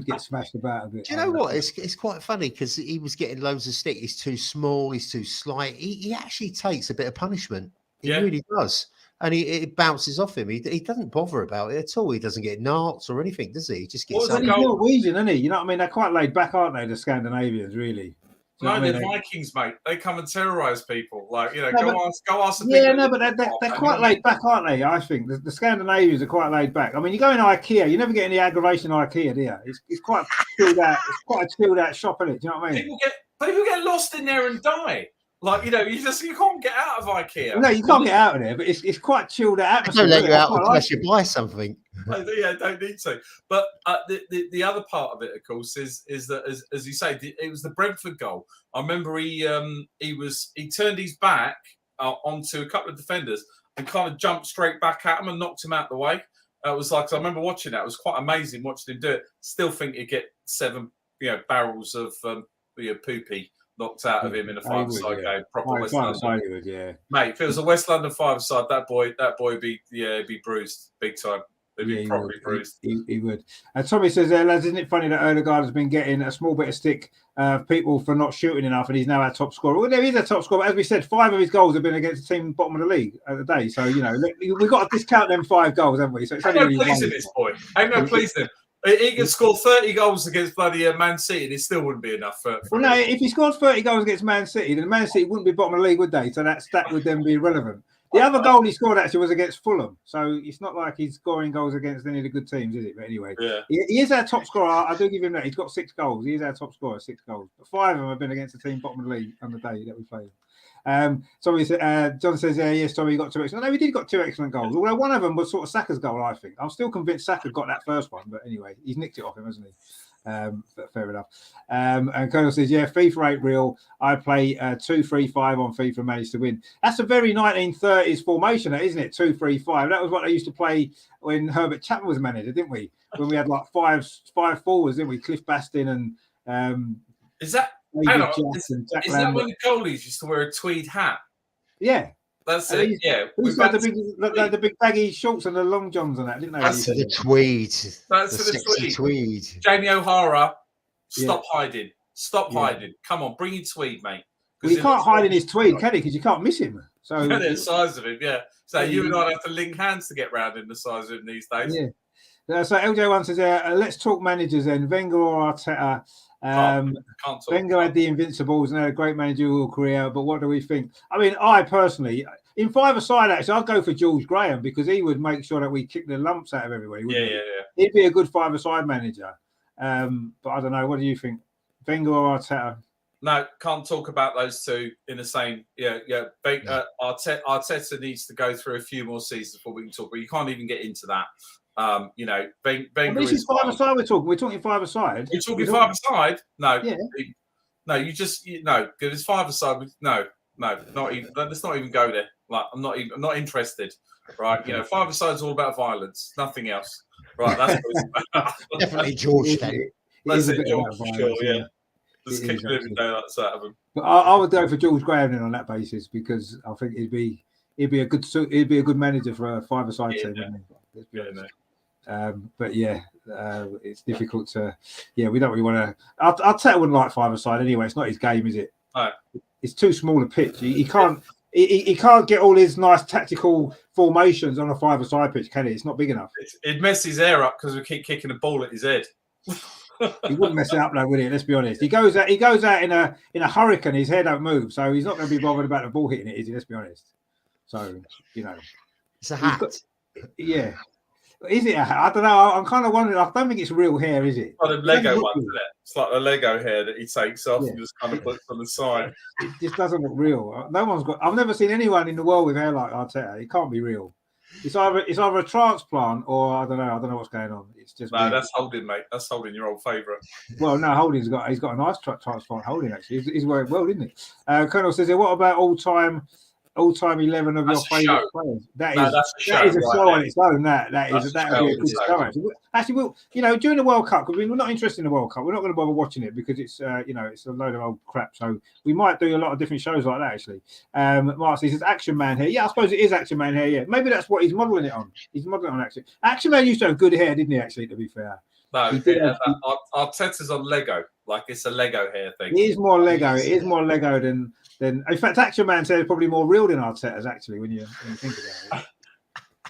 get smashed about a bit. Do you know what? It's quite funny because he was getting loads of stick. He's too small. He's too slight. He actually takes a bit of punishment. He really does. And it bounces off him. He doesn't bother about it at all. He doesn't get narks or anything, does he? He just gets Well, he's Norwegian, isn't he? You know what I mean? They're quite laid back, aren't they, the Scandinavians, really? No, they're Vikings, mate. They come and terrorise people. Like, go ask the people. Yeah, no, but they're quite laid back, aren't they? I think the Scandinavians are quite laid back. I mean, you go in IKEA, you never get any aggravation in IKEA, do you? It's quite chilled out. It's quite a chilled out shop, isn't it? Do you know what I mean? People get lost in there and die. Like, you can't get out of IKEA. No, you can't get out of there, but it's quite chilled out atmosphere. Don't let you out unless you buy something. Yeah, don't need to. But the other part of it, of course, is that as you say, it was the Brentford goal. I remember he turned his back onto a couple of defenders and kind of jumped straight back at him and knocked him out the way. It was like, I remember watching that. It was quite amazing watching him do it. Still think he'd get 7 barrels of poopy knocked out of him in a 5-a-side game. Proper West London. Yeah. Mate, if it was a West London 5-a-side, that boy would be bruised big time. He'd be properly bruised. He would. And Tommy says, lads, isn't it funny that Odegaard has been getting a small bit of stick people for not shooting enough, and he's now our top scorer? Well, there is a top scorer, but as we said, 5 of his goals have been against the team bottom of the league at the day. So, we've got to discount them 5 goals, haven't we? So it's ain't no pleasing this boy. Ain't no pleasing. He could score 30 goals against bloody Man City, and it still wouldn't be enough. No, if he scored 30 goals against Man City, then Man City wouldn't be bottom of the league, would they? So that stat would then be irrelevant. The other goal he scored actually was against Fulham, so it's not like he's scoring goals against any of the good teams, is it? But anyway, he is our top scorer. I do give him that. He's got 6 goals. He is our top scorer, 6 goals. But 5 of them have been against the team bottom of the league on the day that we played. John says, yes, Tommy, you got 2 excellent. No, we did got 2 excellent goals. Although one of them was sort of Saka's goal, I think. I'm still convinced Saka got that first one, but anyway, he's nicked it off him, hasn't he? Fair enough. And Colonel says, FIFA ain't real. I play 2-3-5 on FIFA and managed to win. That's a very 1930s formation, isn't it? 2-3-5. That was what they used to play when Herbert Chapman was manager, didn't we? When we had like five forwards, didn't we? Cliff Bastin and is that when the goalies used to wear a tweed hat? Yeah. That's it. The big baggy shorts and the long johns and that, didn't they? That's the tweed. That's the tweed. Jamie O'Hara, stop hiding. Stop hiding. Come on, bring your tweed, mate. Well, you can't hide in his tweed, can he? Because you can't miss him. So the size of him, yeah. So you and I have to link hands to get round in the size of him these days. Yeah. So LJ1 says, let's talk managers then. Wenger or Arteta? Wenger had the Invincibles and had a great managerial career, but what do we think? I mean, I personally, in 5-a-side, actually, I'd go for George Graham because he would make sure that we kick the lumps out of everybody. Yeah. He'd be a good 5-a-side manager. But I don't know. What do you think? Wenger or Arteta? No, can't talk about those two in the same. Arteta needs to go through a few more seasons before we can talk, but you can't even get into that. Wenger this is 5-a-side we're talking. We're talking 5-a-side. We're talking 5-a-side? No. Yeah. No, because it's 5-a-side. No, not even. Let's not even go there. Like, I'm not interested. Right? 5-a-side is all about violence, nothing else. Right? That's what it's about. Definitely George. That's it, George, for sure. Yeah. Just kick the living daylights out of him. But I would go for George Graham then on that basis because I think he'd be a good manager for a 5-a-side team. But it's difficult to. Yeah, we don't really want to. Arteta wouldn't like 5-a-side anyway. It's not his game, is it? No. It's too small a pitch. He can't. He can't get all his nice tactical formations on a 5-a-side pitch, can he? It's not big enough. It'd mess his hair up because we keep kicking the ball at his head. He wouldn't mess it up though, would he? Let's be honest. He goes out in a hurricane. His head don't move, so he's not going to be bothered about the ball hitting it, is he? Let's be honest. So it's a hat. Yeah. Is it a hat? I don't know. I'm kind of wondering. I don't think it's real hair, is it? Like the Lego one, isn't it? It's like the Lego hair that he takes off and just kind of puts on the side. It just doesn't look real. No one's got. I've never seen anyone in the world with hair like Arteta. It can't be real. It's either a transplant or I don't know what's going on. It's just no. Weird. That's Holding, mate. That's Holding, your old favourite. Well, no, Holding's got a nice transplant. Holding actually, he's wearing well, isn't he? Colonel says, "What about all-time 11 of your favourite players?" That's a show on its own. That would be a good show. Actually, during the World Cup, because we're not interested in the World Cup, we're not going to bother watching it because it's it's a load of old crap. So we might do a lot of different shows like that. Actually, Mark says, "Action Man here." Yeah, I suppose it is Action Man here. Yeah, maybe that's what he's modelling it on. He's modelling it on Action Man used to have good hair, didn't he? Actually, to be fair. No, Arteta's on Lego. Like it's a Lego hair thing. It is more Lego. It is more Lego than. In fact, Action Man said it's probably more real than Arteta's actually when you think about it.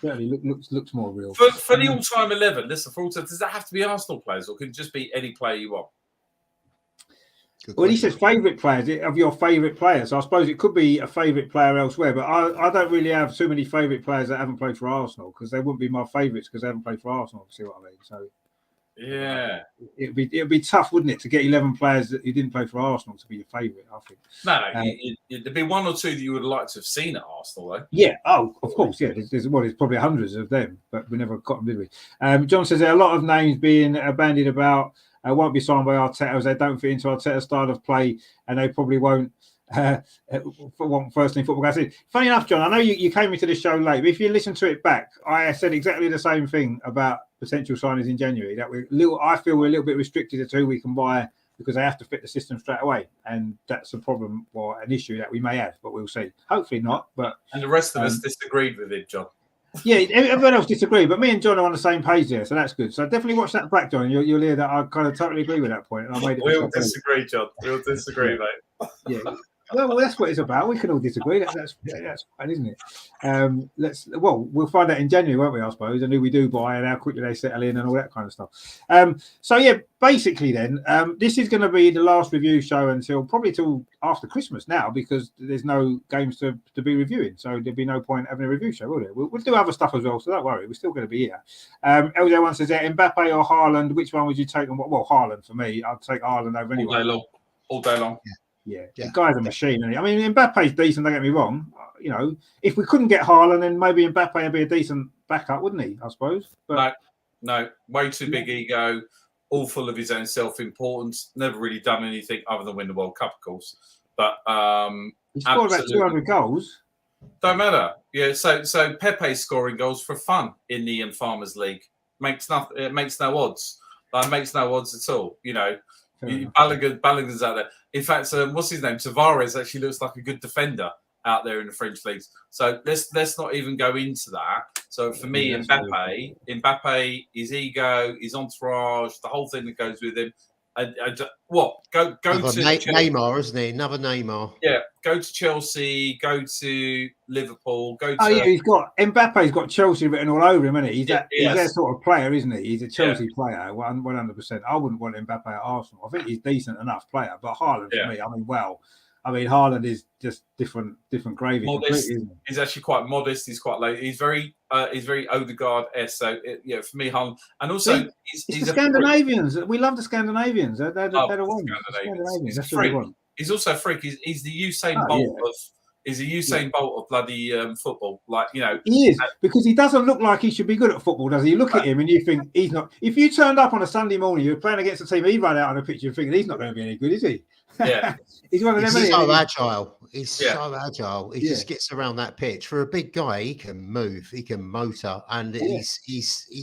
Certainly looks more real. For the all-time 11, listen, for all-time, does that have to be Arsenal players, or can it just be any player you want? Well, he says favourite players of your favourite players. So I suppose it could be a favourite player elsewhere, but I don't really have too many favourite players that haven't played for Arsenal because they wouldn't be my favourites because they haven't played for Arsenal. See what I mean? So yeah, it'd be tough, wouldn't it, to get 11 players that you didn't play for Arsenal to be your favourite? I think. No, there'd be one or two that you would like to have seen at Arsenal, though. Yeah. Oh, of course. Yeah. There's probably hundreds of them, but we never got them, did we? John says there are a lot of names being bandied about. Won't be signed by Arteta as they don't fit into Arteta's style of play, and they probably won't want first team football guys. Funny enough, John, I know you came into the show late, but if you listen to it back, I said exactly the same thing about potential signings in January. That I feel we're a little bit restricted to who we can buy because they have to fit the system straight away, and that's a problem or an issue that we may have, but we'll see. Hopefully not. But and the rest of us disagreed with it, John. Yeah, everyone else disagreed, but me and John are on the same page there, so that's good. So definitely watch that back, John. You'll hear that I kind of totally agree with that point. And I made it. We all disagree, John. We all disagree, mate. Yeah. Well, that's what it's about. We can all disagree. That's fine, isn't it? We'll find out in January, won't we? I suppose, and who we do buy and how quickly they settle in and all that kind of stuff. So yeah, basically, then this is going to be the last review show until after Christmas now, because there's no games to be reviewing. So there'll be no point having a review show, will there? We'll do other stuff as well, so don't worry. We're still going to be here. LJ1 says, Mbappe or Haaland? Which one would you take? Well, Haaland for me. I'd take Haaland over anyone. All day long. Yeah, the guy's a machine. Isn't he? I mean, Mbappe's decent, don't get me wrong. You know, if we couldn't get Haaland, then maybe Mbappe would be a decent backup, wouldn't he? I suppose. But no, way too big ego, all full of his own self-importance, never really done anything other than win the World Cup, of course. But he scored about 200 goals. Don't matter. Yeah, so Pepe's scoring goals for fun in the Farmers League. It makes no odds. Makes no odds at all, you know. Balogun's out there. In fact, what's his name? Tavares actually looks like a good defender out there in the French leagues. So let's not even go into that. So for me, Mbappe, his ego, his entourage, the whole thing that goes with him. Go to Neymar, isn't he? Another Neymar. Yeah, go to Chelsea, go to Liverpool, go to. Oh yeah, Mbappe's got Chelsea written all over him, isn't he? He's that sort of player, isn't he? He's a Chelsea player, 100%. I wouldn't want Mbappe at Arsenal. I think he's decent enough player, but Haaland for me, Haaland is just different gravy. Modest. He's actually quite modest. He's quite low. He's very Odegaard-esque. So for me, Haaland, and also he's the Scandinavians. We love the Scandinavians. They're the ones. He's a freak. He's also a freak. He's the Usain Bolt of. He's a Usain Bolt of bloody football. He is, because he doesn't look like he should be good at football, does he? You look at him and you think he's not. If you turned up on a Sunday morning, you're playing against a team, he'd run out on a pitch and thinking he's not going to be any good, is he? Yeah. He's one of them. He's so agile. So agile. He just gets around that pitch. For a big guy, he can move, he can motor, and his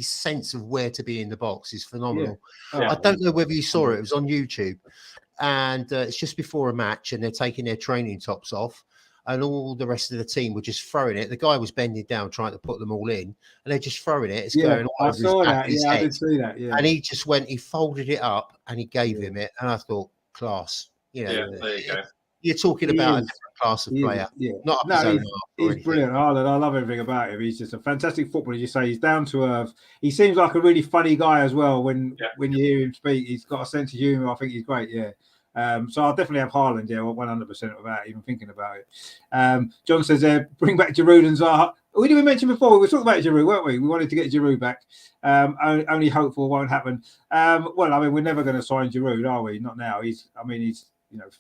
sense of where to be in the box is phenomenal. Yeah. I don't know whether you saw it. It was on YouTube, and it's just before a match, and they're taking their training tops off. And all the rest of the team were just throwing it. The guy was bending down trying to put them all in, and they're just throwing it. It's going all over his back, his head. I did see that. Yeah. And he just went. He folded it up and he gave him it. And I thought, class. There you go. You're talking about a different class of player. He's brilliant. I love everything about him. He's just a fantastic footballer. As you say, he's down to earth. He seems like a really funny guy as well. When you hear him speak, he's got a sense of humour. I think he's great. Yeah. So I'll definitely have Haaland, 100% without even thinking about it. John says, bring back Giroud and Zaha. Who did we mention before? We were talking about Giroud, weren't we? We wanted to get Giroud back. Only hopeful won't happen. We're never going to sign Giroud, are we? Not now. He's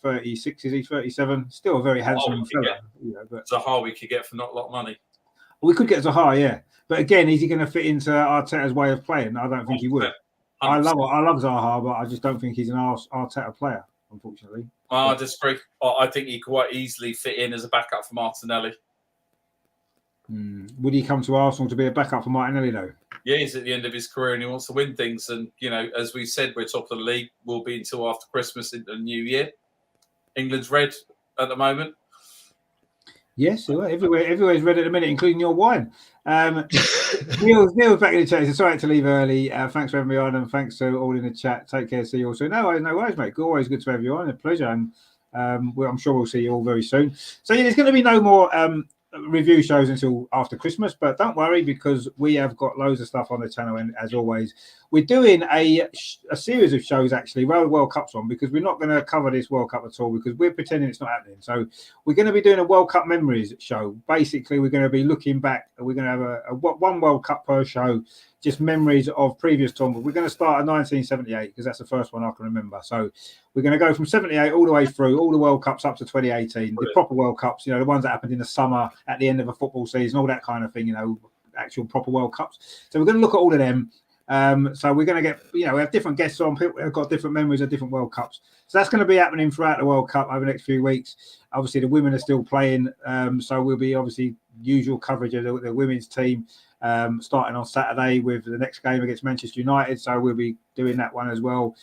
36, is he? 37? Still a very handsome fella. But Zaha we could get for not a lot of money. We could get Zaha, yeah. But again, is he going to fit into Arteta's way of playing? I don't think he would. 100%. I love Zaha, but I just don't think he's an Arteta player, unfortunately. I disagree. I think he could quite easily fit in as a backup for Martinelli. Would he come to Arsenal to be a backup for Martinelli, though? Yeah, he's at the end of his career and he wants to win things. And, as we said, we're top of the league. We'll be until after Christmas into the new year. England's red at the moment. Yes, everywhere's red at the minute, including your wine. Neil's back in the chat. It's sorry to leave early. Thanks for having me on, and thanks to all in the chat. Take care. See you all soon. No worries, mate. Always good to have you on. A pleasure, and I'm sure we'll see you all very soon. So yeah, there's going to be no more review shows until after Christmas, but don't worry because we have got loads of stuff on the channel, and as always, we're doing a series of shows actually. World Cup's on because we're not going to cover this World Cup at all because we're pretending it's not happening. So we're going to be doing a World Cup memories show. Basically, we're going to be looking back. We're going to have one World Cup per show, just memories of previous tournaments. We're going to start at 1978 because that's the first one I can remember. So we're going to go from 78 all the way through all the World Cups up to 2018, the proper World Cups, the ones that happened in the summer at the end of a football season, all that kind of thing, actual proper World Cups. So we're going to look at all of them. So we're going to get, we have different guests on. People have got different memories of different World Cups. So that's going to be happening throughout the World Cup over the next few weeks. Obviously, the women are still playing. So we'll be obviously usual coverage of the women's team starting on Saturday with the next game against Manchester United. So we'll be doing that one as well.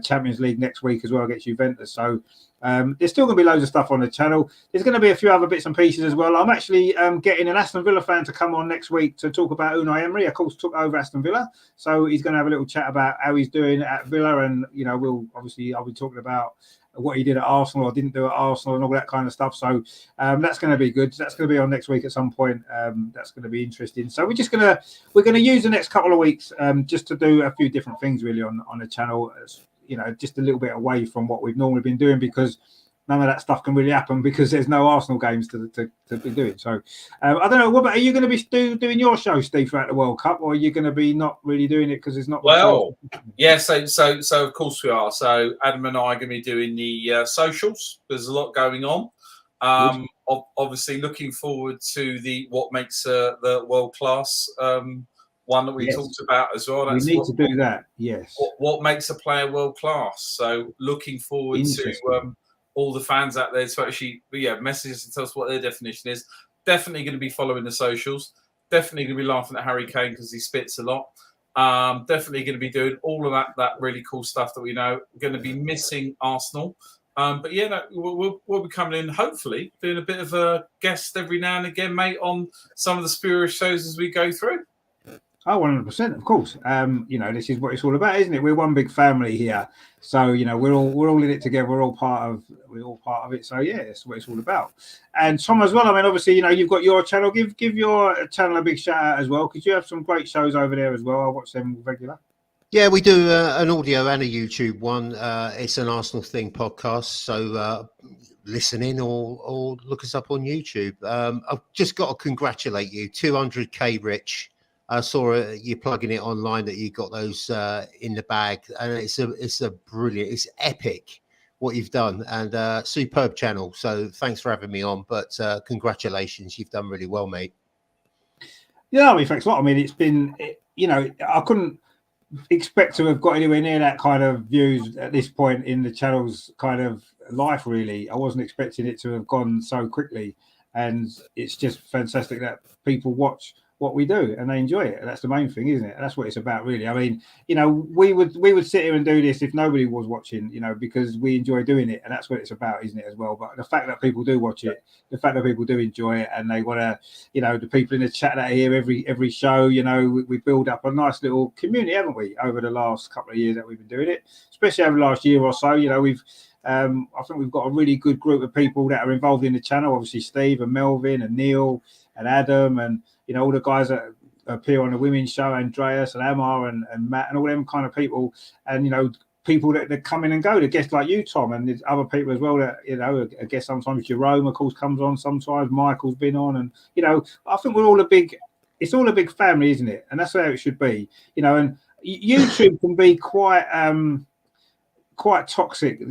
Champions League next week as well against Juventus. So there's still going to be loads of stuff on the channel. There's going to be a few other bits and pieces as well. I'm actually getting an Aston Villa fan to come on next week to talk about Unai Emery. Of course, took over Aston Villa, so he's going to have a little chat about how he's doing at Villa, and I'll be talking about what he did at Arsenal or didn't do at Arsenal and all that kind of stuff. So that's going to be good. That's going to be on next week at some point. That's going to be interesting. So we're going to use the next couple of weeks just to do a few different things really on the channel. Just a little bit away from what we've normally been doing because none of that stuff can really happen because there's no Arsenal games to be doing. So I don't know. What about, are you going to be doing your show, Steve, throughout the World Cup, or are you going to be not really doing it because it's not? Well, yeah. So of course we are. So Adam and I are going to be doing the socials. There's a lot going on. Obviously, looking forward to what makes the world class. One that we talked about as well. We need to do that. Yes. What makes a player world class? So looking forward to all the fans out there to actually, message us and tell us what their definition is. Definitely going to be following the socials. Definitely going to be laughing at Harry Kane because he spits a lot. Definitely going to be doing all of that really cool stuff that we know. We're going to be missing Arsenal. But we'll be coming in, hopefully, doing a bit of a guest every now and again, mate, on some of the spurious shows as we go through. Oh, 100%, of course. This is what it's all about, isn't it? We're one big family here, so we're all in it together. We're all part of it. So yeah, that's what it's all about. And Tom as well. I mean, obviously, you've got your channel. Give your channel a big shout out as well because you have some great shows over there as well. I watch them regular. Yeah, we do an audio and a YouTube one. It's an Arsenal Thing podcast, so listen in or look us up on YouTube. I've just got to congratulate you, 200k, Rich. I saw you plugging it online that you got those in the bag, and it's a brilliant, it's epic what you've done, and superb channel. So thanks for having me on. But congratulations, you've done really well, mate. Yeah, I mean, thanks a lot. I mean, it's been, I couldn't expect to have got anywhere near that kind of views at this point in the channel's kind of life. Really, I wasn't expecting it to have gone so quickly, and it's just fantastic that people watch what we do and they enjoy it. And that's the main thing, isn't it? And that's what it's about, really. I mean, we would sit here and do this if nobody was watching, because we enjoy doing it, and that's what it's about, isn't it, as well? But the fact that people do watch it, the fact that people do enjoy it, and they want to, the people in the chat that are here every show, we build up a nice little community, haven't we, over the last couple of years that we've been doing it, especially over the last year or so. We've I think we've got a really good group of people that are involved in the channel. Obviously, Steve and Melvin and Neil and Adam and all the guys that appear on the women's show, Andreas and Amar and Matt and all them kind of people, and people that come in and go, the guests like you, Tom, and there's other people as well that I guess sometimes Jerome, of course, comes on. Sometimes Michael's been on, and I think we're all it's all a big family, isn't it? And that's how it should be, And YouTube can be quite toxic.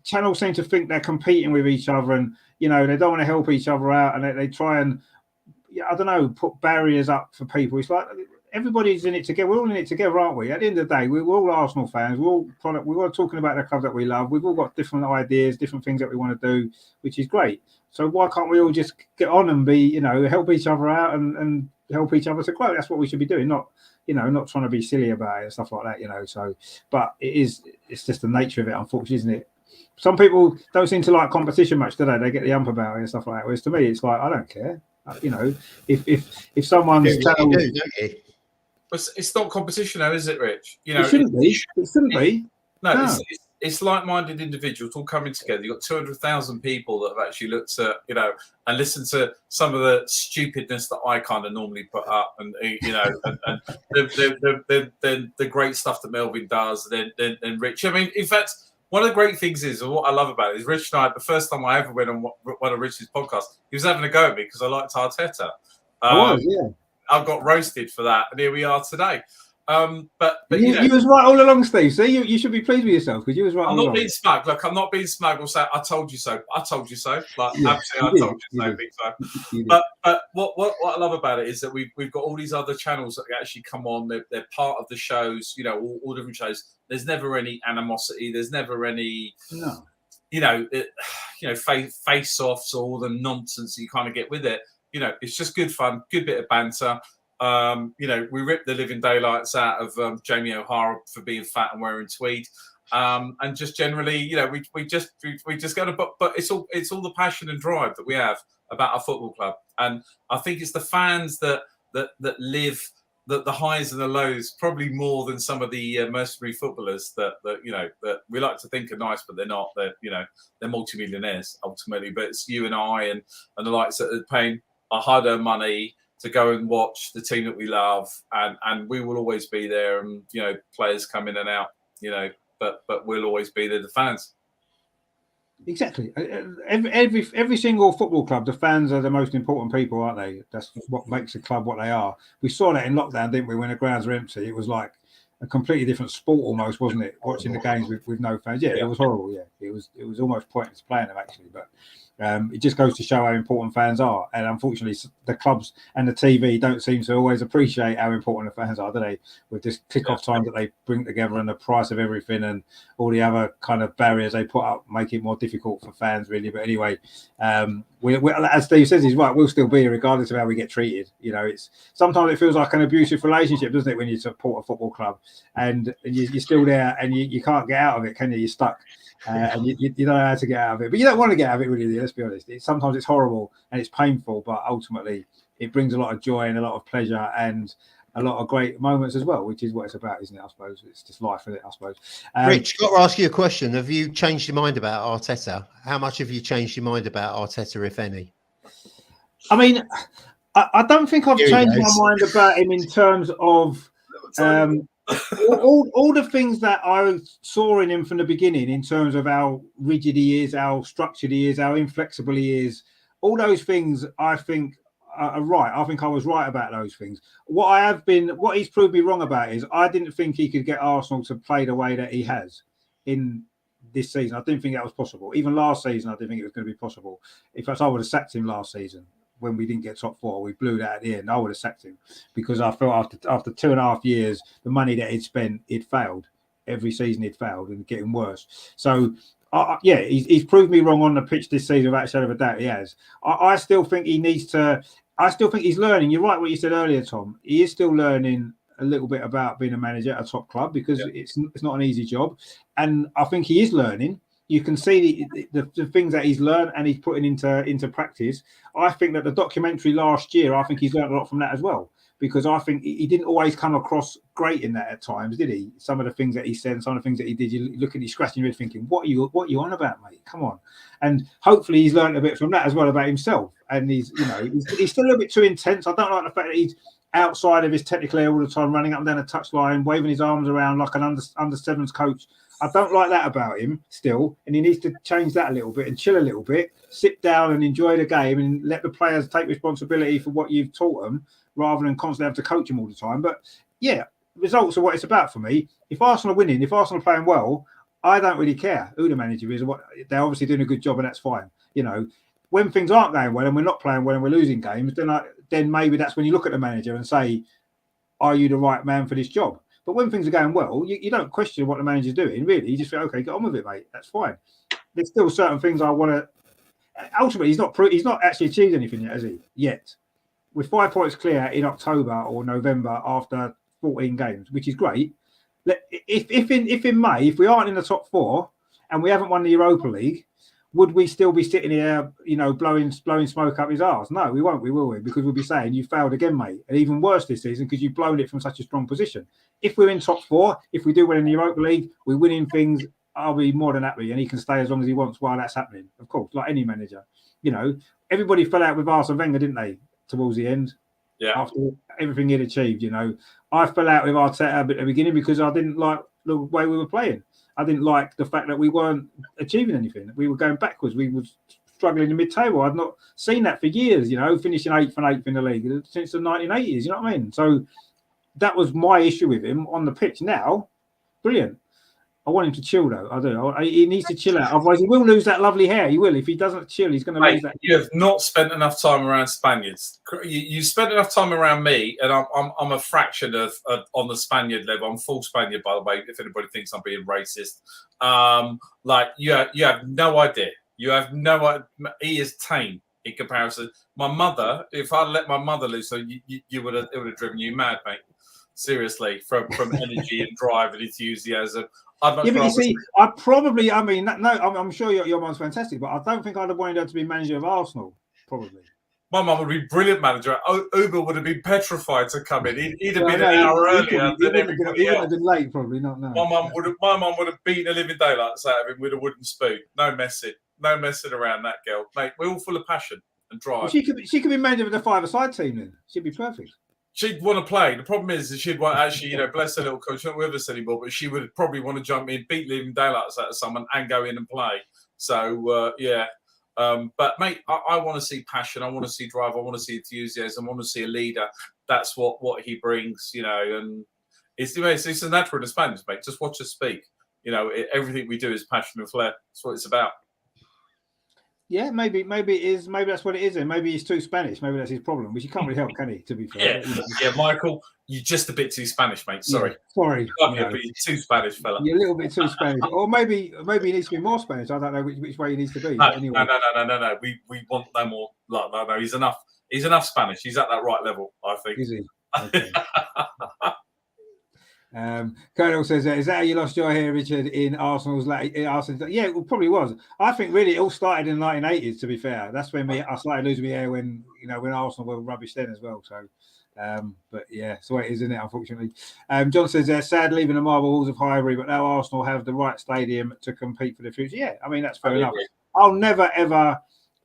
Channels seem to think they're competing with each other, and they don't want to help each other out, and they try and put barriers up for people. It's like everybody's in it together. We're all in it together, aren't we? At the end of the day, we're all Arsenal fans. We're all talking about the club that we love. We've all got different ideas, different things that we want to do, which is great. So why can't we all just get on and be, help each other out and help each other to grow? That's what we should be doing, not trying to be silly about it and stuff like that, So, but it's just the nature of it, unfortunately, isn't it? some people don't seem to like competition much, do they? They get the ump about it and stuff like that. Whereas to me, it's like, I don't care. You know, if someone's channel, you do, don't you? It's not competition, though, is it, Rich? You know, it shouldn't be. It shouldn't be. No. It's like-minded individuals all coming together. You've got 200,000 people that have actually looked at, you know, and listened to some of the stupidness that I kind of normally put up, and you know, and the great stuff that Melvin does, then Rich. I mean, in fact, one of the great things is, and what I love about it is, Rich and I, the first time I ever went on one of Rich's podcasts, he was having a go at me because I liked Arteta. I got roasted for that, and here we are today. But you, know, you was right all along, Steve. See, you should be pleased with yourself because you was right. I'm not being smug. Look, I'm not being smug or say I told you so. I told you so. Like absolutely, I told you so. Big time. But what I love about it is that we've got all these other channels that actually come on. They're part of the shows. You know, all different shows. There's never any animosity. There's never any face-offs or all the nonsense that you kind of get with it. You know, it's just good fun, good bit of banter. You know, we ripped the living daylights out of Jamie O'Hara for being fat and wearing tweed, and just generally, you know, we just got to. But it's all the passion and drive that we have about our football club, and I think it's the fans that live the highs and the lows probably more than some of the mercenary footballers that you know that we like to think are nice, but they're not. They're multimillionaires ultimately. But it's you and I and the likes that are paying our hard-earned money to go and watch the team that we love, and we will always be there. And you know, players come in and out, you know, but we'll always be there, the fans. Exactly. Every single football club, the fans are the most important people, aren't they? That's what makes a club what they are. We saw that in lockdown, didn't we? When the grounds were empty, it was like a completely different sport, almost, wasn't it? Watching the games with no fans. Yeah, it was horrible. Yeah, it was almost pointless playing them actually, but. It just goes to show how important fans are, and unfortunately, the clubs and the TV don't seem to always appreciate how important the fans are, do they? With this kick-off time that they bring together and the price of everything and all the other kind of barriers they put up, make it more difficult for fans, really. But anyway, we as Steve says, he's right. We'll still be here regardless of how we get treated. You know, it's sometimes it feels like an abusive relationship, doesn't it, when you support a football club and you're still there and you can't get out of it, can you? You're stuck. And you don't know how to get out of it, but you don't want to get out of it, really. Let's be honest. Sometimes it's horrible and it's painful, but ultimately it brings a lot of joy and a lot of pleasure and a lot of great moments as well, which is what it's about, isn't it? I suppose it's just life, isn't it? I suppose. Rich, got to ask you a question. Have you changed your mind about Arteta? How much have you changed your mind about Arteta, if any? I mean, I don't think I've changed my mind about him in terms of. all the things that I saw in him from the beginning, in terms of how rigid he is, how structured he is, how inflexible he is, all those things I think are right. I think I was right about those things. What he's proved me wrong about is I didn't think he could get Arsenal to play the way that he has in this season. I didn't think that was possible. Even last season, I didn't think it was going to be possible. In fact, I would have sacked him last season. When we didn't get top four, we blew that at the end. I would have sacked him because I felt after 2.5 years, the money that he'd spent, it failed. Every season he'd failed and getting worse. So, he's proved me wrong on the pitch this season without a shadow of a doubt. He has. I still think he needs to. I still think he's learning. You're right what you said earlier, Tom. He is still learning a little bit about being a manager at a top club because it's not an easy job, and I think he is learning. You can see the things that he's learned and he's putting into practice. I think that the documentary last year, I think he's learned a lot from that as well, because I think he didn't always come across great in that at times, did he? Some of the things that he said, some of the things that he did, you look at you scratching your head thinking, what are you on about, mate? Come on. And hopefully he's learned a bit from that as well about himself. And he's still a little bit too intense. I don't like the fact that he's outside of his technical area all the time, running up and down a touchline, waving his arms around like an under sevens coach. I don't like that about him still, and he needs to change that a little bit and chill a little bit, sit down and enjoy the game and let the players take responsibility for what you've taught them rather than constantly have to coach them all the time. But yeah, results are what it's about for me. If Arsenal are winning, if Arsenal are playing well, I don't really care who the manager is. They're obviously doing a good job and that's fine. You know, when things aren't going well and we're not playing well and we're losing games, then maybe that's when you look at the manager and say, are you the right man for this job? But when things are going well, you don't question what the manager's doing, really. You just say, okay, get on with it, mate. That's fine. There's still certain things I want to... Ultimately, he's not actually achieved anything yet, has he? Yet. With 5 points clear in October or November after 14 games, which is great. If in May, if we aren't in the top four and we haven't won the Europa League, would we still be sitting here, blowing smoke up his arse? No, we won't. Will we? Because we'll be saying you failed again, mate, and even worse this season because you've blown it from such a strong position. If we're in top 4, if we do win in the Europa League, we're winning things. I'll be more than happy, and he can stay as long as he wants while that's happening. Of course, like any manager, everybody fell out with Arsene Wenger, didn't they? Towards the end, after everything he'd achieved, I fell out with Arteta at the beginning because I didn't like the way we were playing. I didn't like the fact that we weren't achieving anything. We were going backwards. We were struggling in mid-table. I've not seen that for years, finishing 8th and 8th in the league since the 1980s. You know what I mean? So that was my issue with him on the pitch. Now, brilliant. I want him to chill, though. I do. He needs to chill out. Otherwise, he will lose that lovely hair. He will. If he doesn't chill, he's going to lose that. You have not spent enough time around Spaniards. You spent enough time around me, and I'm a fraction of on the Spaniard level. I'm full Spaniard, by the way, if anybody thinks I'm being racist. You have no idea. You have no idea. He is tame in comparison. My mother, if I'd let my mother loose, so it would have driven you mad, mate. Seriously, from energy and drive and enthusiasm. But you see, I'm sure your mum's fantastic, but I don't think I'd have wanted her to be manager of Arsenal, probably. My mum would be brilliant manager. Uber would have been petrified to come in. He'd have been an hour earlier than everybody else. He would have been late, probably, not now. My mum would have beaten a living daylights out of him with a wooden spoon. No messing around that girl. Mate, we're all full of passion and drive. Well, she could be manager of the 5-a-side team then. She'd be perfect. She'd want to play. The problem is that she'd want bless her little coach, she's not with us anymore, but she would probably want to jump in, beat living daylights out of someone and go in and play. So, but mate, I want to see passion. I want to see drive. I want to see enthusiasm. I want to see a leader. That's what he brings, and it's a natural in the Spanish, mate. Just watch us speak. Everything we do is passion and flair. That's what it's about. Yeah, maybe it is. Maybe that's what it is. And maybe he's too Spanish. Maybe that's his problem, which he can't really help, can he? To be fair. Yeah, Michael, you're just a bit too Spanish, mate. Sorry. Yeah, sorry. But you're too Spanish, fella. You're a little bit too Spanish, or maybe he needs to be more Spanish. I don't know which way he needs to be. No, anyway. No. We want no more. No. He's enough. He's enough Spanish. He's at that right level, I think. Is he? Okay. Colonel says, is that how you lost your hair, Richard, in Arsenal's Arsenal? Yeah, it probably was. I think really it all started in the 1980s, to be fair. That's when I started losing my hair when Arsenal were rubbish then as well. So, but yeah, it's the way it is, isn't it, unfortunately? John says, sad leaving the marble halls of Highbury, but now Arsenal have the right stadium to compete for the future. Yeah, I mean, that's fair enough. I'll never, ever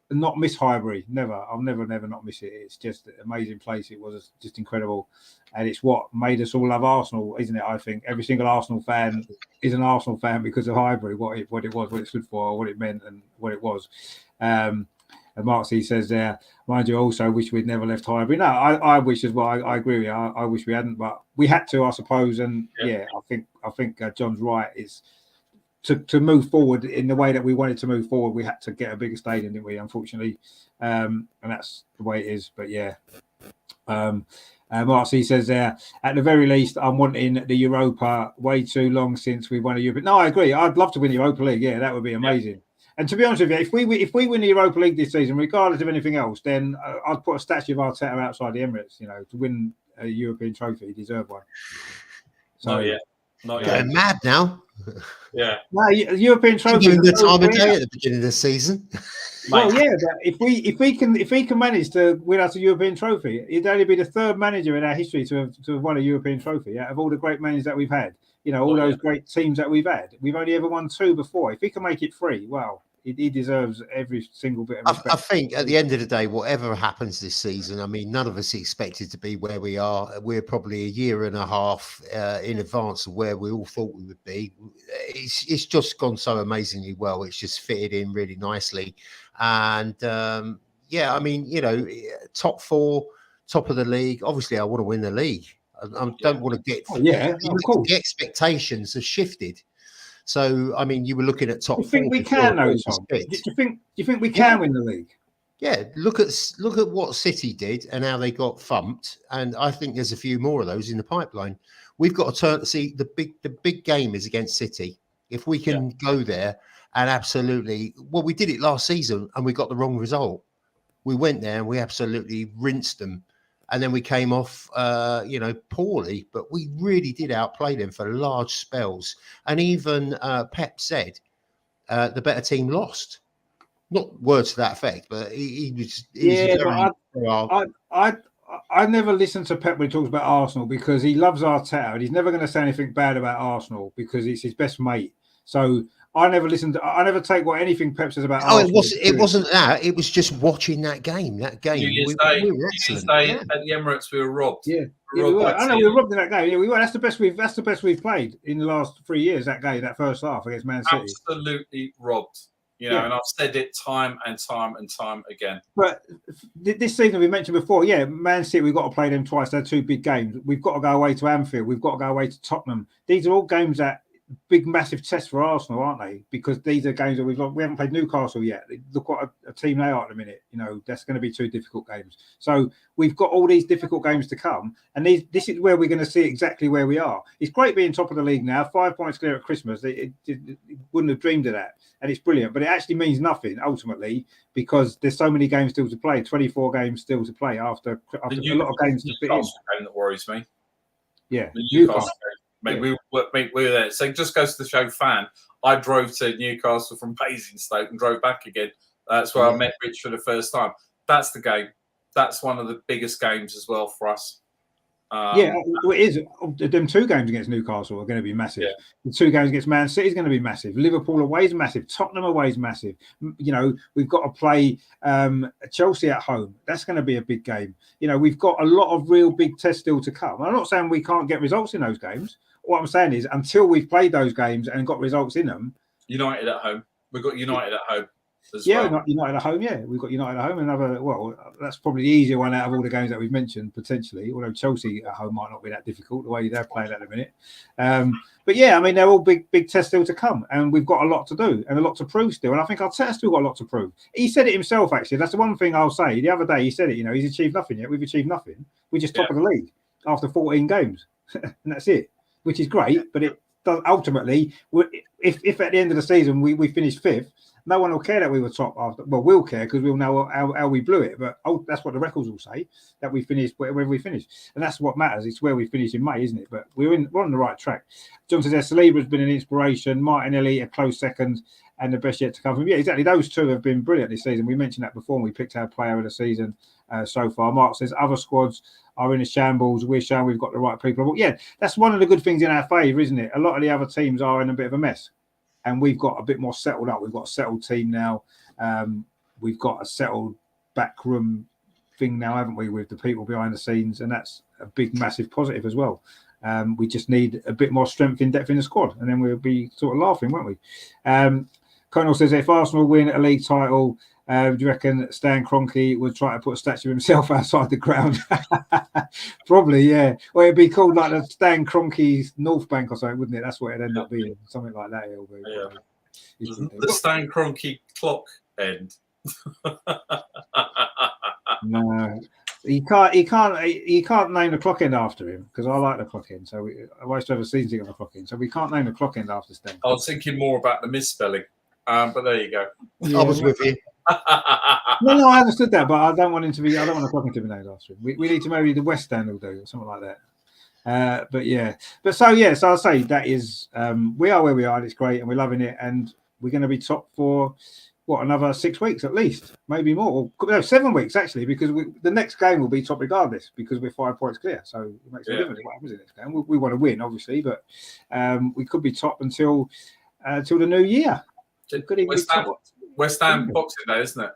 not miss Highbury. Never. I'll never not miss it. It's just an amazing place. It was just incredible. And it's what made us all love Arsenal, isn't it? I think every single Arsenal fan is an Arsenal fan because of Highbury, what it was, what it stood for, what it meant and what it was. And Mark C says there, mind you, also wish we'd never left Highbury. No, I wish as well. I agree with you. I wish we hadn't, but we had to, I suppose. And I think John's right. It's to move forward in the way that we wanted to move forward, we had to get a bigger stadium, didn't we? Unfortunately, and that's the way it is. But yeah, Mark C says there, at the very least, I'm wanting the Europa. Way too long since we won a Europa. No, I agree. I'd love to win the Europa League. Yeah, that would be amazing. Yeah. And to be honest with you, if we win the Europa League this season, regardless of anything else, then I'd put a statue of Arteta outside the Emirates. To win a European trophy, he deserved one. So not getting mad now. Yeah. No, European trophy. Giving the time of day at the beginning of the season. Well, yeah, but if we can manage to win us a European trophy, it'd only be the third manager in our history to have won a European trophy out of all the great managers that we've had. All those great teams that we've had. We've only ever won 2 before. If he can make it 3, wow. He deserves every single bit of respect. I think at the end of the day, whatever happens this season, I mean, none of us expected to be where we are. We're probably a year and a half in advance of where we all thought we would be. It's just gone so amazingly well. It's just fitted in really nicely. And I mean, top 4, top of the league. Obviously, I want to win the league. I don't want to get... of course. The expectations have shifted. So, I mean, you were looking at top 4. Do you think we can, though, Tom? Do you think we can win the league? Yeah, look at what City did and how they got thumped, and I think there's a few more of those in the pipeline. We've got to see the big game is against City. If we can go there and absolutely, we did it last season and we got the wrong result. We went there and we absolutely rinsed them. And then we came off, poorly, but we really did outplay them for large spells. And even Pep said the better team lost. Not words to that effect, but he was. I never listen to Pep when he talks about Arsenal because he loves Arteta and he's never going to say anything bad about Arsenal because it's his best mate. So I never take what anything Pep says about Arsenal. It wasn't that. It was just watching that game. We were excellent. At the Emirates, we were robbed. Yeah, we were. I know we were robbed in that game. Yeah, we were. That's the best we've played in the last 3 years. That game, that first half against Man City, absolutely robbed. And I've said it time and time and time again. But this season, we mentioned before, Man City, we've got to play them twice. They're 2 big games. We've got to go away to Anfield. We've got to go away to Tottenham. These are all games that big, massive tests for Arsenal, aren't they? Because these are games that we haven't played Newcastle yet. Look what a team they are at the minute. That's going to be 2 difficult games. So we've got all these difficult games to come, and this is where we're going to see exactly where we are. It's great being top of the league now, 5 points clear at Christmas. It wouldn't have dreamed of that, and it's brilliant. But it actually means nothing ultimately because there's so many games still to play. 24 games still to play after a lot of games to fit in. Game that worries me. Yeah, Newcastle. Mate, we were there. So just goes to show fan. I drove to Newcastle from Basingstoke and drove back again. That's where I met Rich for the first time. That's the game. That's one of the biggest games as well for us. It is. Them 2 games against Newcastle are going to be massive. Yeah. The 2 games against Man City is going to be massive. Liverpool away is massive. Tottenham away is massive. We've got to play Chelsea at home. That's going to be a big game. We've got a lot of real big tests still to come. I'm not saying we can't get results in those games. What I'm saying is until we've played those games and got results in them. United at home. We've got United at home. United at home. Yeah, we've got United at home. That's probably the easier one out of all the games that we've mentioned potentially. Although Chelsea at home might not be that difficult the way they're playing at the minute. But they're all big tests still to come, and we've got a lot to do and a lot to prove still. And I think Arteta's still got a lot to prove. He said it himself. Actually, that's the one thing I'll say. The other day he said it. He's achieved nothing yet. We've achieved nothing. We're just top of the league after 14 games, and that's it. Which is great, but it does ultimately. If at the end of the season we finish 5th. No one will care that we were top after. Well, we'll care because we'll know how we blew it. But that's what the records will say, that we finished wherever we finished. And that's what matters. It's where we finish in May, isn't it? But we're on the right track. John says Saliba has been an inspiration. Martinelli, a close second, and the best yet to come from. Yeah, exactly. Those 2 have been brilliant this season. We mentioned that before when we picked our player of the season so far. Mark says other squads are in a shambles. We're showing we've got the right people. Well, that's one of the good things in our favour, isn't it? A lot of the other teams are in a bit of a mess. And we've got a bit more settled up. We've got a settled team now. We've got a settled backroom thing now, haven't we, with the people behind the scenes? And that's a big, massive positive as well. We just need a bit more strength in depth in the squad. And then we'll be sort of laughing, won't we? Colonel says, if Arsenal win a league title, do you reckon Stan Kroenke would try to put a statue of himself outside the ground? Probably, yeah. Or it'd be called like the Stan Kroenke's North Bank or something, wouldn't it? That's what it'd end up being. Something like that. It'll be. Yeah. The Stan Kroenke clock end. No. You can't name the clock end after him because I like the clock end. So I used to have a season ticket on the clock end. So we can't name the clock end after Stan. I was thinking more about the misspelling. But there you go. I was with you. No, I understood that, but I don't want the clock end to be named after him. We need to maybe the West Stand will do or something like that. So I'll say that is we are where we are and it's great and we're loving it and we're going to be top for another 6 weeks at least, maybe more. No, 7 weeks actually, because the next game will be top regardless because we're 5 points clear. So it makes a difference what happens in the next game. We want to win, obviously, but we could be top until the new year. West Ham Boxing Day, isn't it?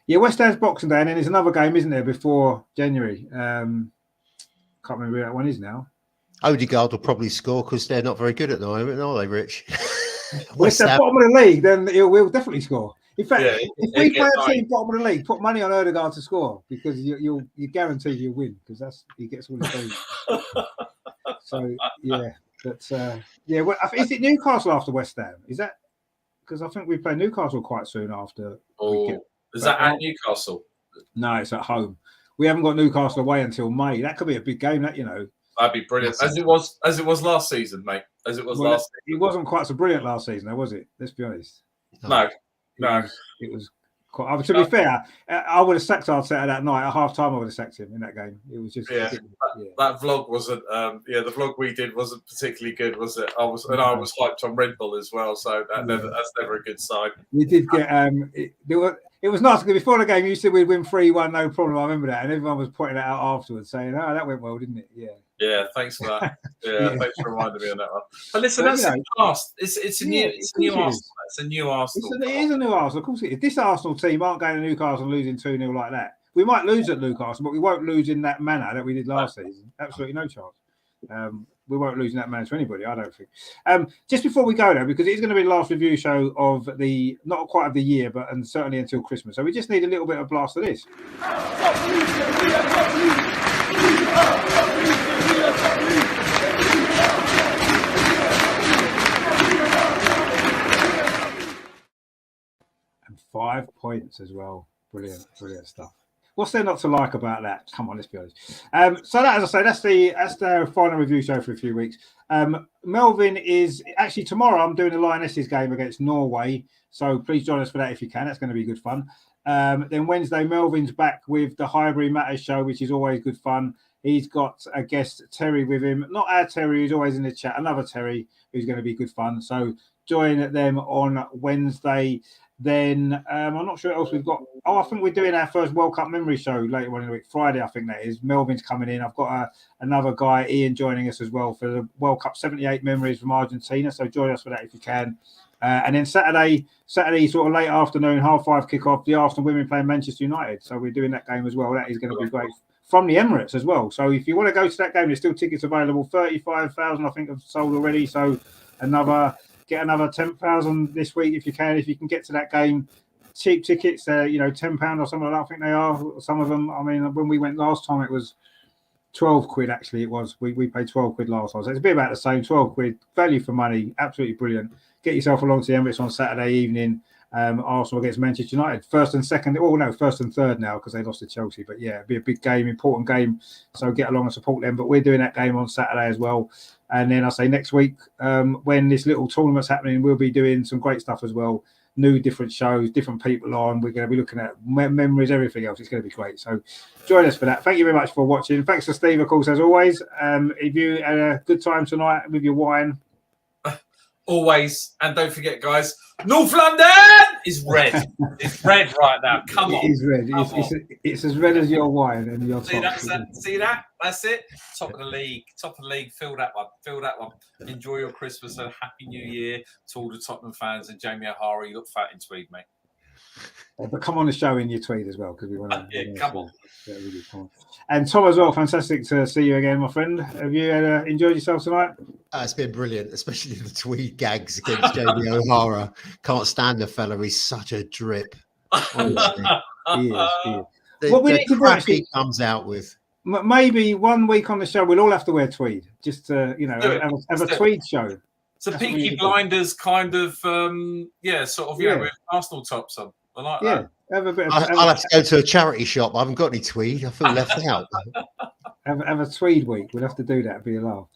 Yeah, West Ham's Boxing Day, and then there's another game, isn't there, before January? Can't remember who that one is now. Odegaard will probably score because they're not very good at the moment, are they, Rich? West Ham bottom of the league, then we'll definitely score. In fact, if we play a team bottom of the league, put money on Odegaard to score because you guarantee you'll win because he gets all the goals. So is it Newcastle after West Ham? Is that? Because I think we play Newcastle quite soon after. Is that at Newcastle? No, it's at home. We haven't got Newcastle away until May. That could be a big game. That'd be brilliant. As it was last season, mate. Last season. It wasn't quite so brilliant last season, though, was it? Let's be honest. No. It was To be fair, I would have sacked Arteta that night. At half time, I would have sacked him in that game. It was just that vlog wasn't. The vlog we did wasn't particularly good, was it? I was hyped on Red Bull as well, so that's never a good sign. We did get it was nice because before the game you said we'd win 3-1, no problem. I remember that, and everyone was pointing it out afterwards, saying, "Oh, that went well, didn't it?" Yeah. Yeah, thanks for that. Thanks for reminding me on that one. But listen, that's in the past. It's a new Arsenal. It's a new Arsenal. It is a new Arsenal. Of course it is. This Arsenal team aren't going to Newcastle and losing 2-0 like that. We might lose at Newcastle, but we won't lose in that manner that we did last season. Absolutely no chance. We won't lose in that manner to anybody, I don't think. Just before we go, though, because it's going to be the last review show of not quite of the year, but and certainly until Christmas. So we just need a little bit of blast of this. And 5 points as well. Brilliant stuff. What's there not to like about that? Come on, let's be honest. So that, as I say, that's the final review show for a few weeks. Melvin is actually tomorrow. I'm doing the Lionesses game against Norway, so please join us for that if you can. That's going to be good fun. Then Wednesday, Melvin's back with the Highbury Matters show, which is always good fun. He's got a guest, Terry, with him. Not our Terry, who's always in the chat. Another Terry, who's going to be good fun. So join them on Wednesday. Then I'm not sure what else we've got. I think we're doing our first World Cup memory show later on in the week. Friday, I think that is. Melvin's coming in. I've got another guy, Ian, joining us as well for the World Cup 78 memories from Argentina. So join us for that if you can. And then Saturday, sort of late afternoon, 5:30 kickoff, the Arsenal women playing Manchester United. So we're doing that game as well. That is going to be great. From the Emirates as well. So if you want to go to that game, there's still tickets available. 35,000, I think, have sold already. So get another 10,000 this week if you can. If you can get to that game, cheap tickets, £10 or something like that. I think they are. Some of them. I mean, when we went last time, it was 12 quid. Actually, it was. We paid 12 quid last time. So it's a bit about the same. 12 quid, value for money, absolutely brilliant. Get yourself along to the Emirates on Saturday evening. Arsenal against Manchester United, first and third now because they lost to Chelsea. But yeah, it'll be a big game, important game. So get along and support them. But we're doing that game on Saturday as well. And then I say next week, when this little tournament's happening, we'll be doing some great stuff as well. New, different shows, different people on. We're going to be looking at memories, everything else. It's going to be great. So join us for that. Thank you very much for watching. Thanks to Steve, of course, as always. If you had a good time tonight with your wine. Always. And don't forget, guys, North London is red. It's red right now. Come on. It is red. It's as red as your wine and your top. See that? That's it. Top of the league. Fill that one. Enjoy your Christmas and Happy New Year to all the Tottenham fans and Jamie O'Hara. You look fat in tweed, mate. But come on the show in your tweed as well because we want to. Come on. Yeah, really, come on. And Tom as well. Fantastic to see you again, my friend. Have you enjoyed yourself tonight? It's been brilliant, especially the tweed gags against Jamie O'Hara. Can't stand the fella. He's such a drip. He is. What we need to do he comes out with. Maybe 1 week on the show we'll all have to wear tweed just to have a tweed show. It's a Peaky Blinders kind of with Arsenal tops on. I like that. I'll have to go to a charity shop. I haven't got any tweed. I feel left out. Have a tweed week. We'll have to do that. It'll be a laugh.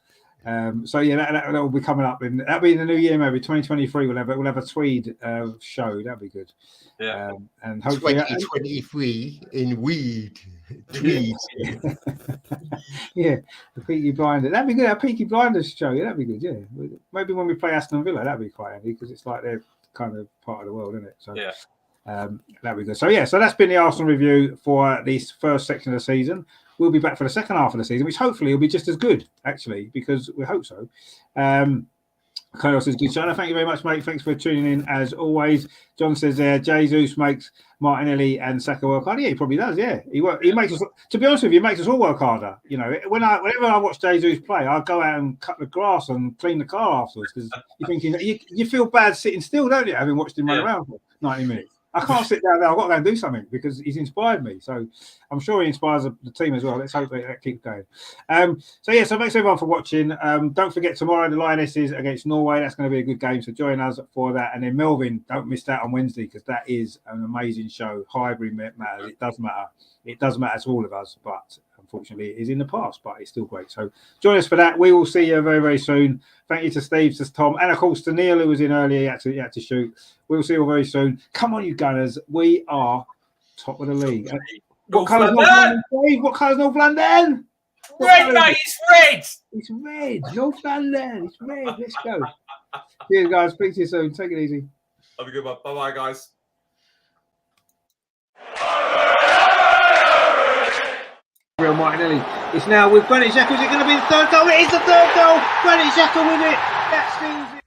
That will be coming up, and that'll be in the new year, maybe 2023. We'll have a tweed show. That'll be good. Yeah, and hopefully 2023 in weed tweed. Yeah, the Peaky Blinders. That'd be good. A Peaky Blinders show. Yeah, that'd be good. Yeah, maybe when we play Aston Villa, that'd be quite handy because it's like they're kind of part of the world, isn't it? So yeah. That'd be good. So that's been the Arsenal review for this first section of the season. We'll be back for the second half of the season, which hopefully will be just as good, actually, because we hope so. Carlos says, good show. Thank you very much, mate. Thanks for tuning in, as always. John says there, Jesus makes Martinelli and Saka work harder. Yeah, he probably does, yeah. He makes us, to be honest with you, he makes us all work harder. You know, whenever I watch Jesus play, I go out and cut the grass and clean the car afterwards because you're thinking, you feel bad sitting still, don't you, having watched him run around for 90 minutes. I can't sit down there. I've got to go and do something because he's inspired me. So I'm sure he inspires the team as well. Let's hope that keeps going. So thanks everyone for watching. Don't forget tomorrow the Lionesses against Norway. That's going to be a good game. So join us for that. And then Melvin, don't miss that on Wednesday because that is an amazing show. Highbury matters. It does matter. It does matter to all of us, but unfortunately, it is in the past, but it's still great. So join us for that. We will see you very, very soon. Thank you to Steve, to Tom, and of course to Neil, who was in earlier. He had to shoot. We will see you all very soon. Come on, you Gunners. We are top of the league. What colour's North London, Dave? What colour's North London? Red, mate. It's red. It's red. North London. It's red. Let's go. Cheers, guys. Speak to you soon. Take it easy. Have a good one. Bye-bye, guys. Real Martinelli. It's now with Granit Xhaka. Is it going to be the third goal? It is the third goal. Granit Xhaka with it. That seals it.